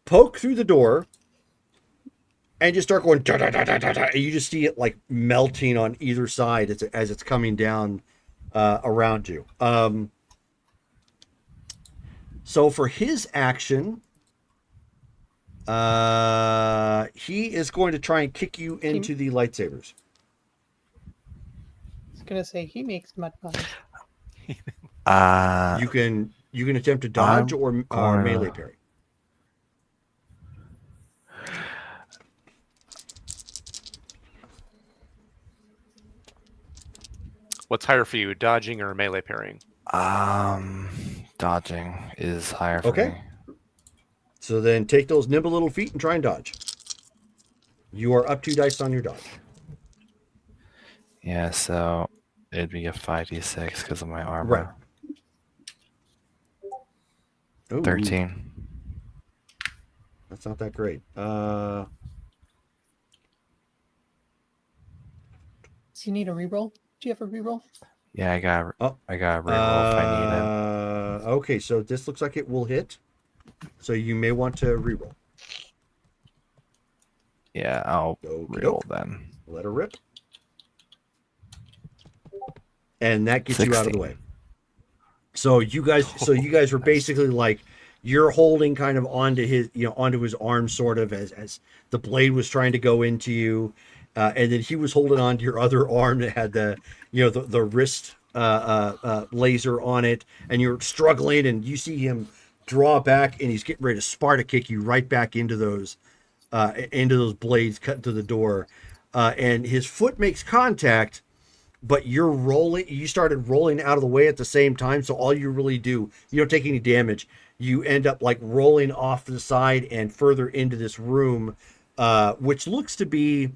poke through the door and just start going da, da, da, da, da, da, and you just see it like melting on either side as it's coming down around you. So for his action, he is going to try and kick you into the lightsabers. I was gonna say he makes mud pies. You can attempt to dodge or melee parry. What's higher for you, dodging or melee parrying? Dodging is higher for Okay. me. So then take those nimble little feet and try and dodge. You are up 2 dice on your dodge. Yeah, so it'd be a 5d6 because of my armor. Ooh, 13. That's not that great. Does he need a reroll? Do you have a reroll? Yeah, I got Oh. I got a reroll if I need it. Okay, so this looks like it will hit. So you may want to reroll. Yeah, I'll Okey-doke. reroll then. Let her rip. And that gets you out of the 16. way. So you guys were basically like you're holding kind of onto his arm sort of as the blade was trying to go into you. And then he was holding on to your other arm that had the wrist laser on it, and you're struggling, and you see him draw back, and he's getting ready to Sparta kick you right back into those blades cut to the door, and his foot makes contact, but you started rolling out of the way at the same time, so all you really do, you don't take any damage. You end up like rolling off the side and further into this room, which looks to be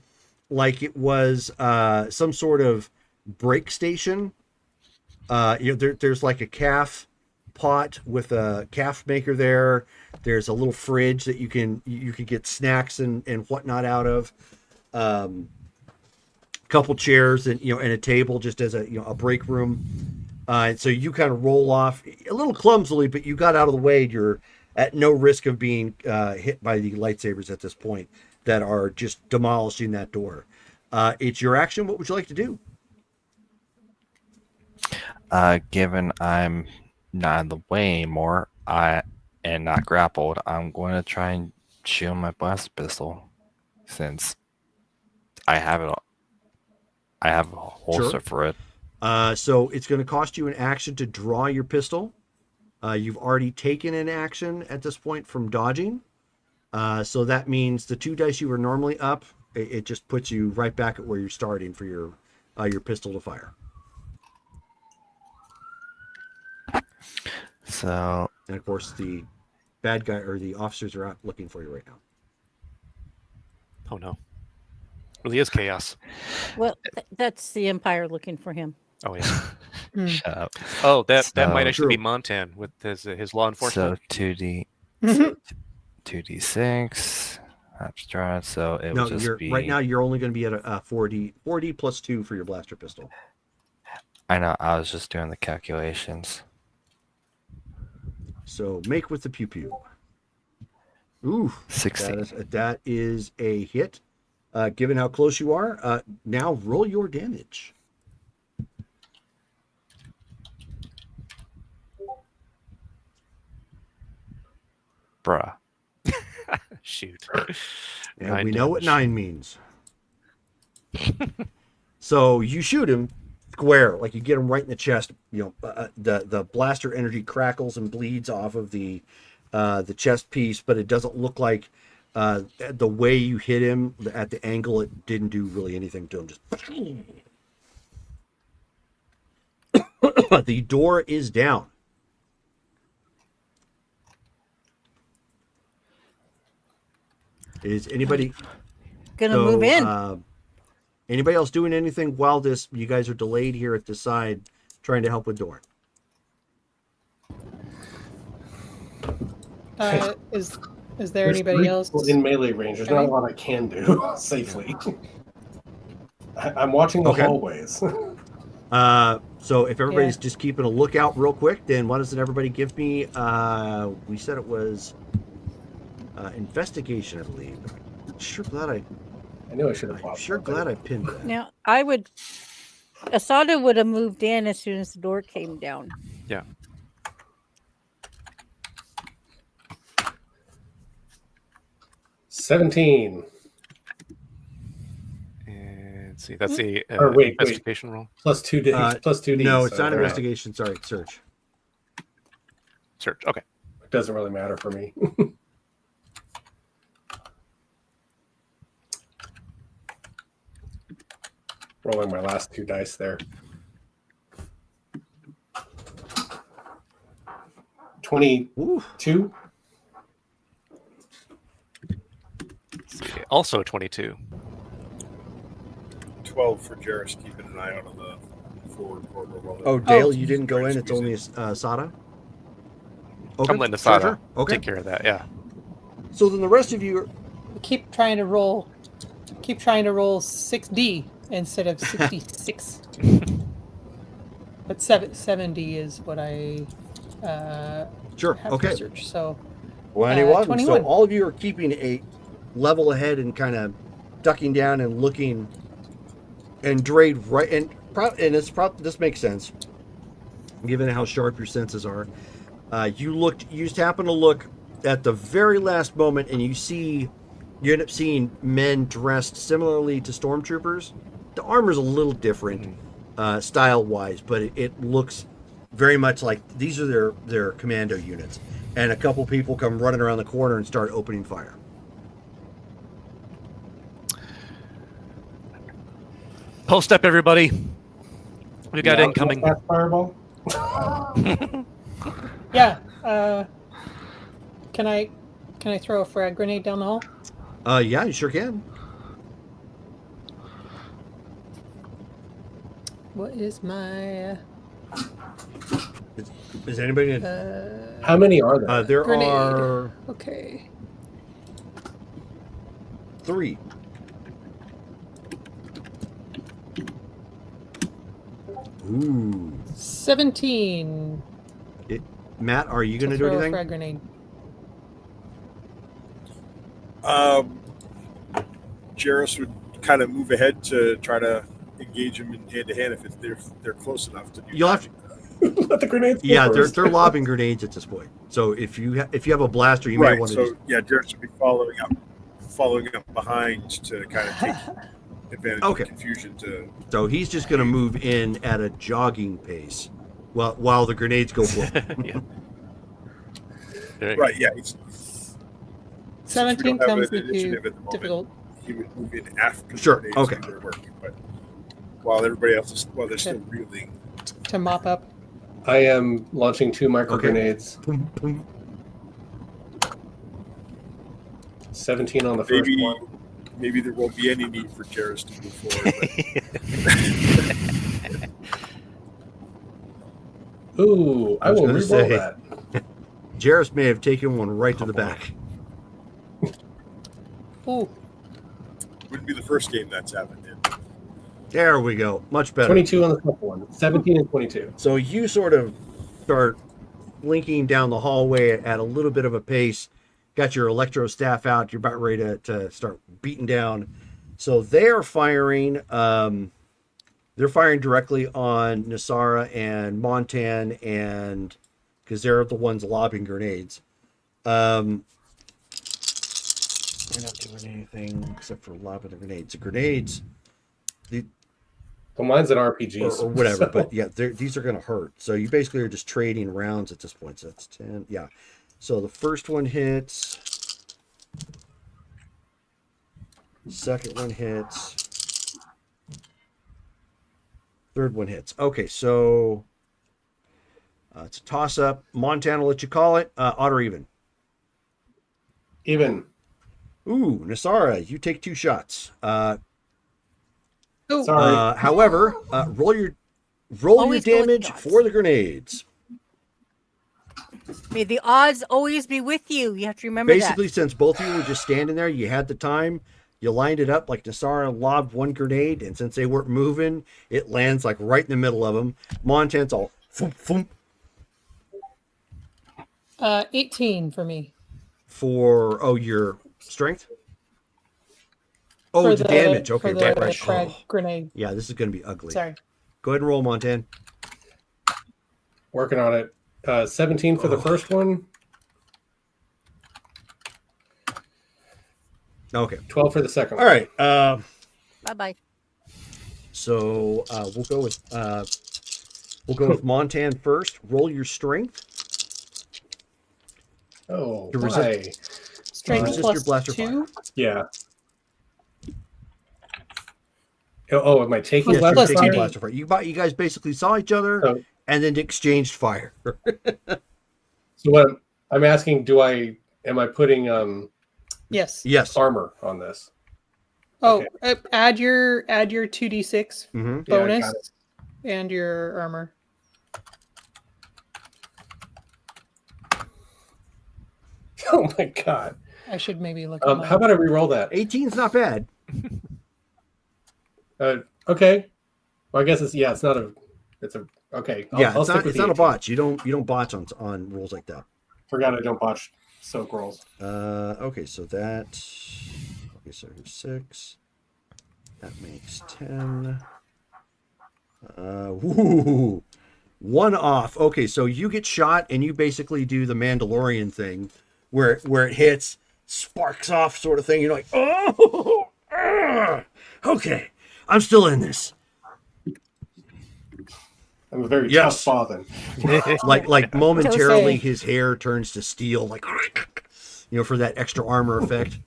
like it was some sort of break station. There's like a calf pot with a calf maker there. There's a little fridge that you can get snacks and whatnot out of. Couple chairs and and a table just as a break room. And so you kind of roll off a little clumsily, but you got out of the way. You're at no risk of being hit by the lightsabers at this point that are just demolishing that door. It's your action. What would you like to do? Given I'm not in the way anymore, and not grappled, I'm going to try and shield my blast pistol, since I have it. I have a holster for it. So it's going to cost you an action to draw your pistol. You've already taken an action at this point from dodging. So that means the 2 dice you were normally up, it just puts you right back at where you're starting for your pistol to fire. So, And of course, the bad guy or the officers are out looking for you right now. Oh no. Really is chaos. Well, that's the Empire looking for him. Oh yeah. shut up. Oh, that So- might actually be True. Montan with his law enforcement. So 2d6 abstract. So it No, would just be. right now you're only going to be at a 4D plus 2 for your blaster pistol. I know. I was just doing the calculations. So make with the pew pew. Ooh, 16. that is a hit. given how close you are. Now roll your damage. Bruh. Shoot. And 9 we know what damage. 9 means. So you shoot him square, like you get him right in the chest. The blaster energy crackles and bleeds off of the chest piece, but it doesn't look like the way you hit him at the angle. It didn't do really anything to him. Just the door is down. Is anybody Gonna move in. Anybody else doing anything while you guys are delayed here at the side trying to help with Dorn? Is there There's anybody 3 else? people in melee range. There's not a lot I can do safely. I'm watching the Okay. hallways. So if everybody's just keeping a lookout real quick, then why doesn't everybody give me, we said it was investigation, I believe. Sure glad I knew I should have I'm popped. sure glad I pinned that. Now, Asada would have moved in as soon as the door came down. Yeah. $17. And let's see. That's the Or wait. investigation roll. Plus 2 D. Plus 2 D. No, it's not Alright. investigation. Sorry, search. Search. Okay. It doesn't really matter for me. Rolling my last 2 dice there. 22. Let's see. Also 22. 12 for Jarrus, keeping an eye out on the forward corridor. Oh, Dale, you didn't go in. It's only Sada. Okay. I'm letting Asada Sure. Okay. take care of that. Yeah. So then the rest of you are. Keep trying to roll 6D instead of 66. But 70 is what I Sure. have Okay. researched. So 21. 21. So all of you are keeping a level ahead and kind of ducking down and looking. And Drade right and this makes sense, given how sharp your senses are. You just happen to look at the very last moment, and you end up seeing men dressed similarly to stormtroopers. The armor's a little different, style-wise, but it looks very much like these are their commando units. And a couple people come running around the corner and start opening fire. Post up, everybody. We got Yeah, incoming. Fast fireball. yeah, can I throw a frag grenade down the hall? Yeah, you sure can. What is my Is anybody? How many are there? There grenade? are Okay. 3. Ooh. 17. Matt, are you going to do throw a anything? frag grenade. Jarrus would kind of move ahead to try to engage him in hand to hand if they're close enough to do. You'll have to. Let the grenades. go Yeah, first. they're lobbing grenades at this point. So if you have a blaster, you may Right. want to. So yeah, Jarrus would be following up behind to kind of take advantage Okay. of the confusion to. So he's just going to move in at a jogging pace, while the grenades go boom. Yeah. There you Right. Yeah. It's, 17 don't have comes an with initiative you. at the moment. Difficult. He would move in after Sure, the grenades okay. when they're working, but while everybody else is they're still reeling. To mop up. I am launching 2 micro grenades. Boom, boom. 17 on the first one. Maybe there won't be any need for Jarrus to move forward. But Ooh, I was will gonna reroll say. that. Jarrus may have taken one right to the back. Ooh. wouldn't be the first game that's happened in. There we go. Much better. 22 on the second one. 17 and 22. So you sort of start linking down the hallway at a little bit of a pace. Got your electro staff out. You're about ready to start beating down So they are firing. They're firing directly on Nasara and Montan, and because they're the ones lobbing grenades. They're not doing anything except for lobbing the grenades. The grenades, Well, mine's an RPG. or whatever. so- But yeah, these are going to hurt. So you basically are just trading rounds at this point. So that's 10. Yeah. So the first one hits. Second one hits. Third one hits. Okay, so it's a toss up. Montana, let you call it. Odd or even? Even. Ooh, Nasara, you take 2 shots. Oh, Sorry. However, roll your Always go with damage the odds. for the grenades. May the odds always be with you. You have to remember Basically, since both of you were just standing there, you had the time. You lined it up like Nasara lobbed one grenade, and since they weren't moving, it lands like right in the middle of them. Montan's all thump, thump 18 for me. for your strength. Oh, For the damage. Okay, for the right. frag Oh, grenade. yeah, this is going to be ugly. Sorry. Go ahead and roll, Montan. Working on it. 17 for the first one. Okay. 12 for the second All one. right. that. Bye bye. So we'll go with Montan first. Roll your strength. Oh, To why? Strength resist plus your blaster 2. Yeah. Oh, am I taking Yes, Yes, plus you're blaster taking 2D. fire? blaster fire. You guys basically saw each other So, and then exchanged fire. so what I'm asking, am I putting Yes. Yes. armor on this? Oh, add your 2d6 Mm-hmm. Yeah, I bonus got it. and your armor. Oh my god. I should maybe look at mine. How about I re-roll that? 18's not bad. Okay. Well, I guess it's not a. It's a okay. Yeah, I'll it's stick not with it's the not a 18. botch. You don't botch on rules like that. Forgot I don't botch soak rolls. Okay, so here's 6. That makes 10. Woo! 1 off. Okay, so you get shot and you basically do the Mandalorian thing where it hits, sparks off sort of thing. You're like, oh, okay, I'm still in this. I'm a very Yes. tough father. Like momentarily Okay. his hair turns to steel, like, for that extra armor effect.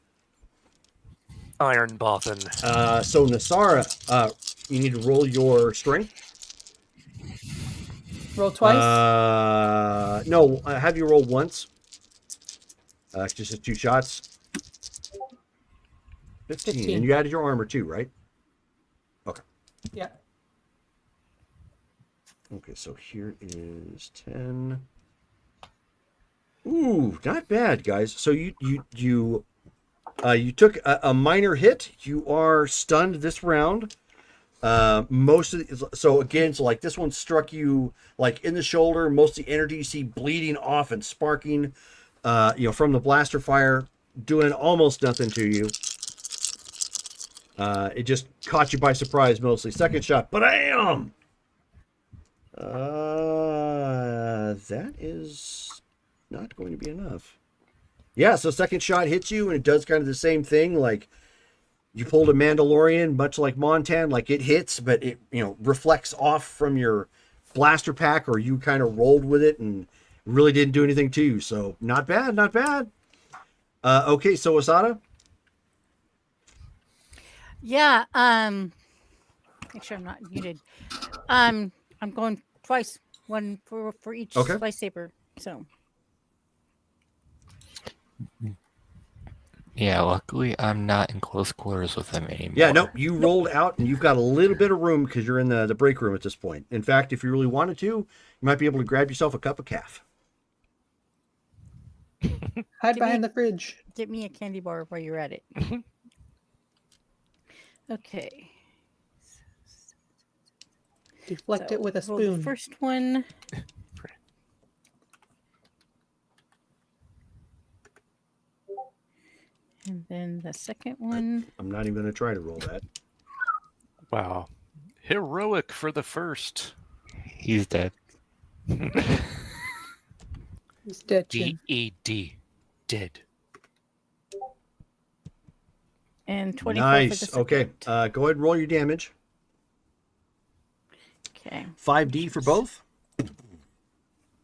Iron Bothan. So Nasara, you need to roll your strength. Roll twice. No, have you roll once. Just 2 shots. 15. And you added your armor too, right? Okay. Yeah. Okay, so here is 10. Ooh, not bad, guys. So you took a minor hit. You are stunned this round. So like this one struck you like in the shoulder. Most of the energy you see bleeding off and sparking, from the blaster fire, doing almost nothing to you. It just caught you by surprise mostly. Second shot, bam! That is not going to be enough. Yeah, so second shot hits you and it does kind of the same thing. Like you pulled a Mandalorian, much like Montan, like it hits, but it, reflects off from your blaster pack, or you kind of rolled with it and really didn't do anything to you. So not bad, not bad. Okay, so Asada? Yeah. Make sure I'm not muted. I'm going twice. One for each Okay. lightsaber. So Yeah, luckily I'm not in close quarters with them anymore. Yeah, no, you rolled out and you've got a little bit of room because you're in the break room at this point. In fact, if you really wanted to, you might be able to grab yourself a cup of calf. Hide Give behind me- the fridge. get me a candy bar while you're at it. Okay. Deflect it with a roll the spoon. first one. And then the second one. I'm not even going to try to roll that. Wow. Heroic for the first. He's dead. He's dead. Chin. DED. Dead. And 24 for the Nice. second. Okay. Go ahead and roll your damage. Okay. 5D for both.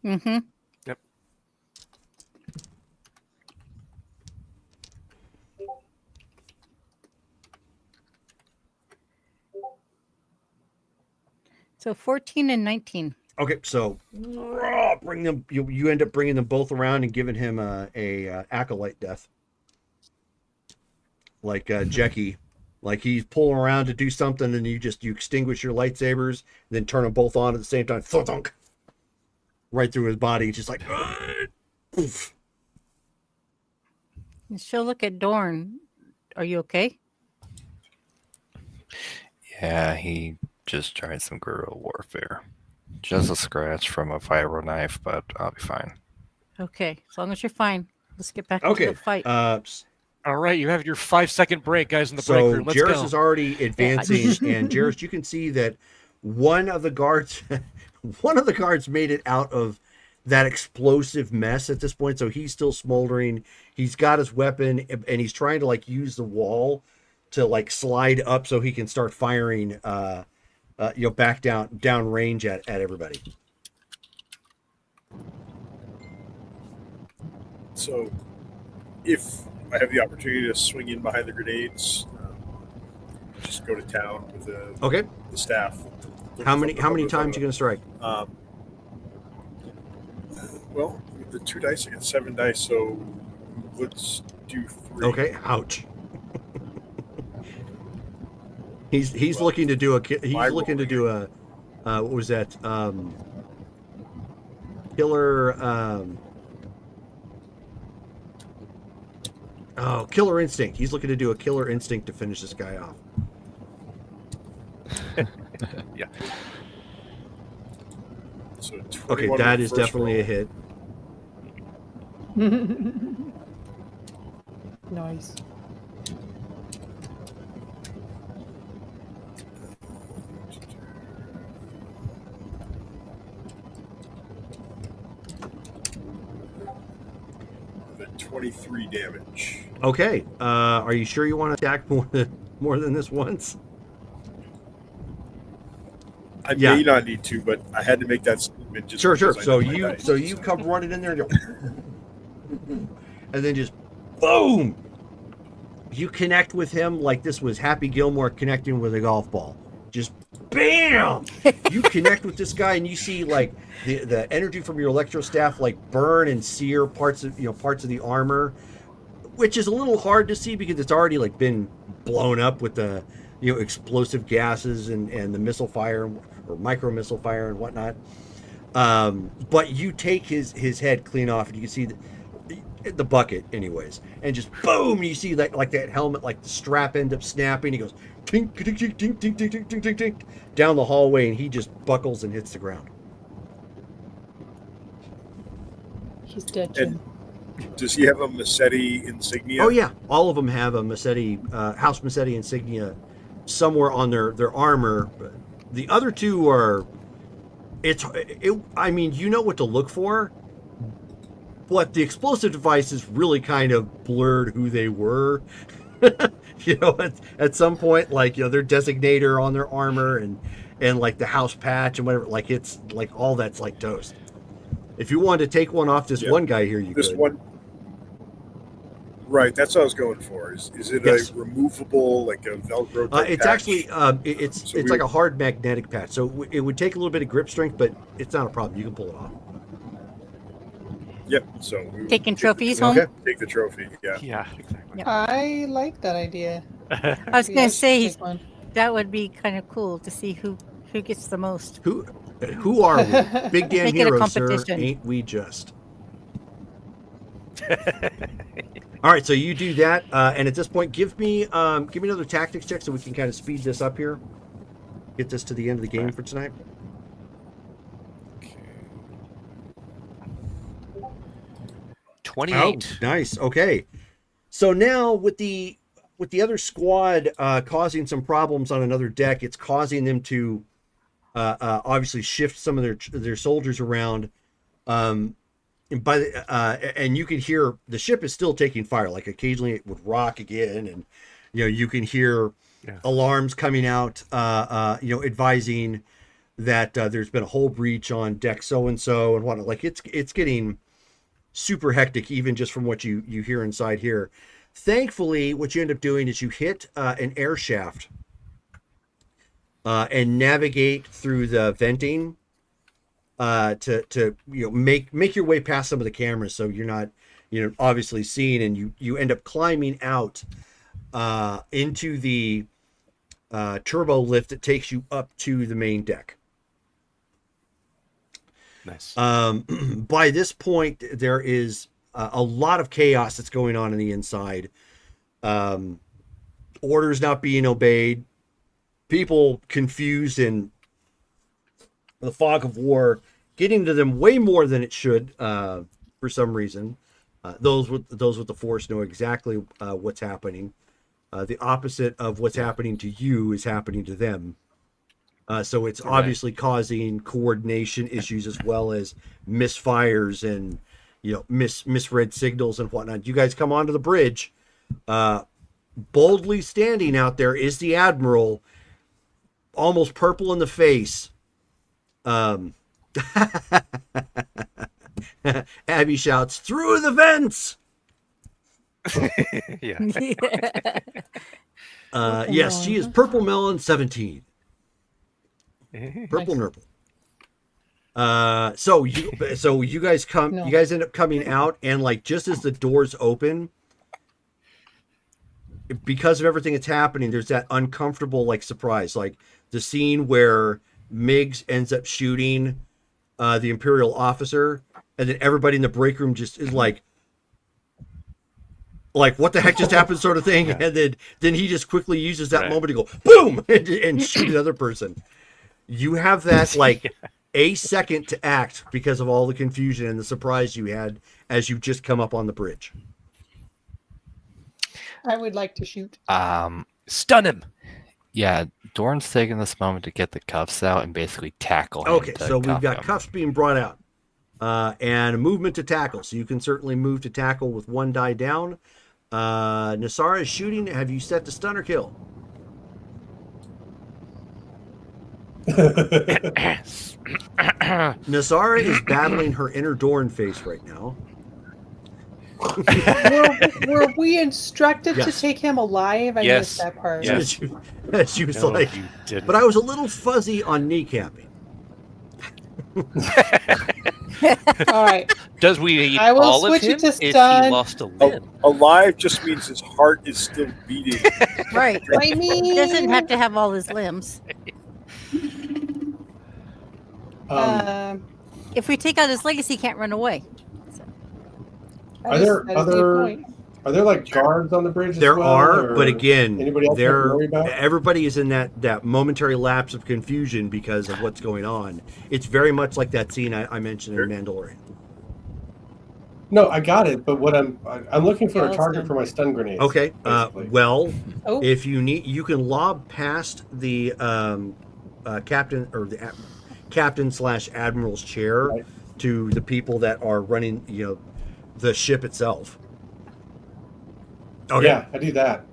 Mm-hmm. Yep. So 14 and 19. Okay, so bring them. You end up bringing them both around and giving him a acolyte death, like Jackie, like he's pulling around to do something, and you extinguish your lightsabers, and then turn them both on at the same time, thunk, right through his body, just like. Poof. She'll look at Dorn. Are you okay? Yeah, he just tried some guerrilla warfare. Just a scratch from a fire knife, but I'll be fine. Okay. As long as you're fine. Let's get back Okay. into the fight. All right, you have your 5-second break, guys, in the break So room. Let's Jairus go. is already advancing, and Jairus, you can see that one of the guards made it out of that explosive mess at this point. So he's still smoldering. He's got his weapon, and he's trying to like use the wall to like slide up so he can start firing. Back down range at everybody. So, if I have the opportunity to swing in behind the grenades, just go to town with Okay. the staff. How many times you gonna strike? Well, with the 2 dice, I get 7 dice, so let's do 3. Okay. Ouch. He's looking to do a what was that? Killer Killer Instinct. He's looking to do a Killer Instinct to finish this guy off. Yeah. So Okay, 21 that on the is first definitely a roll. hit. Nice. The 23 damage. Okay. Are you sure you want to attack more than this once? I Yeah. may not need to, but I had to make that statement just Sure. because I So know my you dice, you come running in there and go, and then just boom. You connect with him like this was Happy Gilmore connecting with a golf ball. Just bam! You connect with this guy and you see like the energy from your electro staff like burn and sear parts of the armor, which is a little hard to see because it's already like been blown up with the explosive gases and the missile fire or micro missile fire and whatnot. But you take his head clean off and you can see the bucket anyways, and just boom, and you see like that helmet, like the strap end up snapping. He goes tink, tink, tink, tink, tink, tink, tink, tink, tink, down the hallway, and he just buckles and hits the ground. He's dead. And Jim. does he have a Massetti insignia? Oh yeah, all of them have a Massetti House Massetti insignia somewhere on their armor. The other two are I mean, you know what to look for, but the explosive devices really kind of blurred who they were. At some point, like their designator on their armor and like the house patch and whatever, like it's like all that's like toast. If you wanted to take one off this one guy here, you This could. one, right? That's what I was going for. Is it Yes. a removable, like a Velcro? type It's patch? actually it's So it's we- like a hard magnetic patch, so it would take a little bit of grip strength, but it's not a problem. You can pull it off. Yep. So we Taking take trophies the, home? Okay. Take the trophy. Yeah. Yeah, exactly. Yep. I like that idea. I was Maybe gonna should say take one. that would be kind of cool to see who gets the most. Who are we? Big damn Make it a heroes, sir. competition. Ain't we just? All right, so you do that, and at this point, give me another tactics check so we can kind of speed this up here. Get this to the end of the game for tonight. Okay. Oh, 28. nice. Okay. So now with the other squad causing some problems on another deck, it's causing them to obviously shift some of their soldiers around. And you can hear the ship is still taking fire. Like occasionally it would rock again, and you can hear alarms coming out, advising that there's been a hull breach on deck so and whatnot. Like it's getting super hectic, even just from what you hear inside here. Thankfully, what you end up doing is you hit an air shaft and navigate through the venting to make your way past some of the cameras, so you're not obviously seen, and you end up climbing out into the turbo lift that takes you up to the main deck. Nice. By this point, there is a lot of chaos that's going on the inside. Orders not being obeyed, people confused, and the fog of war getting to them way more than it should for some reason. Those with the Force know exactly what's happening. The opposite of what's happening to you is happening to them. So it's obviously causing coordination issues as well as misfires and misread signals and whatnot. You guys come onto the bridge. Boldly standing out there is the Admiral, almost purple in the face. Abby shouts, "Through the vents!" Yeah. Yes, she is Purple Melon 17. Purple Nurple. So you guys come. No. You guys end up coming out, and like just as the doors open, because of everything that's happening, there's that uncomfortable like surprise, like the scene where Miggs ends up shooting the Imperial officer, and then everybody in the break room just is like what the heck just happened, sort of thing. And then he just quickly uses that moment to go boom and shoot another person. You have that like a second to act because of all the confusion and the surprise you had as you just come up on the bridge. I would like to shoot. Stun him. Yeah, Dorn's taking this moment to get the cuffs out and basically tackle him. Okay, to so we've cuff got him. cuffs being brought out and a movement to tackle. So you can certainly move to tackle with one die down. Nasara is shooting. Have you set to stun or kill? Nasara is battling her inner Dorn face right now. Were we instructed to Yes. take him alive? I Yes. missed that part. Yes. She was No, like, you didn't. but I was a little fuzzy on kneecapping. All right. Does we eat I will all of switch him it to if he stun. lost a limb? Alive just means his heart is still beating. Right. I mean, He doesn't have to have all his limbs. If we take out his legacy, he can't run away. Are there like guards on the bridge? As There well, are, or but again, anybody else have to worry about? everybody is in that momentary lapse of confusion because of what's going on. It's very much like that scene I mentioned in Mandalorian. No, I got it. But what I'm looking for Yeah, a let's target go. for my stun grenades. Okay, basically. well, Oh. if you need, you can lob past the captain or the captain/admiral's chair Right. to the people that are running, the ship itself. Okay. Yeah, I do that.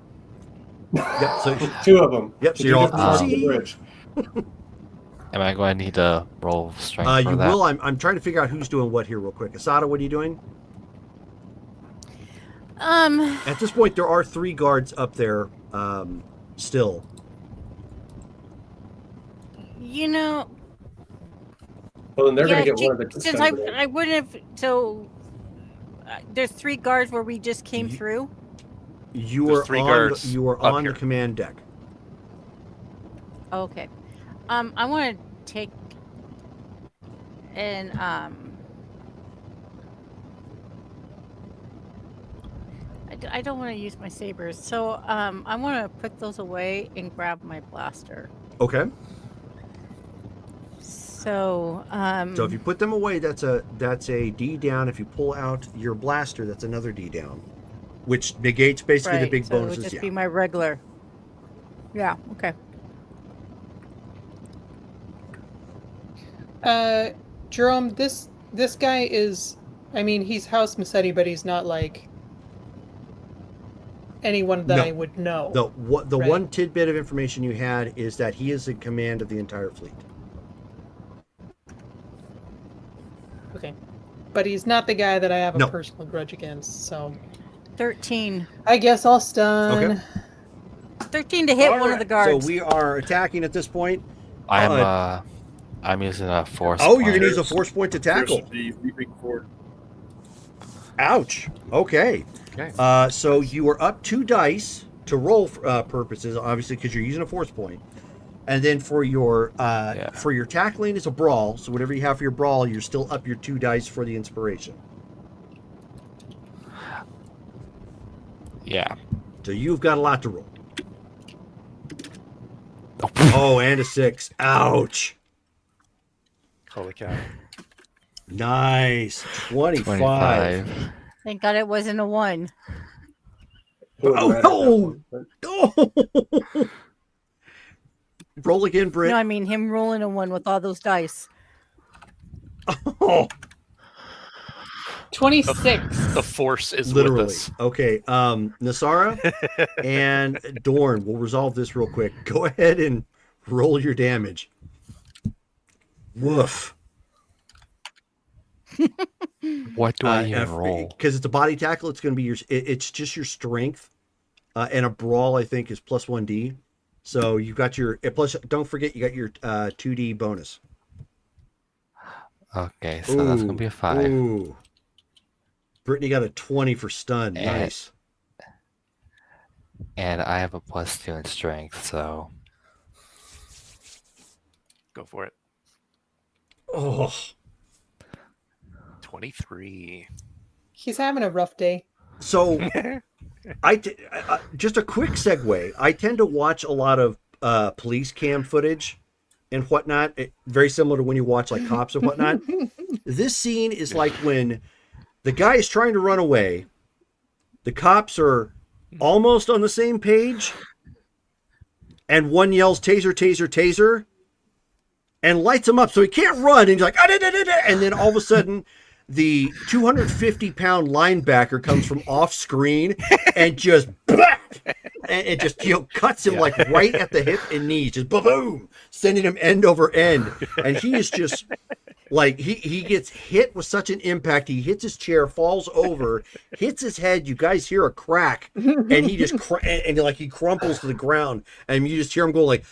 Yep, so, Two of them. Yep, so To you're two all- different parts of the See? bridge. Am I going to need to roll strength for you that? will. I'm trying to figure out who's doing what here real quick. Asada, what are you doing? At this point, there are 3 guards up there still. Well, then they're yeah, going to get one of the since stun grenades. I wouldn't have. So there's 3 guards where we just came through. You There's are 3 on. guards You are up on here. the command deck. Okay. I want to take and I don't want to use my sabers, so I want to put those away and grab my blaster. Okay. So So if you put them away, that's a D down. If you pull out your blaster, that's another D down. which negates basically the Right, big so it bonuses. would just Yeah. be my regular. Yeah. Okay. Jerome, this guy is, I mean, he's House Massetti, but he's not like anyone that No. I would know. The Right. one tidbit of information you had is that he is in command of the entire fleet. Okay. But he's not the guy that I have a No. personal grudge against, so 13. I guess I'll stun. Okay. 13 to hit one of the guards. So we are attacking at this point. I'm using a force. Oh, you're point. gonna use a force point to tackle. There's the leaping forward. Ouch. Okay. Okay. So you are up 2 dice to roll purposes, obviously, because you're using a force point. And then for your tackling is a brawl. So whatever you have for your brawl, you're still up your 2 dice for the inspiration. Yeah. So you've got a lot to roll. Oh, and a 6. Ouch. Holy cow. Nice. 25. 25. Thank God it wasn't a 1. Oh, oh. Roll again, Britt. No, I mean him rolling a 1 with all those dice. Oh, 26. The force is literally. with us. Okay. Nasara and Dorn, we'll resolve this real quick. Go ahead and roll your damage. Woof. What do I even roll? Because it's a body tackle, it's going to be it's just your strength. And a brawl, I think, is plus 1d. So you've got your plus. Don't forget, you got your 2d bonus. Okay, so that's gonna be a 5. Ooh. Brittany got a 20 for stun. Nice. And I have a +2 in strength, so Go for it. Oh, 23. He's having a rough day. so just a quick segue. I tend to watch a lot of police cam footage and whatnot. Very similar to when you watch like cops and whatnot. This scene is like when the guy is trying to run away. The cops are almost on the same page, and one yells "taser, taser, taser," and lights him up so he can't run. And he's like, "Ah, da, da, da, da," and then all of a sudden, the 250-pound linebacker comes from off screen and just and just cuts him like right at the hip and knees, just boom, sending him end over end. And he is just like he gets hit with such an impact. He hits his chair, falls over, hits his head. You guys hear a crack, and he just and like he crumples to the ground, and you just hear him go like.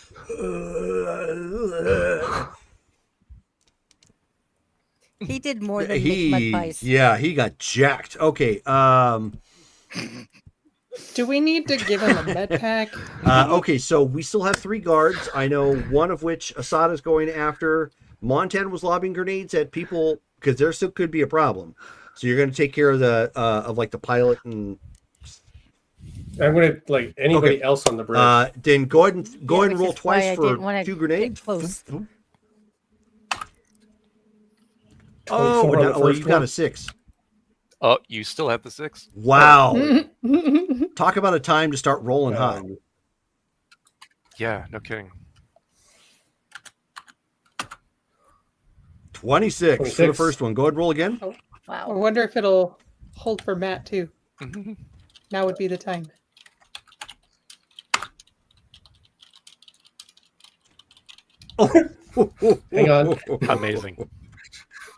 He did more than make mud pies. Yeah, he got jacked. Okay. Do we need to give him a med pack? Okay, so we still have 3 guards. I know one of which Asada's going after. Montana was lobbing grenades at people because there still could be a problem. So you're going to take care of the like the pilot and. I'm gonna like anybody else on the bridge. Then go ahead and which roll is why twice I for didn't wanna 2 get grenades. close. Oh, 24 on the well, first you got one. a 6. Oh, you still have the 6? Wow. Talk about a time to start rolling hot. Yeah, no kidding. 26 for the 26. first one. Go ahead and roll again. I Wow. wonder if it'll hold for Matt too. Now would be the time. Hang on. Amazing.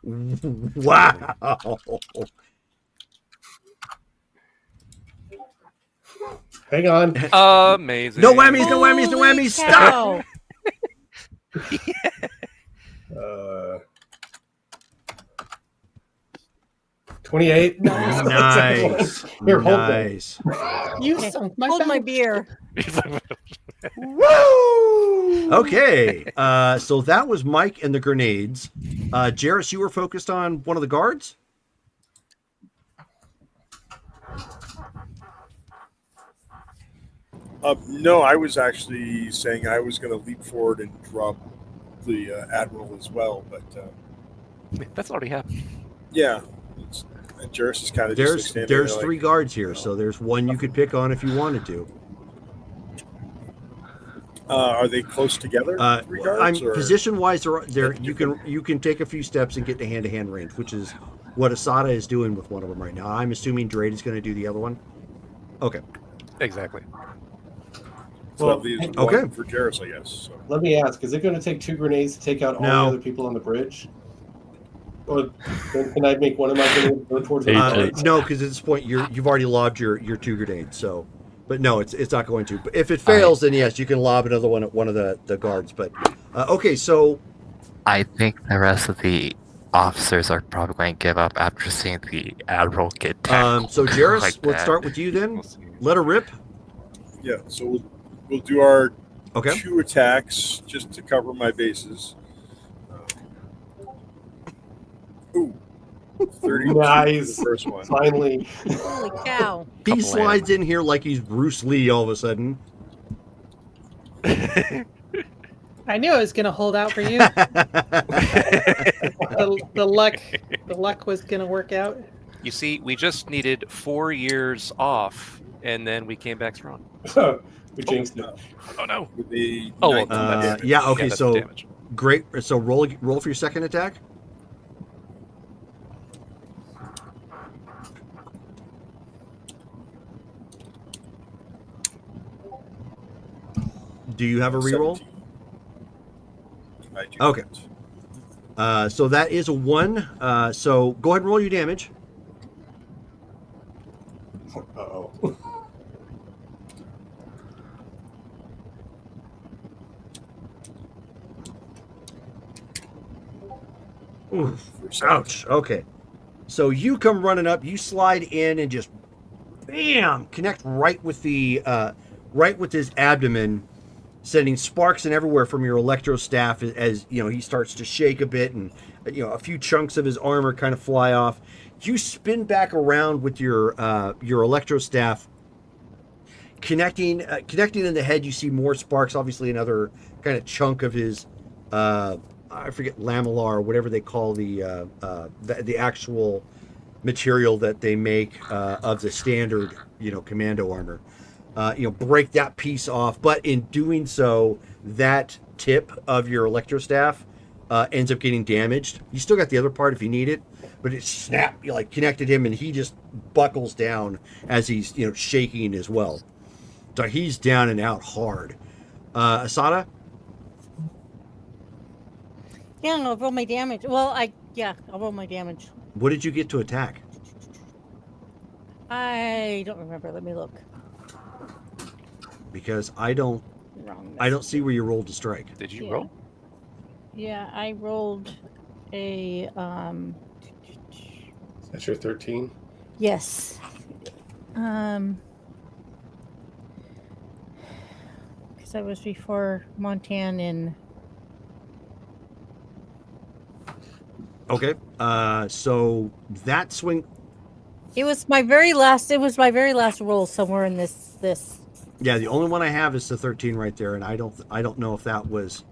Wow. Hang on. Amazing. No whammies, no whammies, no Holy whammies. Stop. cow. 28. Nice. Here, hold that. Nice. You sunk my Hold my back. beer. Woo! Okay. So that was Mike and the grenades. Jarrus, you were focused on one of the guards? No, I was actually saying I was going to leap forward and drop the admiral as well, but That's already happened. yeah, And Jairus is kind of just like standing There's there like, 3 guards here, so there's one you could pick on if you wanted to. Are they close together? 3 guards? Or? Position wise, they're you can take a few steps and get to hand range, which is what Asada is doing with one of them right now. I'm assuming Drade is going to do the other one. Okay. Exactly. So that leaves one for Jairus, I guess. So. Let me ask: is it going to take 2 grenades to take out all the other people on the bridge? Or can I make one of my grenades go towards the no, because at this point you've already lobbed your 2 grenades. So, but no, it's not going to. But if it fails, then yes, you can lob another one at one of the guards. But okay, so I think the rest of the officers are probably going to give up after seeing the admiral get tackled. So Jairus, like let's that. start with you then. Let her rip. Yeah, so we'll do our Okay. 2 attacks just to cover my bases. Ooh, 30. Nice. The first one. Finally. Holy cow. He slides in here like he's Bruce Lee all of a sudden. I knew I was going to hold out for you. the luck was going to work out. You see, we just needed 4 years off, and then we came back strong. We jinxed it. Oh no! With the Oh, well, 19 that's- damage. Yeah. Okay. that's So damage. great. So roll for your second attack. Do you have a reroll? 17. I do Okay. not. So that is a 1. So go ahead and roll your damage. Uh-oh. Oof. Ouch. Okay. So you come running up, you slide in and just bam, connect right with his abdomen, sending sparks and everywhere from your electro staff as you know he starts to shake a bit, and a few chunks of his armor kind of fly off. You spin back around with your electro staff, connecting in the head. You see more sparks. Obviously, another kind of chunk of his I forget, lamellar or whatever they call the actual material that they make of the standard commando armor. Break that piece off, but in doing so, that tip of your electrostaff ends up getting damaged. You still got the other part if you need it, but it snapped, connected him, and he just buckles down as he's shaking as well. So he's down and out hard. Asada. Yeah, I'll roll my damage. Well, I'll roll my damage. What did you get to attack? I don't remember. Let me look. Because I don't see where you rolled to strike. Did you roll? Yeah, I rolled a That's your 13? yes. Because I was before Montan and Okay. So that swing. it was my very last roll somewhere in this. Yeah, the only one I have is the 13 right there, and I don't know if that was.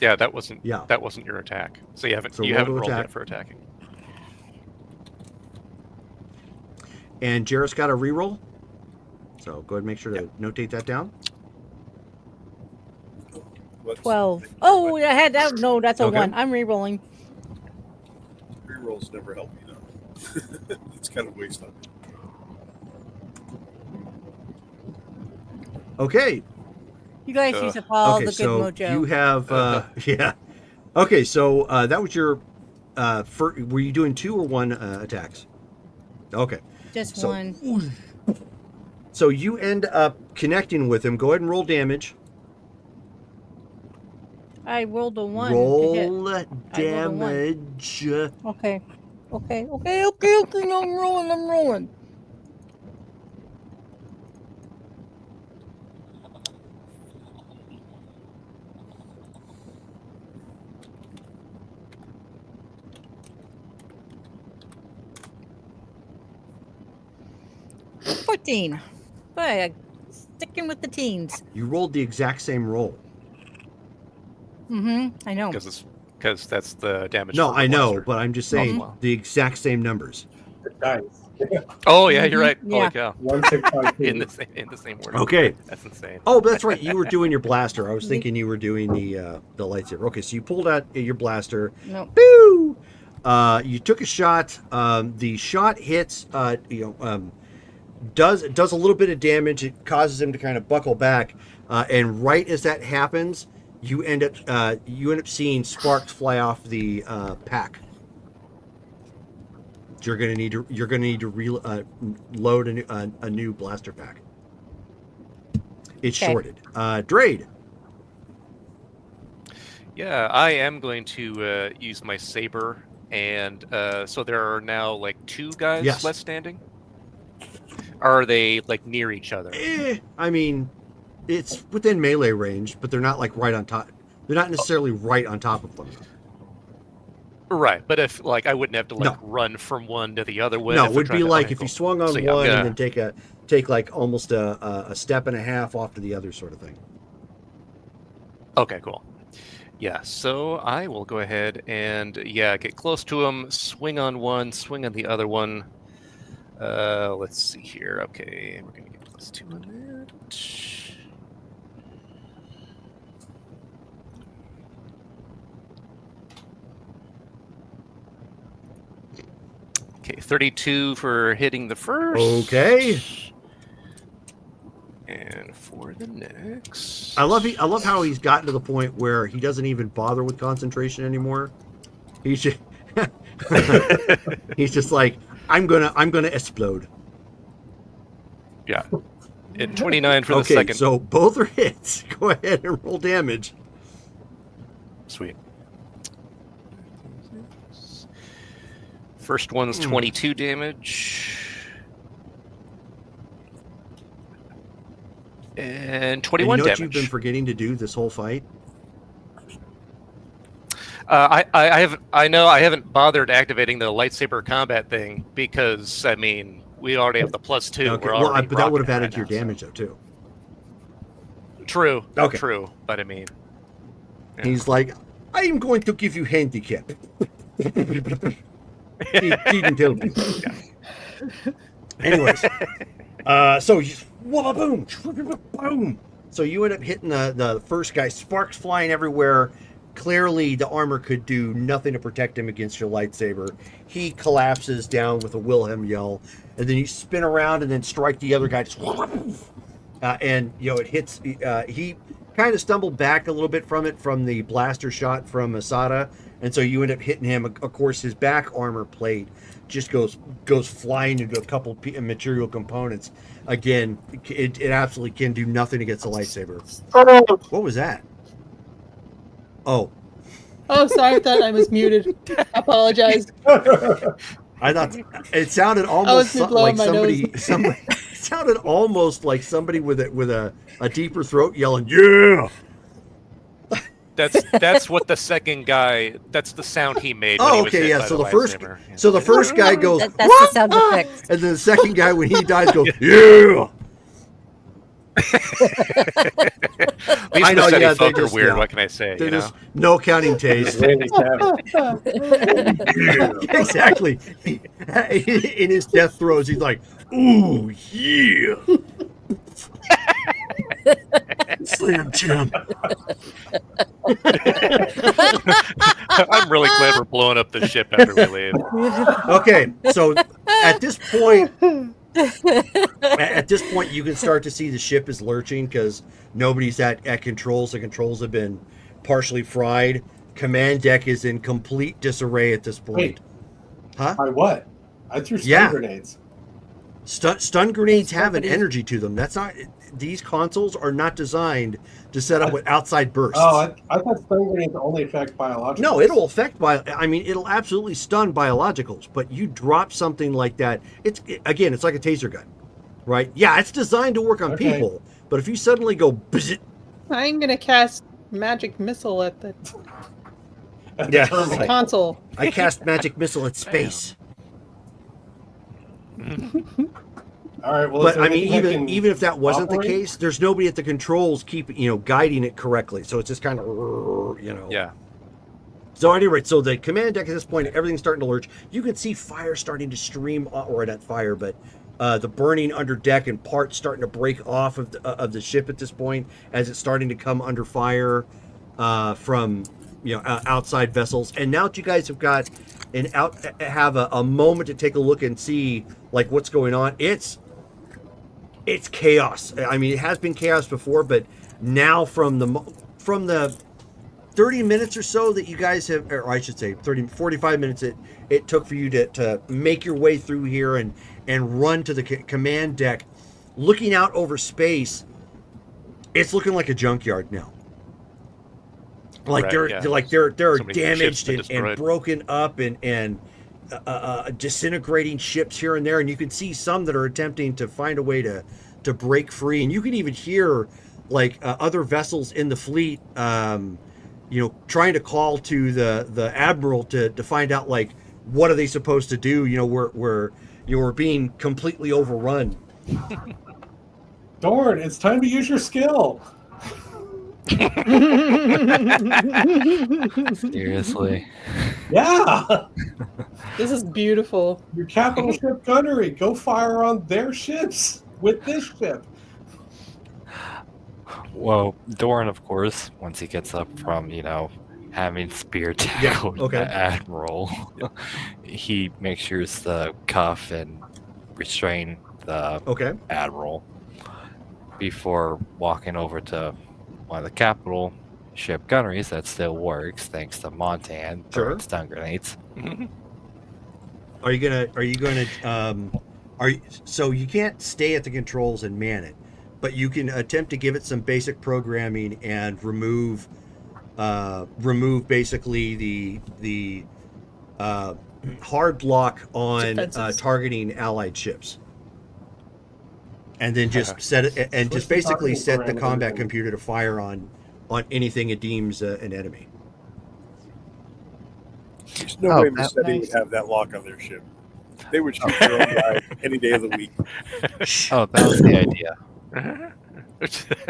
Yeah, that wasn't. Yeah. That wasn't your attack. So you haven't So you roll haven't to rolled attack. yet for attacking. And Jairus got a reroll. So go ahead and make sure to notate that down. 12. Oh, I had that. No, that's a Okay. 1. I'm re-rolling. Rerolls never help me though. It's kind of waste on me. Okay. You guys use up all Okay, the good so mojo. you have yeah. Okay, so that was your were you doing 2 or 1 attacks? Okay. Just so- one. So you end up connecting with him. Go ahead and roll damage. I rolled a 1 to Roll hit. I rolled a 1. damage. Okay. No, I'm rolling. $14. Boy, sticking with the teens. You rolled the exact same roll. I know. Because that's the damage. No, for I know, Blaster. but I'm just saying Wow. the exact same numbers. dice. Oh yeah, you're right. Yeah. Holy cow! 1, 6, 5, 2. In the same order. Okay. That's insane. Oh, that's right. You were doing your blaster. I was thinking you were doing the lightsaber. Okay, so you pulled out your blaster. No. Boo! You took a shot. The shot hits. Does a little bit of damage. It causes him to kind of buckle back. And right as that happens, you end up seeing sparks fly off the pack. You're gonna need to load a new blaster pack. It's Okay. shorted. Drade. Yeah, I am going to use my saber, and so there are now like 2 guys Yes. left standing. Are they like near each other? I mean, it's within melee range, but they're not like right on top. They're not necessarily right on top of them. Right, but if like I wouldn't have to like No. run from one to the other one. No, if it we're would trying be to- like okay, if you cool. swung on So, yeah, I'm one gonna- and then take like almost a step and a half off to the other sort of thing. Okay, cool. Yeah, so I will go ahead and get close to him, swing on one, swing on the other one. Let's see here. Okay, we're gonna get +2 on that. Okay, 32 for hitting the first. Okay. And for the next. I love how he's gotten to the point where he doesn't even bother with concentration anymore. He's just he's just like, I'm gonna explode. Yeah. And 29 for the Okay, second. so both are hits. Go ahead and roll damage. Sweet. First one's 22 damage. And And 21 you know what damage. you've been forgetting to do this whole fight? I know I haven't bothered activating the lightsaber combat thing because I mean we already have the +2. Okay, We're well, already but that would have rocking added to your right now, damage though too. so- True. Okay. True. But I mean, yeah. He's like, I am going to give you handicap. He didn't tell me. Anyways, so you boom, boom. So you end up hitting the first guy. Sparks flying everywhere. Clearly, the armor could do nothing to protect him against your lightsaber. He collapses down with a Wilhelm yell, and then you spin around and then strike the other guy. Just, and it hits. He kind of stumbled back a little bit from the blaster shot from Asada, and so you end up hitting him. Of course, his back armor plate just goes flying into a couple material components. Again, it absolutely can do nothing against a lightsaber. What was that? Oh, Oh, sorry, I thought I was muted. I apologize. I thought it sounded was almost blowing like my somebody it sounded almost like somebody with a deeper throat yelling, "Yeah!" That's what the second guy. That's the sound he made. When Oh, he was okay, hit yeah. by So the the first, lightsaber. Yeah. so the first guy goes, That's the sound effect. and then the second guy when he dies goes, "Yeah!" At least I know, Massetti yeah, they folk are just- weird. yeah. What can I say? They're You know? just no counting taste. Randy Savage. Exactly. In his death throes, he's like, "Ooh, yeah." Slam jam. I'm really glad we're blowing up the ship after we leave. Okay, so at this point, you can start to see the ship is lurching because nobody's at controls. The controls have been partially fried. Command deck is in complete disarray at this point. Wait. Huh? By what? I threw stun Yeah. grenades. Stun grenades have an Somebody- energy to them. That's not. These consoles are not designed to set up with outside bursts. Oh, I thought stun grenades only affect biological. No, it'll affect it'll absolutely stun biologicals, but you drop something like that, it's like a taser gun, right? Yeah, it's designed to work on Okay. people, but if you suddenly go bzzzt, I'm gonna cast magic missile at the Yeah. Terminal. console. I cast magic missile at space. All right. Well, But I mean, even if that wasn't the operate? case, there's nobody at the controls guiding it correctly, so it's just kind of Yeah. So anyway, so the command deck at this point, everything's starting to lurch. You can see fire starting to stream, or not fire, but the burning under deck and parts starting to break off of the ship at this point as it's starting to come under fire from outside vessels. And now that you guys have got have a moment to take a look and see like what's going on, it's chaos. I mean, it has been chaos before, but now from the 30 minutes or so that you guys have, or I should say 45 minutes it took for you to make your way through here and run to the command deck, looking out over space, it's looking like a junkyard now. Like they're damaged and broken up and disintegrating ships here and there, and you can see some that are attempting to find a way to break free, and you can even hear like other vessels in the fleet trying to call to the admiral to find out like what are they supposed to do. We're being completely overrun. Dorn, it's time to use your skill. Seriously. Yeah. This is beautiful. Your capital ship gunnery, go fire on their ships with this ship. Well, Doran, of course, once he gets up from, having spear tackled the admiral, he makes sure to cuff and restrain the admiral before walking over to one of the capital ship gunneries that still works thanks to Montan throwing stun grenades. So you can't stay at the controls and man it, but you can attempt to give it some basic programming and remove basically the hard lock on targeting allied ships, and then just set it and just basically set the combat computer to fire on anything it deems an enemy. There's no way Massetti would have that lock on their ship. They would shoot their own guy any day of the week. Oh, that was the idea.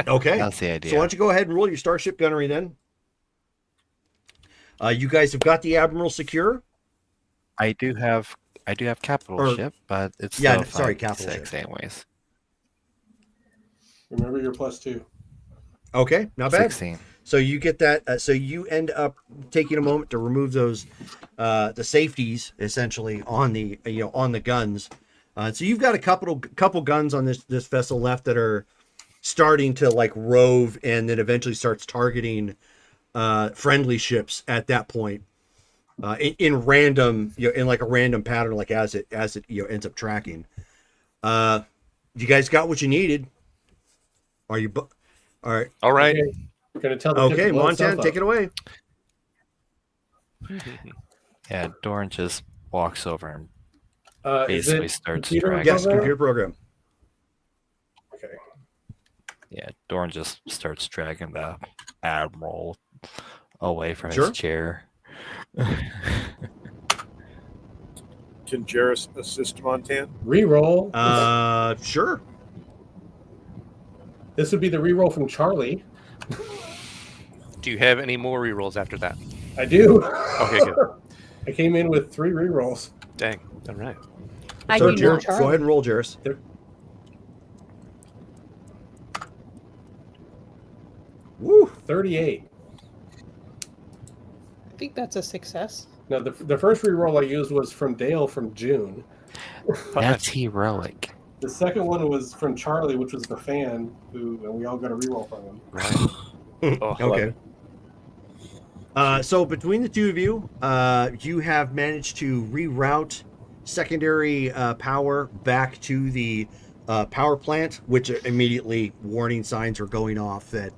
Okay. That's the idea. So why don't you go ahead and roll your starship gunnery then? You guys have got the admiral secure. I do have capital ship, but it's still capital ship anyways. Remember your +2. Okay, not bad. 16. So you get that. So you end up taking a moment to remove those, the safeties essentially on the on the guns. So you've got a couple guns on this vessel left that are starting to like rove, and then eventually starts targeting friendly ships at that point in random, in like a random pattern, like as it ends up tracking. You guys got what you needed. Are you? All right. All right. Okay. We're gonna tell the Okay, Montan, take it away. Yeah, Doran just walks over and Is basically it starts computer dragging. Yes, computer program. Okay. Yeah, Doran just starts dragging the admiral away from Sure. his chair. Can Jarrus assist Montan? Reroll. Sure. This would be the reroll from Charlie. Do you have any more rerolls after that? I do. Okay, good. I came in with 3 rerolls. Dang. All right. I So do Jarrus, not. go ahead and roll, Jarrus. Woo. 38. I think that's a success. No, the first reroll I used was from Dale from June. That's heroic. The second one was from Charlie, which was the fan, and we all got a reroll from him. Right. Oh, Okay. So between the two of you, you have managed to reroute secondary power back to the power plant, which immediately warning signs are going off that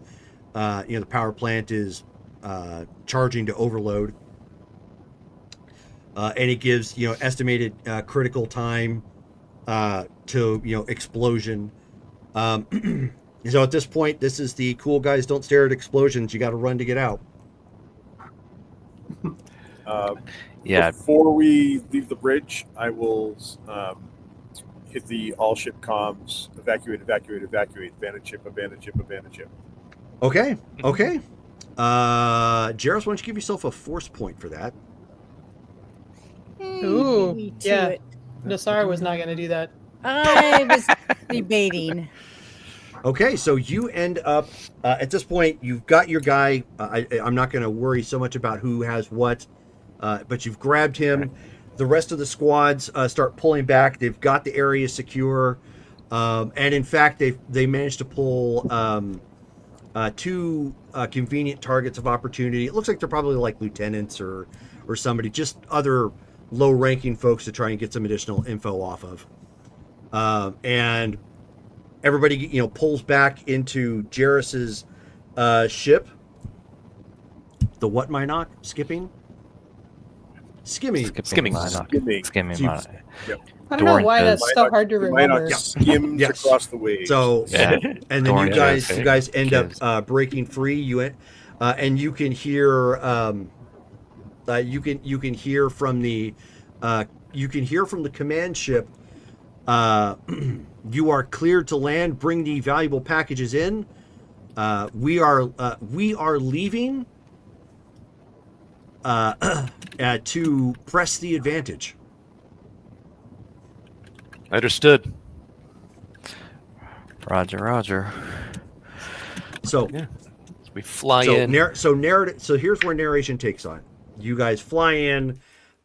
the power plant is charging to overload, and it gives estimated critical time to explosion. So at this point, this is the cool guys don't stare at explosions. You got to run to get out. Yeah. Before we leave the bridge, I will hit the all ship comms. Evacuate. Abandon ship. Okay. Jairus, why don't you give yourself a force point for that? Hey, Ooh, beat me to yeah. it. Nasara was not going to do that. I was debating. Okay, so you end up at this point. You've got your guy. I'm not going to worry so much about who has what, but you've grabbed him. The rest of the squads start pulling back. They've got the area secure, and in fact, they managed to pull two convenient targets of opportunity. It looks like they're probably like lieutenants or somebody, just other low-ranking folks to try and get some additional info off of, and everybody, pulls back into Jairus's ship. The what, Minoc? Skimming. Skimming. Skimming. Skimming So you- Monarch. I don't know why Doran that's so hard to The remember. Minoc skims Yes. across the waves. So, Yeah. and then Doran you guys Jones, end kids. up breaking free. And you can hear you can hear from the command ship. You are cleared to land. Bring the valuable packages in. We are leaving to press the advantage. Understood. Roger. So We fly in. So here's where narration takes on. You guys fly in.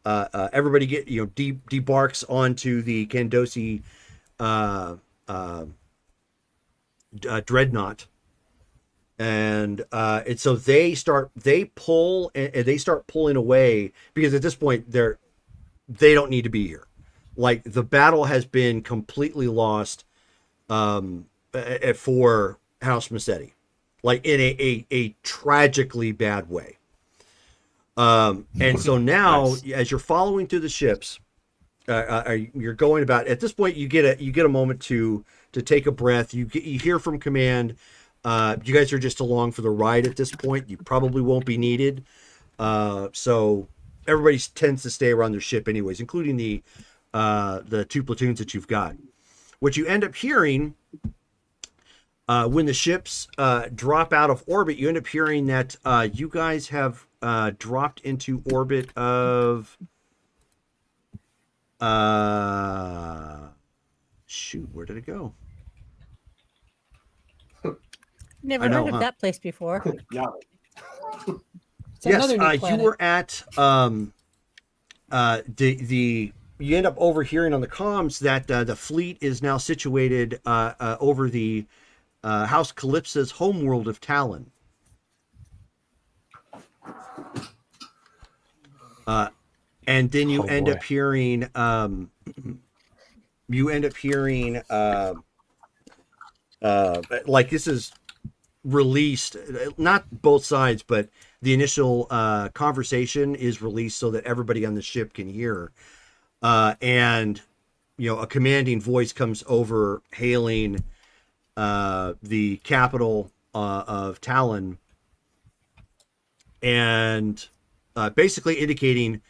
Everybody debarks onto the Kandosi dreadnought, and so they start pulling away, because at this point they don't need to be here. Like, the battle has been completely lost for House Massetti, like in a tragically bad way. And so now, Nice. as you're following through the ships, you're going about. At this point, you get a moment to take a breath. You hear from command. You guys are just along for the ride at this point. You probably won't be needed. So everybody tends to stay around their ship anyways, including the two platoons that you've got. What you end up hearing when the ships drop out of orbit, you end up hearing that you guys have dropped into orbit of shoot, where did it go? Never I know, heard of huh? that place before. Yeah. It's another new You planet. were at you end up overhearing on the comms that the fleet is now situated over the House Calypso's homeworld of Talon. And then you end up hearing like, this is released, not both sides, but the initial conversation is released so that everybody on the ship can hear, and a commanding voice comes over hailing the capital of Talon, and basically indicating,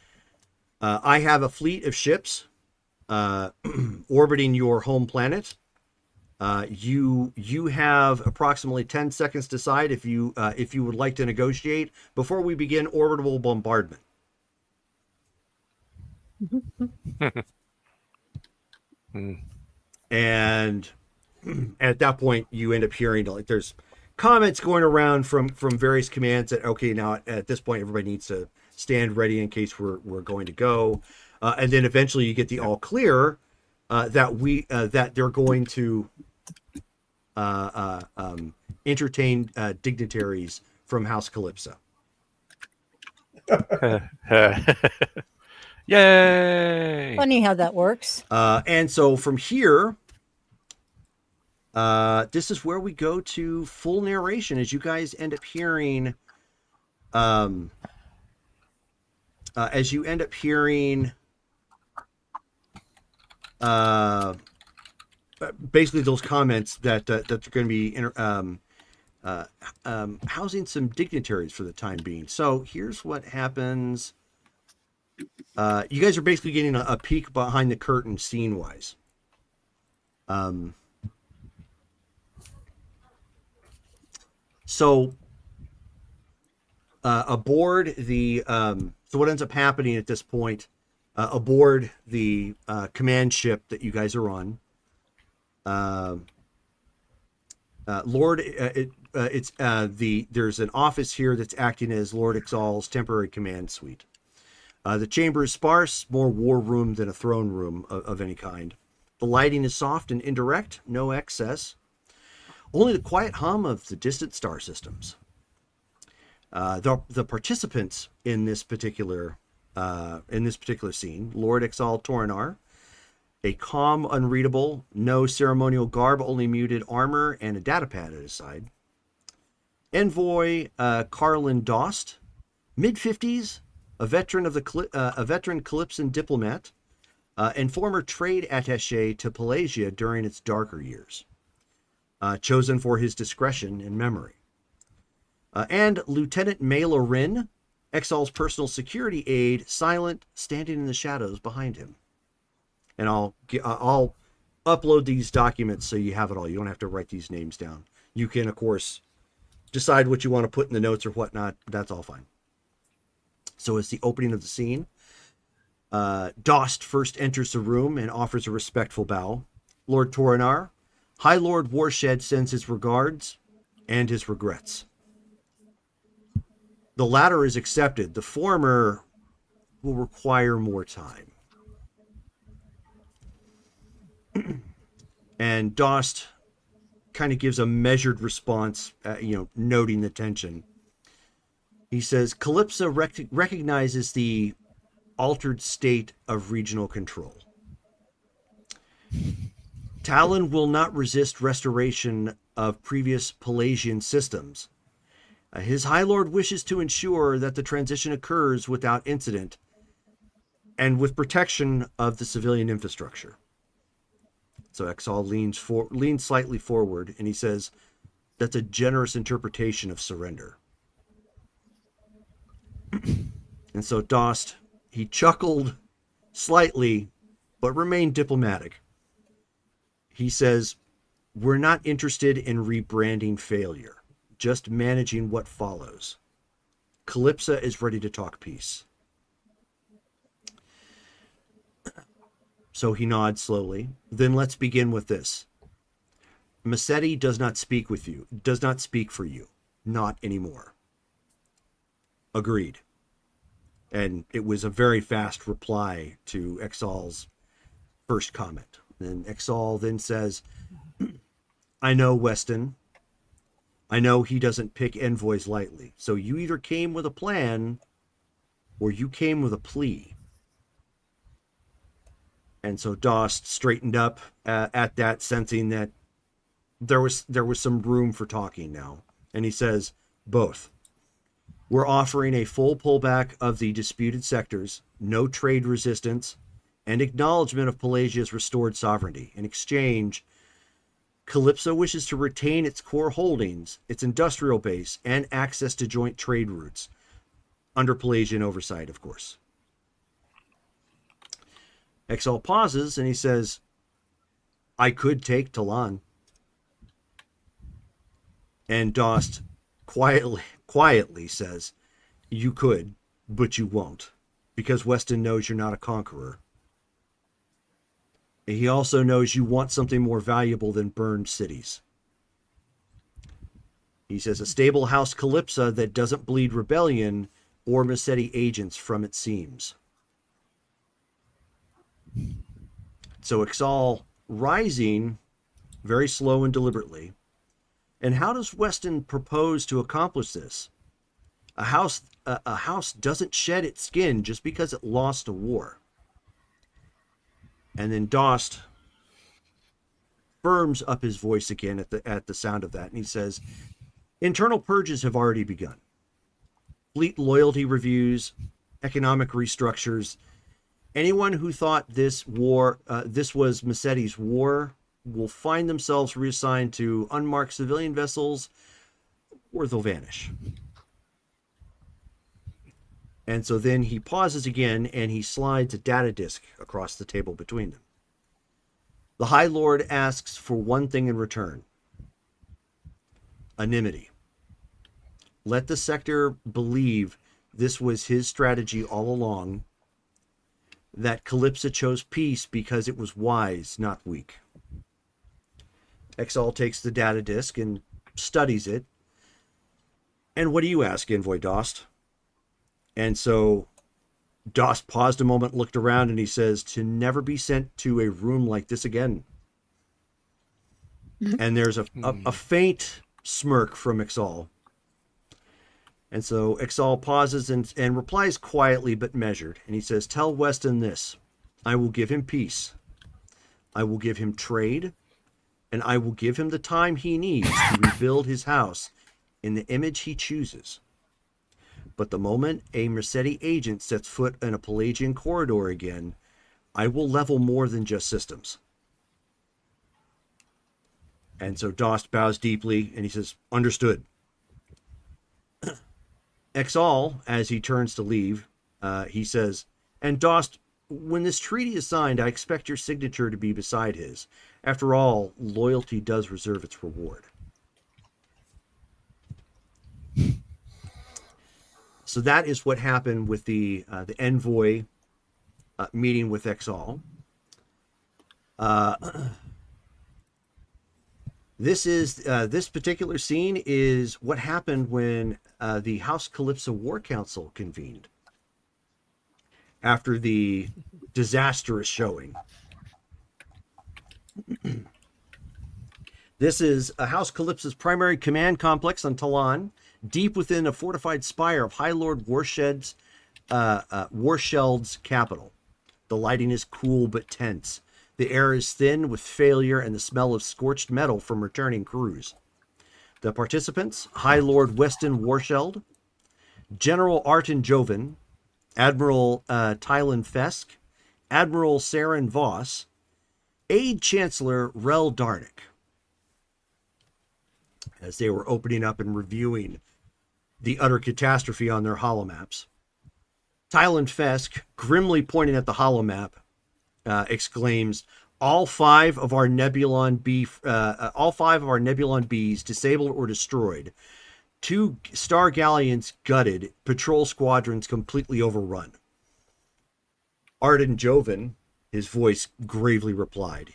I have a fleet of ships orbiting your home planet. You have approximately 10 seconds to decide if you would like to negotiate before we begin orbital bombardment. And at that point, you end up hearing, like, there's comments going around from various commands that, okay, now at this point everybody needs to stand ready in case we're going to go, and then eventually you get the all clear that they're going to entertain dignitaries from House Calypso. Yay! Funny how that works. And so from here, this is where we go to full narration, as you guys end up hearing, basically those comments that they're going to be housing some dignitaries for the time being. So here's what happens. You guys are basically getting a peek behind the curtain scene-wise. So aboard the so what ends up happening at this point, aboard the command ship that you guys are on, there's an office here that's acting as Lord Ixal's temporary command suite. The chamber is sparse, more war room than a throne room of any kind. The lighting is soft and indirect, no excess. Only the quiet hum of the distant star systems. The participants in this particular scene: Lord Ixal Torinar, a calm, unreadable, no ceremonial garb, only muted armor and a datapad at his side. Envoy Carlin Dost, mid-50s, a veteran Calypsan diplomat, and former trade attaché to Pelagia during its darker years, chosen for his discretion and memory. And Lieutenant Mela Rin, Exal's personal security aide, silent, standing in the shadows behind him. And I'll upload these documents so you have it all. You don't have to write these names down. You can, of course, decide what you want to put in the notes or whatnot. That's all fine. So it's the opening of the scene. Dost first enters the room and offers a respectful bow. Lord Torinar, High Lord Warshed sends his regards and his regrets. The latter is accepted. The former will require more time. And Dost kind of gives a measured response, noting the tension. He says, Calypso recognizes the altered state of regional control. Talon will not resist restoration of previous Pelagian systems. His High Lord wishes to ensure that the transition occurs without incident and with protection of the civilian infrastructure. So Exal leans slightly forward, and he says, that's a generous interpretation of surrender. And so Dost, he chuckled slightly, but remained diplomatic. He says, we're not interested in rebranding failure, just managing what follows. Calypso is ready to talk peace. So he nods slowly. Then let's begin with this. Massetti does not speak for you. Not anymore. Agreed. And it was a very fast reply to Exal's first comment. And Exal then says, I know Weston. I know he doesn't pick envoys lightly. So you either came with a plan or you came with a plea. And so Dost straightened up at that, sensing that there was some room for talking now. And he says, both. We're offering a full pullback of the disputed sectors, no trade resistance, and acknowledgement of Pelagia's restored sovereignty. In exchange, Calypso wishes to retain its core holdings, its industrial base, and access to joint trade routes, under Pelagian oversight, of course. Exal pauses, and he says, I could take Talon. And Dost quietly says, you could, but you won't, because Weston knows you're not a conqueror. He also knows you want something more valuable than burned cities. He says, a stable house Calypso that doesn't bleed rebellion or Massetti agents from its seams. So Exal rising very slow and deliberately. And how does Weston propose to accomplish this? A house doesn't shed its skin just because it lost a war. And then Dost firms up his voice again at the sound of that, and he says, internal purges have already begun. Fleet loyalty reviews, economic restructures. Anyone who thought this was Massetti's war will find themselves reassigned to unmarked civilian vessels, or they'll vanish. And so then he pauses again, and he slides a data disk across the table between them. The High Lord asks for one thing in return. Anonymity. Let the sector believe this was his strategy all along, that Calypso chose peace because it was wise, not weak. Exalt takes the data disk and studies it. And what do you ask, Envoy Dost? And so Dost paused a moment, looked around, and he says, to never be sent to a room like this again. And there's a faint smirk from Ixal. And so Ixal pauses and replies quietly but measured. And he says, tell Weston this. I will give him peace. I will give him trade. And I will give him the time he needs to rebuild his house in the image he chooses. But the moment a Mercedes agent sets foot in a Pelagian corridor again, I will level more than just systems. And so Dost bows deeply and he says, understood. Exal, as he turns to leave, he says, and Dost, when this treaty is signed, I expect your signature to be beside his. After all, loyalty does reserve its reward. So that is what happened with the envoy meeting with Exal. This particular scene is what happened when the House Calypso War Council convened after the disastrous showing. This is a House Calypso's primary command complex on Talon, deep within a fortified spire of High Lord Warsheld's capital. The lighting is cool but tense. The air is thin with failure and the smell of scorched metal from returning crews. The participants, High Lord Weston Warsheld, General Arton Joven, Admiral Tylan Fesk, Admiral Saren Voss, Aide Chancellor Rel Darnick. As they were opening up and reviewing the utter catastrophe on their holomaps, Tylan Fesk, grimly pointing at the holomap, exclaims, all five of our Nebulon Bs disabled or destroyed, 2 star galleons gutted, patrol squadrons completely overrun. Arden Joven, his voice gravely replied,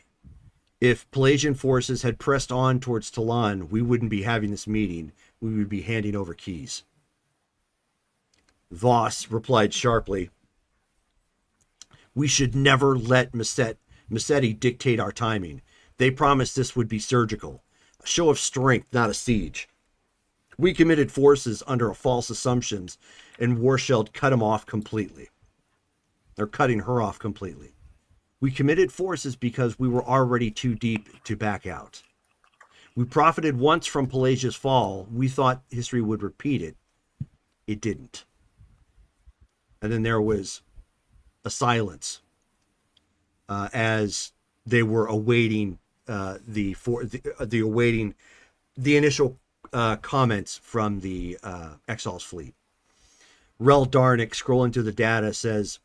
if Pelagian forces had pressed on towards Talon, we wouldn't be having this meeting. We would be handing over keys. Voss replied sharply, we should never let Massetti dictate our timing. They promised this would be surgical, a show of strength, not a siege. We committed forces under false assumptions, and Warsheld cut him off completely. They're cutting her off completely. We committed forces because we were already too deep to back out. We profited once from Pelagia's fall. We thought history would repeat it. It didn't. And then there was a silence as they were awaiting awaiting the initial comments from the Exal's fleet. Rel Darnick, scrolling through the data, says,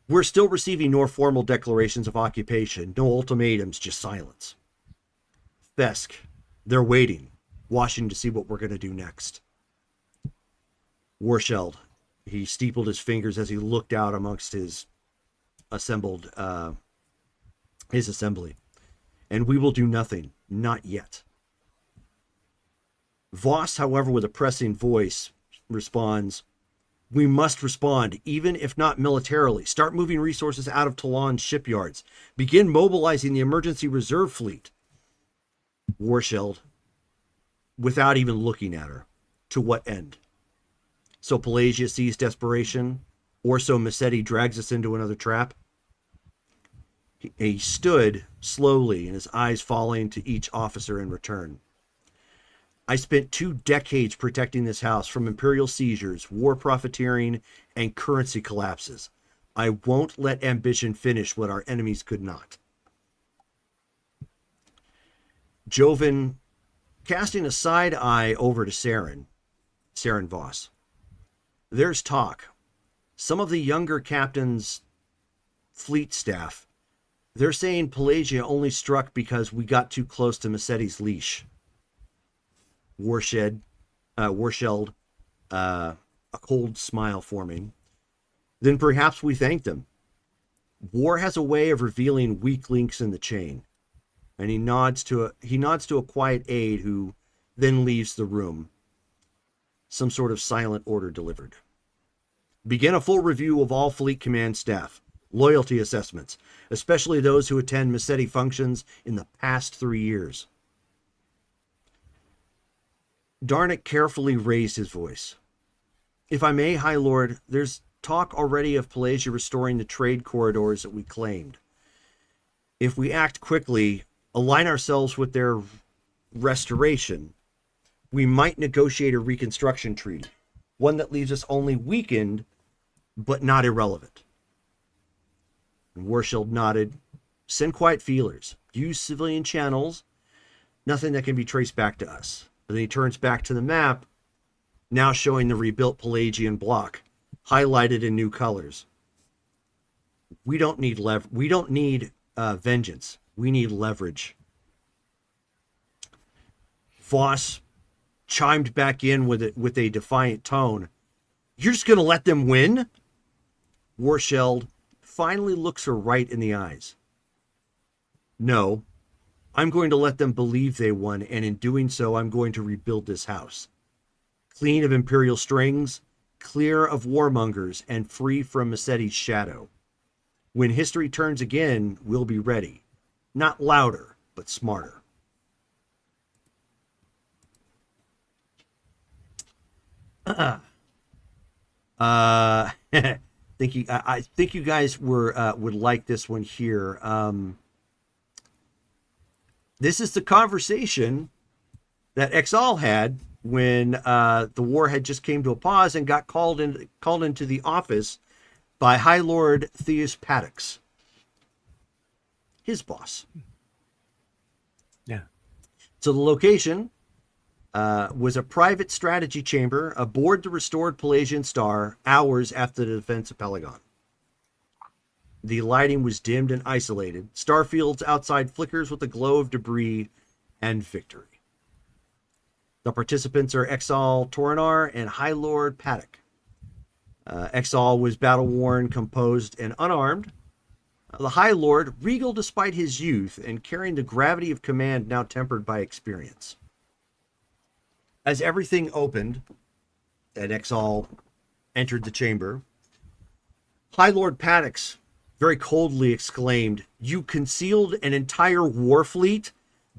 we're still receiving no formal declarations of occupation, no ultimatums, just silence. Fesk, they're waiting, watching to see what we're going to do next. Warsheld, he steepled his fingers as he looked out amongst his assembly. And we will do nothing, not yet. Voss, however, with a pressing voice, responds, we must respond, even if not militarily. Start moving resources out of Talon's shipyards. Begin mobilizing the emergency reserve fleet. Warsheld, without even looking at her, to what end? So Pelagia sees desperation, or so Massetti drags us into another trap? He stood slowly, and his eyes falling to each officer in return. I spent 2 decades protecting this house from imperial seizures, war profiteering, and currency collapses. I won't let ambition finish what our enemies could not. Joven, casting a side eye over to Saren Voss. There's talk. Some of the younger captains' fleet staff, they're saying Pelagia only struck because we got too close to Massetti's leash. Warshed, Warsheld, a cold smile forming. Then perhaps we thank them. War has a way of revealing weak links in the chain. And he nods to a quiet aide who then leaves the room. Some sort of silent order delivered. Begin a full review of all Fleet Command staff. Loyalty assessments, especially those who attend Massetti functions in the past 3 years. Darnick carefully raised his voice. If I may, High Lord, there's talk already of Pelagia restoring the trade corridors that we claimed. If we act quickly, align ourselves with their restoration, we might negotiate a reconstruction treaty, one that leaves us only weakened, but not irrelevant. And Warshield nodded. Send quiet feelers. Use civilian channels. Nothing that can be traced back to us. But then he turns back to the map, now showing the rebuilt Pelagian block, highlighted in new colors. We don't need vengeance. We need leverage. Voss chimed back in with a defiant tone. You're just going to let them win? Warsheld finally looks her right in the eyes. No, I'm going to let them believe they won, and in doing so, I'm going to rebuild this house. Clean of Imperial strings, clear of warmongers, and free from Massetti's shadow. When history turns again, we'll be ready. Not louder, but smarter. I think you guys would like this one here. This is the conversation that Exal had when the war had just came to a pause and got called into the office by High Lord Theus Paddocks, his boss. Yeah. So the location was a private strategy chamber aboard the restored Pelagian Star hours after the defense of Pelagon. The lighting was dimmed and isolated. Starfields outside flickers with the glow of debris and victory. The participants are Exal Torinar and High Lord Paddock. Exal was battle-worn, composed, and unarmed. The High Lord, regal despite his youth and carrying the gravity of command now tempered by experience. As everything opened and Exal entered the chamber, High Lord Paddocks very coldly exclaimed, "You concealed an entire war fleet,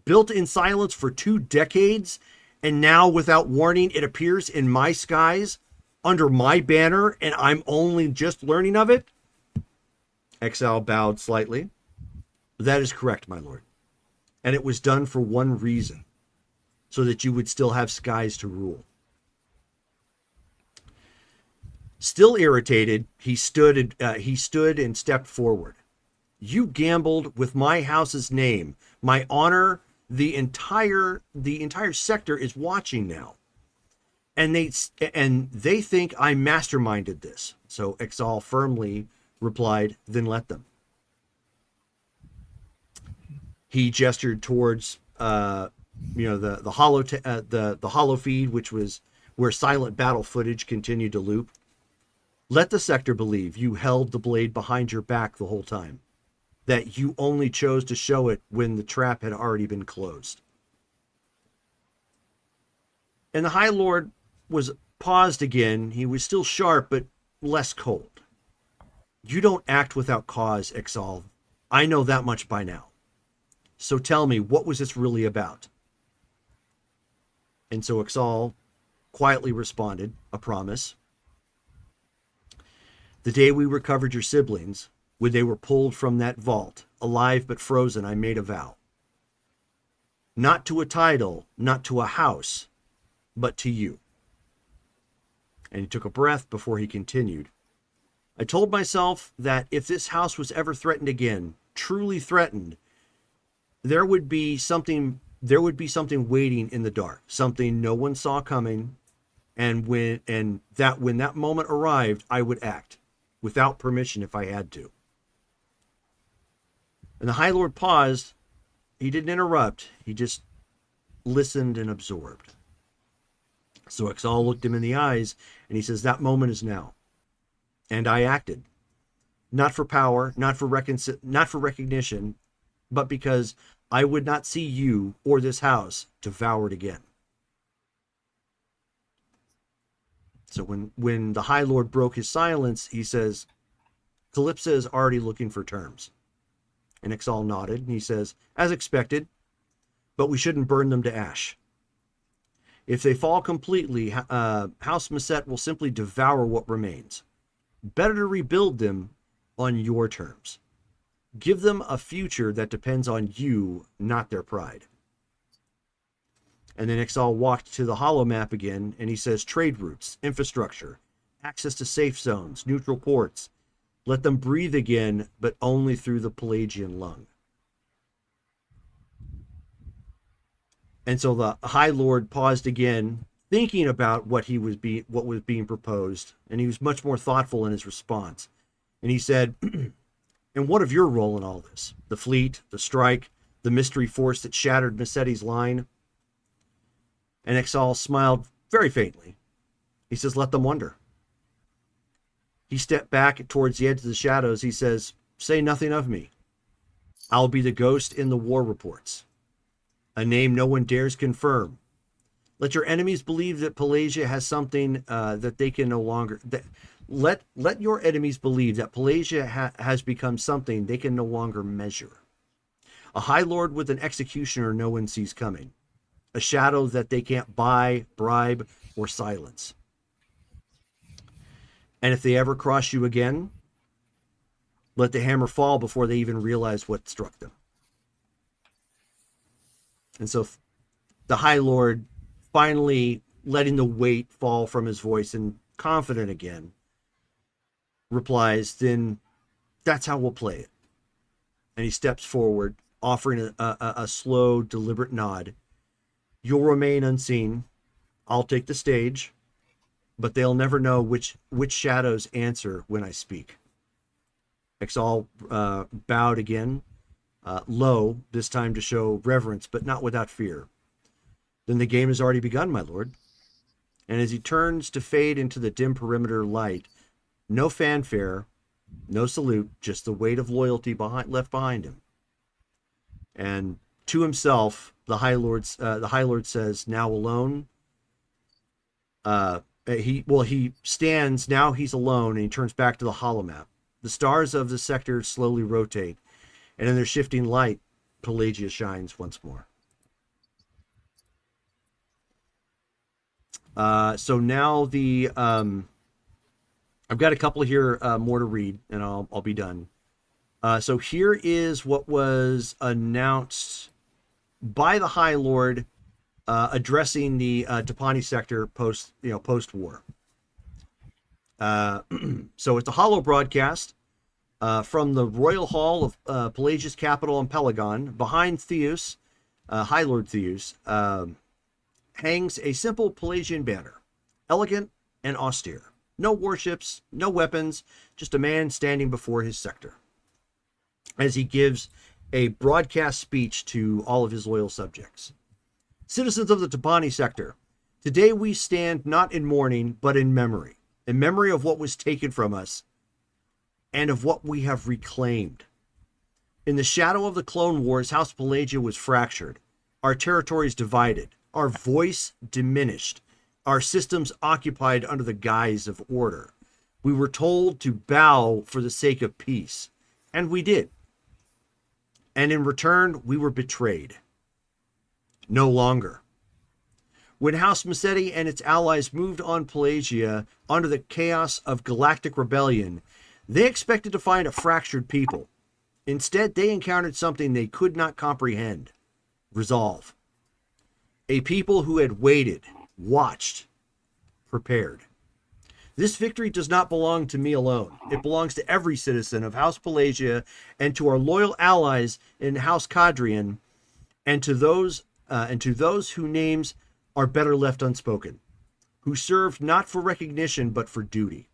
built in silence for 2 decades, and now without warning it appears in my skies, under my banner, and I'm only just learning of it?" Exal bowed slightly. "That is correct, my lord. And it was done for one reason, so that you would still have skies to rule." Still irritated, he stood and stepped forward. "You gambled with my house's name, my honor. The entire sector is watching now, and they think I masterminded this." So Exal firmly replied, "Then let them." He gestured towards the hollow feed, which was where silent battle footage continued to loop. "Let the sector believe you held the blade behind your back the whole time, that you only chose to show it when the trap had already been closed." And the High Lord was paused again. He was still sharp, but less cold. "You don't act without cause, Exal. I know that much by now. So tell me, what was this really about?" And so Exal quietly responded, "A promise. The day we recovered your siblings, when they were pulled from that vault, alive but frozen, I made a vow. Not to a title, not to a house, but to you." And he took a breath before he continued. "I told myself that if this house was ever threatened again, truly threatened, there would be something waiting in the dark, something no one saw coming, and when that moment arrived, I would act, without permission if I had to." And the High Lord paused. He didn't interrupt. He just listened and absorbed. So Exal looked him in the eyes, and he says, that moment is now. And I acted. Not for power, not for recognition, but because I would not see you or this house devoured again. So when the High Lord broke his silence, he says, Calypsa is already looking for terms. And Exal nodded, and he says, as expected, but we shouldn't burn them to ash. If they fall completely, House Maset will simply devour what remains. Better to rebuild them on your terms. Give them a future that depends on you, not their pride. And then Exal walked to the hollow map again, and he says, trade routes, infrastructure, access to safe zones, neutral ports. Let them breathe again, but only through the Pelagian lung. And so the High Lord paused again, thinking about what was being proposed, and he was much more thoughtful in his response. And he said, and what of your role in all this? The fleet, the strike, the mystery force that shattered Massetti's line? And Exal smiled very faintly. He says, let them wonder. He stepped back towards the edge of the shadows. He says, say nothing of me. I'll be the ghost in the war reports. A name no one dares confirm. Let your enemies believe that Pelagia has something that they can no longer... Let your enemies believe that Pelagia has become something they can no longer measure. A High Lord with an executioner no one sees coming. A shadow that they can't buy, bribe, or silence. And if they ever cross you again, let the hammer fall before they even realize what struck them. And so the High Lord, finally letting the weight fall from his voice and confident again, replies, then that's how we'll play it. And he steps forward, offering a slow, deliberate nod. You'll remain unseen. I'll take the stage, but they'll never know which shadows answer when I speak. Exal bowed again, low, this time to show reverence, but not without fear. Then the game has already begun, my lord. And as he turns to fade into the dim perimeter light, no fanfare, no salute, just the weight of loyalty left behind him. And to himself, the High Lord says, now alone. He stands, now he's alone, and he turns back to the holomap. The stars of the sector slowly rotate, and in their shifting light, Pelagia shines once more. So now I've got a couple here more to read, and I'll be done. So here is what was announced by the High Lord addressing the Topani sector post-war. So it's a hollow broadcast from the Royal Hall of Pelagia's capital in Pelagon. Behind Theus, High Lord Theus, hangs a simple Pelagian banner, elegant and austere. No warships, no weapons, just a man standing before his sector, as he gives a broadcast speech to all of his loyal subjects. Citizens of the Topani sector, today we stand not in mourning, but in memory of what was taken from us and of what we have reclaimed. In the shadow of the Clone Wars, House Pelagia was fractured, our territories divided, our voice diminished, our systems occupied under the guise of order. We were told to bow for the sake of peace, and we did. And in return, we were betrayed. No longer. When House Massetti and its allies moved on Pelagia under the chaos of galactic rebellion, they expected to find a fractured people. Instead, they encountered something they could not comprehend. Resolve. A people who had waited, watched, prepared. This victory does not belong to me alone. It belongs to every citizen of House Pelagia and to our loyal allies in House Cadrian, and to those whose names are better left unspoken, who served not for recognition but for duty.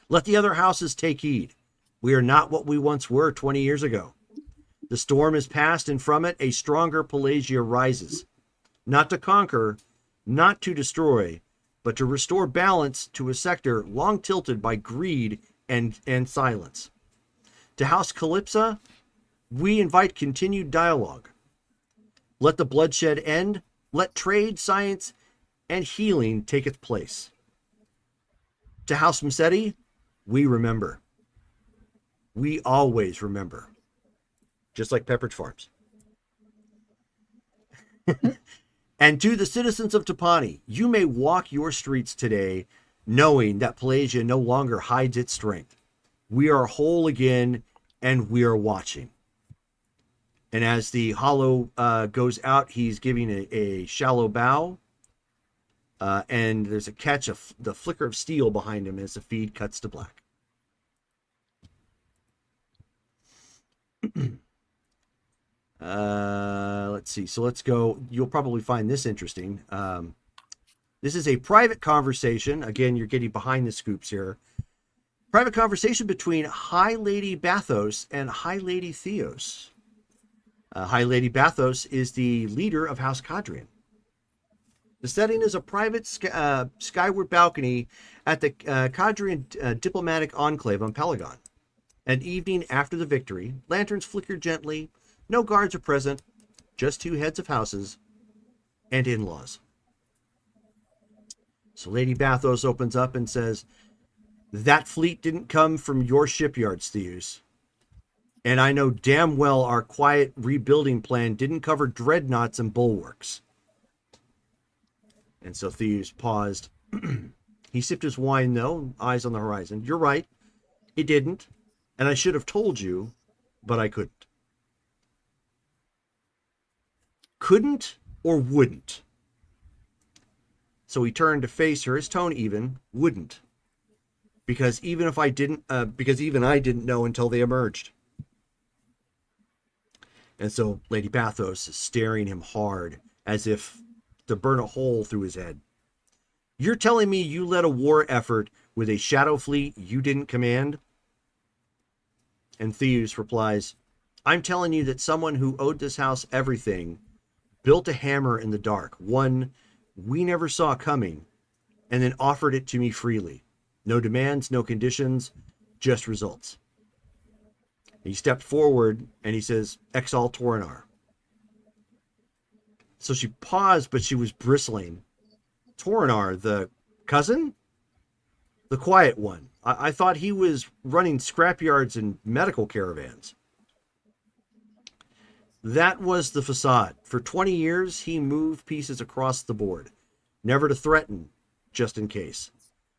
Let the other houses take heed. We are not what we once were 20 years ago. The storm is past, and from it a stronger Pelagia rises, not to conquer, not to destroy, but to restore balance to a sector long tilted by greed and silence. To House Calypsa, we invite continued dialogue. Let the bloodshed end. Let trade, science, and healing take its place. To House Massetti, we remember. We always remember. Just like Pepperidge Farms. And to the citizens of Topani, you may walk your streets today knowing that Pelagia no longer hides its strength. We are whole again, and we are watching. And as the hollow goes out, he's giving a shallow bow. And there's a catch of the flicker of steel behind him as the feed cuts to black. Let's see. So let's go. You'll probably find this interesting. This is a private conversation. Again, you're getting behind the scoops here. Private conversation between High Lady Bathos and High Lady Theos. High Lady Bathos is the leader of House Cadrian. The setting is a private skyward balcony at the Cadrian diplomatic enclave on Pelagon. An evening after the victory, lanterns flicker gently. No guards are present, just two heads of houses and in-laws. So Lady Bathos opens up and says, "That fleet didn't come from your shipyards, Theus. And I know damn well our quiet rebuilding plan didn't cover dreadnoughts and bulwarks." And so Theus paused. He sipped his wine, though, eyes on the horizon. "You're right. It didn't. And I should have told you, but I couldn't." Couldn't or wouldn't? So he turned to face her, his tone even. Wouldn't. Because even I didn't know until they emerged. And so Lady Bathos is staring him hard, as if to burn a hole through his head. "You're telling me you led a war effort with a shadow fleet you didn't command?" And Theus replies, "I'm telling you that someone who owed this house everything built a hammer in the dark, one we never saw coming, and then offered it to me freely. No demands, no conditions, just results." He stepped forward and he says, "Exalt Toronar." So she paused, but she was bristling. "Toronar, the cousin? The quiet one. I thought he was running scrapyards and medical caravans." That was the facade. For 20 years, he moved pieces across the board, never to threaten, just in case.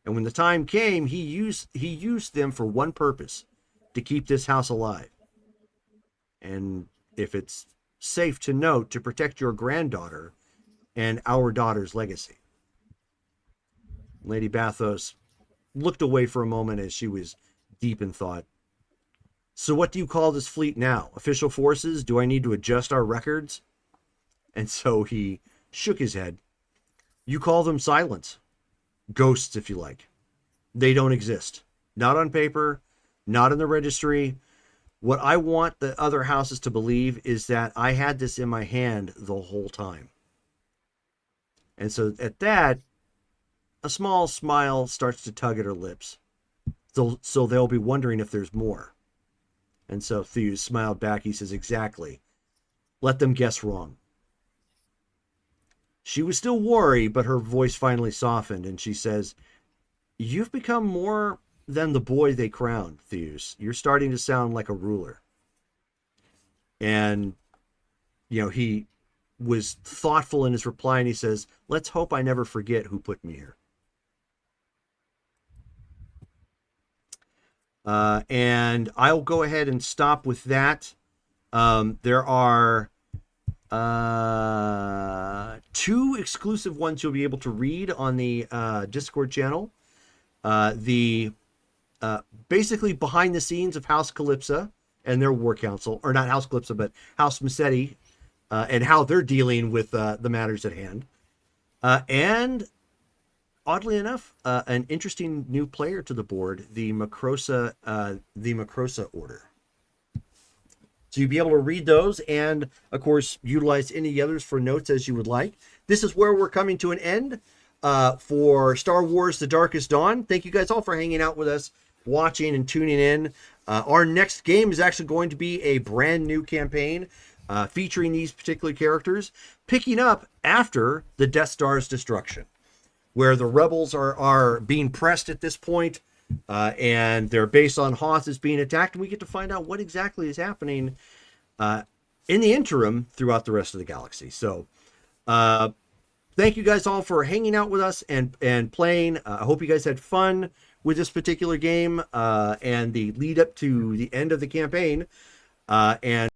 And when the time came, he used them for one purpose, to keep this house alive. And if it's safe to note, to protect your granddaughter and our daughter's legacy. Lady Bathos looked away for a moment as she was deep in thought. "So what do you call this fleet now? Official forces? Do I need to adjust our records?" And so he shook his head. "You call them silence. Ghosts, if you like. They don't exist. Not on paper, not in the registry. What I want the other houses to believe is that I had this in my hand the whole time." And so at that, a small smile starts to tug at her lips. So they'll be wondering if there's more. And so Theus smiled back. He says, "Exactly. Let them guess wrong." She was still worried, but her voice finally softened, and she says, "You've become more than the boy they crowned, Theus. You're starting to sound like a ruler." And, he was thoughtful in his reply, and he says, "Let's hope I never forget who put me here." And I'll go ahead and stop with that. There are 2 exclusive ones you'll be able to read on the Discord channel. Basically behind the scenes of House Calypsa and their war council, or not House Calypsa, but House Massetti, and how they're dealing with the matters at hand. And oddly enough, an interesting new player to the board, the Macrosa Order. So you'll be able to read those and, of course, utilize any others for notes as you would like. this is where we're coming to an end for Star Wars The Darkest Dawn. Thank you guys all for hanging out with us, watching and tuning in. Our next game is actually going to be a brand new campaign featuring these particular characters, picking up after the Death Star's destruction, where the rebels are being pressed at this point, and their base on Hoth is being attacked, and we get to find out what exactly is happening in the interim throughout the rest of the galaxy. So thank you guys all for hanging out with us and playing. I hope you guys had fun with this particular game and the lead up to the end of the campaign. And